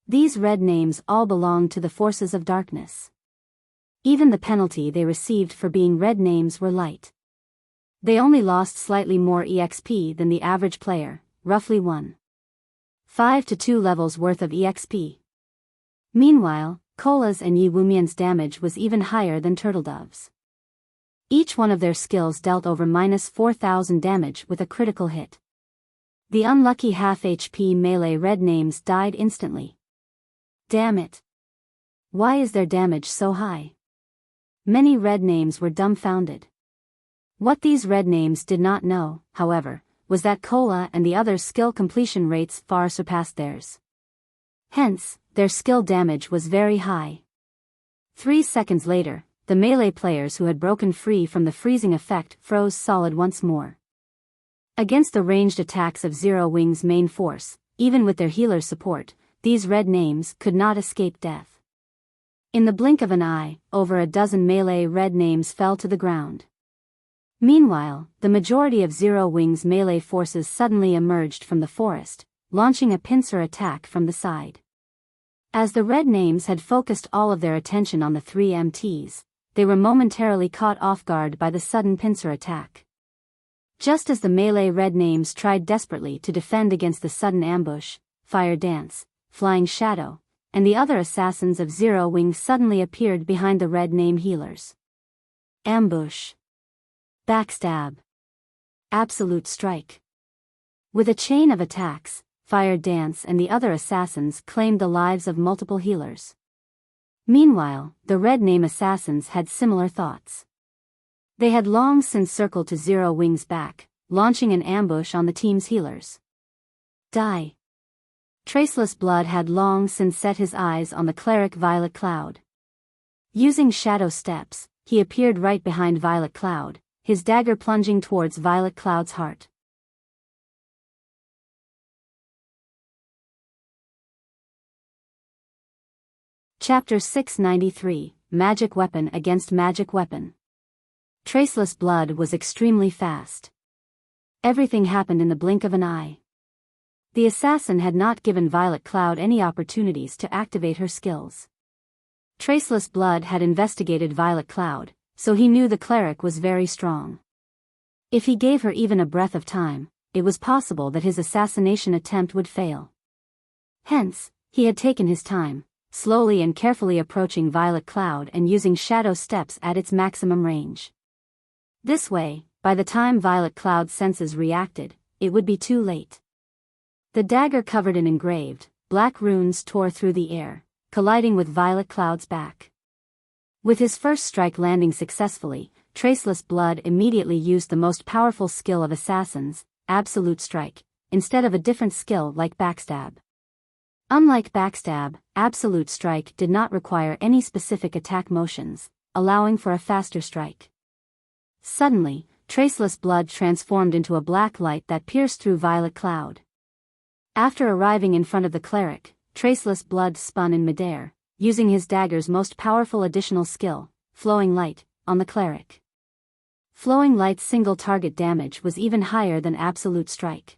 These red names all belonged to the forces of darkness. Even the penalty they received for being red names were light. They only lost slightly more EXP than the average player, roughly 1.5 to 2 levels worth of EXP. Meanwhile, Cola's and Yi Wumian's damage was even higher than Turtledove's. Each one of their skills dealt over -4,000 damage with a critical hit. The unlucky half HP melee red names died instantly. Damn it! Why is their damage so high? Many red names were dumbfounded. What these red names did not know, however, was that Cola and the others' skill completion rates far surpassed theirs. Hence, their skill damage was very high. 3 seconds later, the melee players who had broken free from the freezing effect froze solid once more. Against the ranged attacks of Zero Wing's main force, even with their healer's support, these red names could not escape death. In the blink of an eye, over a dozen melee red names fell to the ground. Meanwhile, the majority of Zero Wing's melee forces suddenly emerged from the forest, launching a pincer attack from the side. As the red names had focused all of their attention on the 3 MTs, they were momentarily caught off guard by the sudden pincer attack. Just as the melee red names tried desperately to defend against the sudden ambush, Fire Dance, Flying Shadow, and the other assassins of Zero Wing suddenly appeared behind the red name healers. Ambush. Backstab. Absolute Strike. With a chain of attacks, Fire Dance and the other assassins claimed the lives of multiple healers. Meanwhile, the red name assassins had similar thoughts. They had long since circled to Zero Wing's back, launching an ambush on the team's healers. Die. Traceless Blood had long since set his eyes on the cleric Violet Cloud. Using shadow steps, he appeared right behind Violet Cloud, his dagger plunging towards Violet Cloud's heart. Chapter 693, Magic Weapon Against Magic Weapon. Traceless Blood was extremely fast. Everything happened in the blink of an eye. The assassin had not given Violet Cloud any opportunities to activate her skills. Traceless Blood had investigated Violet Cloud, so he knew the cleric was very strong. If he gave her even a breath of time, it was possible that his assassination attempt would fail. Hence, he had taken his time, slowly and carefully approaching Violet Cloud and using shadow steps at its maximum range. This way, by the time Violet Cloud's senses reacted, it would be too late. The dagger covered in engraved, black runes tore through the air, colliding with Violet Cloud's back. With his first strike landing successfully, Traceless Blood immediately used the most powerful skill of assassins, Absolute Strike, instead of a different skill like Backstab. Unlike Backstab, Absolute Strike did not require any specific attack motions, allowing for a faster strike. Suddenly, Traceless Blood transformed into a black light that pierced through Violet Cloud. After arriving in front of the cleric, Traceless Blood spun in midair, using his dagger's most powerful additional skill, Flowing Light, on the cleric. Flowing Light's single target damage was even higher than Absolute Strike.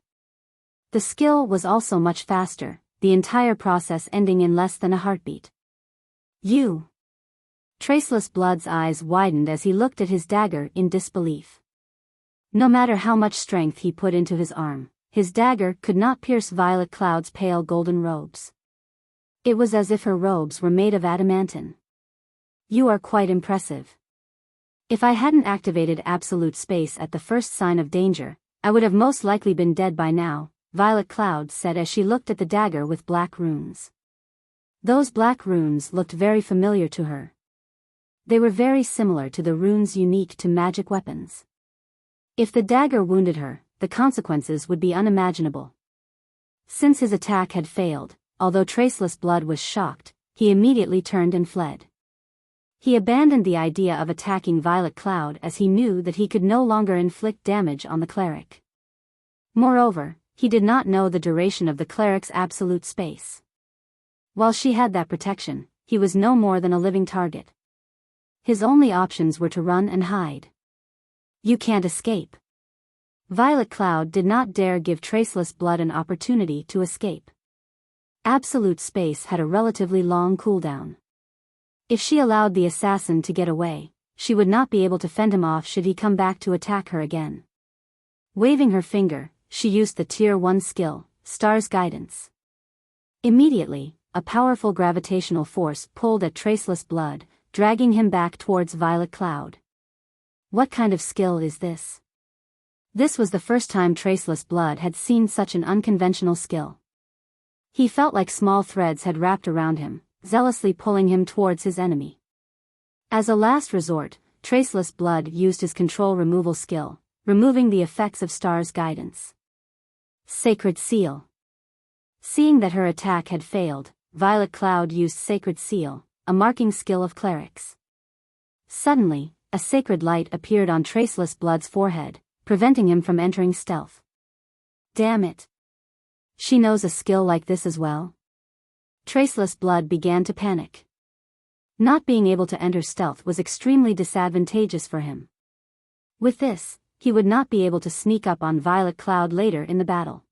The skill was also much faster, the entire process ending in less than a heartbeat. You! Traceless Blood's eyes widened as he looked at his dagger in disbelief. No matter how much strength he put into his arm, his dagger could not pierce Violet Cloud's pale golden robes. It was as if her robes were made of adamantine. You are quite impressive. If I hadn't activated Absolute Space at the first sign of danger, I would have most likely been dead by now, Violet Cloud said as she looked at the dagger with black runes. Those black runes looked very familiar to her. They were very similar to the runes unique to magic weapons. If the dagger wounded her, the consequences would be unimaginable. Since his attack had failed, although Traceless Blood was shocked, he immediately turned and fled. He abandoned the idea of attacking Violet Cloud as he knew that he could no longer inflict damage on the cleric. Moreover, he did not know the duration of the cleric's Absolute Space. While she had that protection, he was no more than a living target. His only options were to run and hide. You can't escape. Violet Cloud did not dare give Traceless Blood an opportunity to escape. Absolute Space had a relatively long cooldown. If she allowed the assassin to get away, she would not be able to fend him off should he come back to attack her again. Waving her finger, she used the Tier 1 skill, Star's Guidance. Immediately, a powerful gravitational force pulled at Traceless Blood, dragging him back towards Violet Cloud. What kind of skill is this? This was the first time Traceless Blood had seen such an unconventional skill. He felt like small threads had wrapped around him, zealously pulling him towards his enemy. As a last resort, Traceless Blood used his control removal skill, removing the effects of Star's Guidance. Sacred Seal. Seeing that her attack had failed, Violet Cloud used Sacred Seal, a marking skill of clerics. Suddenly, a sacred light appeared on Traceless Blood's forehead, preventing him from entering stealth. Damn it! She knows a skill like this as well? Traceless Blood began to panic. Not being able to enter stealth was extremely disadvantageous for him. With this, he would not be able to sneak up on Violet Cloud later in the battle.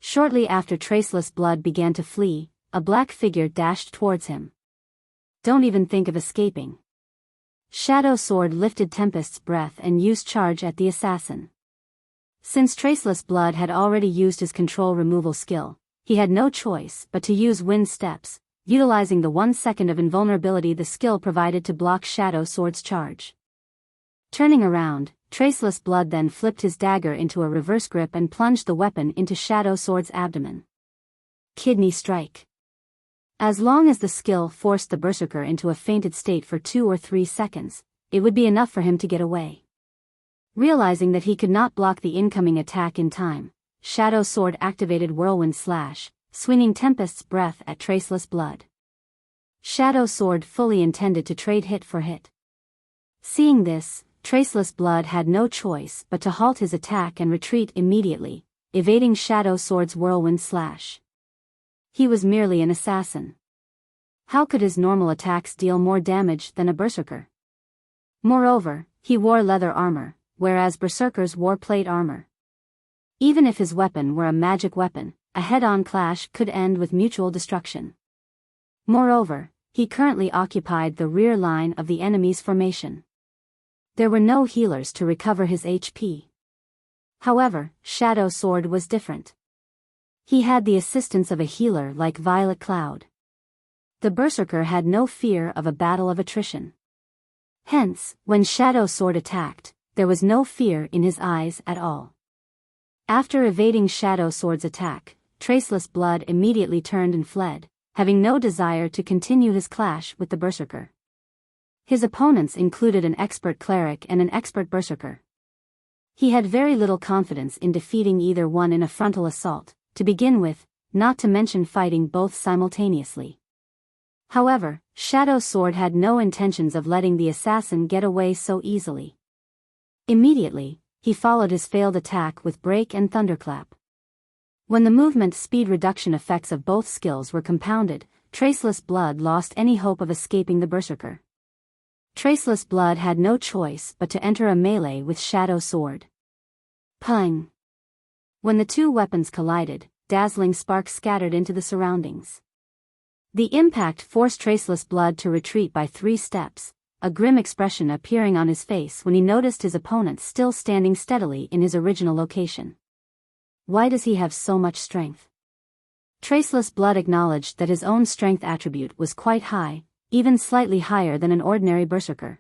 Shortly after Traceless Blood began to flee, a black figure dashed towards him. Don't even think of escaping. Shadow Sword lifted Tempest's breath and used charge at the assassin. Since Traceless Blood had already used his control removal skill, he had no choice but to use Wind Steps, utilizing the 1 second of invulnerability the skill provided to block Shadow Sword's charge. Turning around, Traceless Blood then flipped his dagger into a reverse grip and plunged the weapon into Shadow Sword's abdomen. Kidney Strike. As long as the skill forced the berserker into a fainted state for 2 or 3 seconds, it would be enough for him to get away. Realizing that he could not block the incoming attack in time, Shadow Sword activated Whirlwind Slash, swinging Tempest's breath at Traceless Blood. Shadow Sword fully intended to trade hit for hit. Seeing this, Traceless Blood had no choice but to halt his attack and retreat immediately, evading Shadow Sword's Whirlwind Slash. He was merely an assassin. How could his normal attacks deal more damage than a berserker? Moreover, he wore leather armor, whereas berserkers wore plate armor. Even if his weapon were a magic weapon, a head-on clash could end with mutual destruction. Moreover, he currently occupied the rear line of the enemy's formation. There were no healers to recover his HP. However, Shadow Sword was different. He had the assistance of a healer like Violet Cloud. The berserker had no fear of a battle of attrition. Hence, when Shadow Sword attacked, there was no fear in his eyes at all. After evading Shadow Sword's attack, Traceless Blood immediately turned and fled, having no desire to continue his clash with the Berserker. His opponents included an expert cleric and an expert Berserker. He had very little confidence in defeating either one in a frontal assault, to begin with, not to mention fighting both simultaneously. However, Shadow Sword had no intentions of letting the assassin get away so easily. Immediately, he followed his failed attack with Break and Thunderclap. When the movement speed reduction effects of both skills were compounded, Traceless Blood lost any hope of escaping the Berserker. Traceless Blood had no choice but to enter a melee with Shadow Sword. Pung! When the two weapons collided, dazzling sparks scattered into the surroundings. The impact forced Traceless Blood to retreat by 3 steps, a grim expression appearing on his face when he noticed his opponent still standing steadily in his original location. Why does he have so much strength? Traceless Blood acknowledged that his own strength attribute was quite high, even slightly higher than an ordinary Berserker.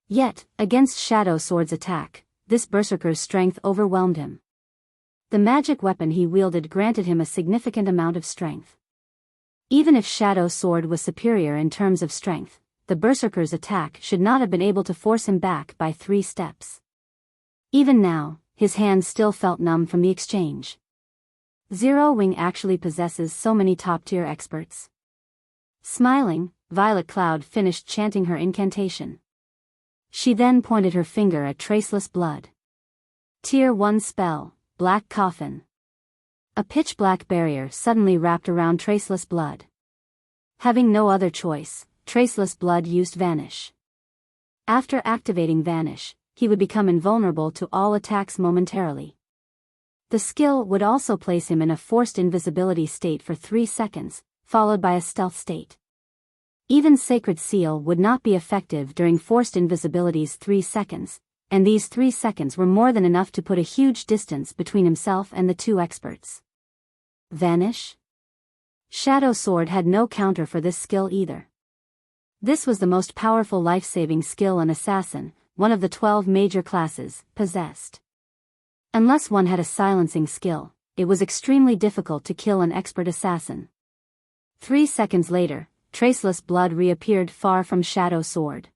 Yet, against Shadow Sword's attack, this Berserker's strength overwhelmed him. The magic weapon he wielded granted him a significant amount of strength. Even if Shadow Sword was superior in terms of strength, the Berserker's attack should not have been able to force him back by 3 steps. Even now, his hands still felt numb from the exchange. Zero Wing actually possesses so many top-tier experts. Smiling, Violet Cloud finished chanting her incantation. She then pointed her finger at Traceless Blood. Tier 1 spell, Black Coffin. A pitch-black barrier suddenly wrapped around Traceless Blood. Having no other choice, Traceless Blood used Vanish. After activating Vanish, he would become invulnerable to all attacks momentarily. The skill would also place him in a forced invisibility state for 3 seconds, followed by a stealth state. Even Sacred Seal would not be effective during forced invisibility's 3 seconds, and these 3 seconds were more than enough to put a huge distance between himself and the 2 experts. Vanish? Shadow Sword had no counter for this skill either. This was the most powerful life-saving skill an assassin, one of the 12 major classes, possessed. Unless one had a silencing skill, it was extremely difficult to kill an expert assassin. 3 seconds later, Traceless Blood reappeared far from Shadow Sword.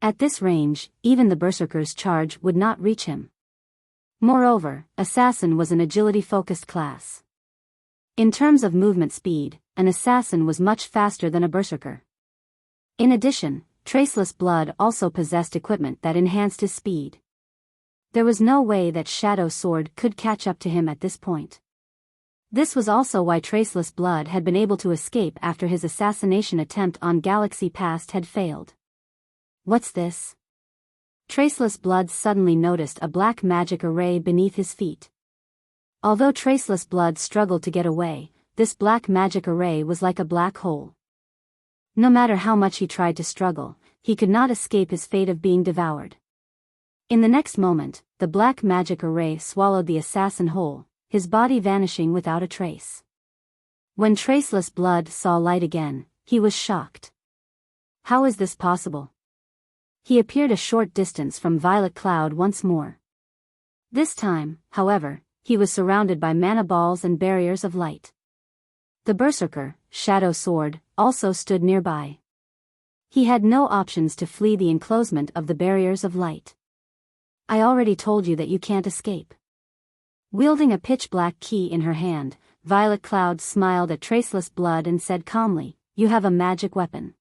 At this range, even the Berserker's charge would not reach him. Moreover, Assassin was an agility-focused class. In terms of movement speed, an Assassin was much faster than a Berserker. In addition, Traceless Blood also possessed equipment that enhanced his speed. There was no way that Shadow Sword could catch up to him at this point. This was also why Traceless Blood had been able to escape after his assassination attempt on Galaxy Past had failed. What's this? Traceless Blood suddenly noticed a black magic array beneath his feet. Although Traceless Blood struggled to get away, this black magic array was like a black hole. No matter how much he tried to struggle, he could not escape his fate of being devoured. In the next moment, the black magic array swallowed the assassin whole, his body vanishing without a trace. When Traceless Blood saw light again, he was shocked. How is this possible? He appeared a short distance from Violet Cloud once more. This time, however, he was surrounded by mana balls and barriers of light. The Berserker, Shadow Sword, also stood nearby. He had no options to flee the enclosement of the barriers of light. I already told you that you can't escape. Wielding a pitch-black key in her hand, Violet Cloud smiled at Traceless Blood and said calmly, "You have a magic weapon.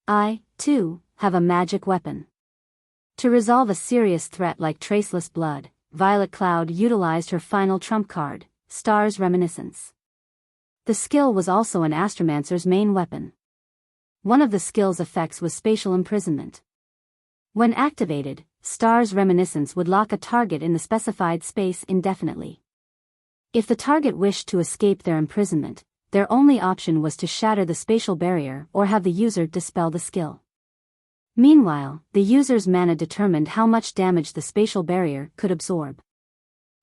I, too, have a magic weapon." To resolve a serious threat like Traceless Blood, Violet Cloud utilized her final trump card, Star's Reminiscence. The skill was also an Astromancer's main weapon. One of the skill's effects was spatial imprisonment. When activated, Star's Reminiscence would lock a target in the specified space indefinitely. If the target wished to escape their imprisonment, their only option was to shatter the spatial barrier or have the user dispel the skill. Meanwhile, the user's mana determined how much damage the spatial barrier could absorb.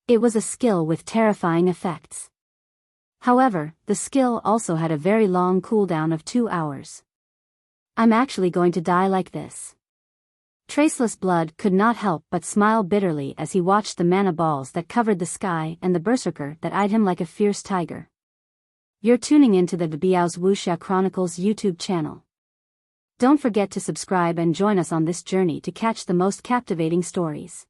It was a skill with terrifying effects. However, the skill also had a very long cooldown of 2 hours. I'm actually going to die like this. Traceless Blood could not help but smile bitterly as he watched the mana balls that covered the sky and the Berserker that eyed him like a fierce tiger. You're tuning into the Biyao's Wuxia Chronicles YouTube channel. Don't forget to subscribe and join us on this journey to catch the most captivating stories.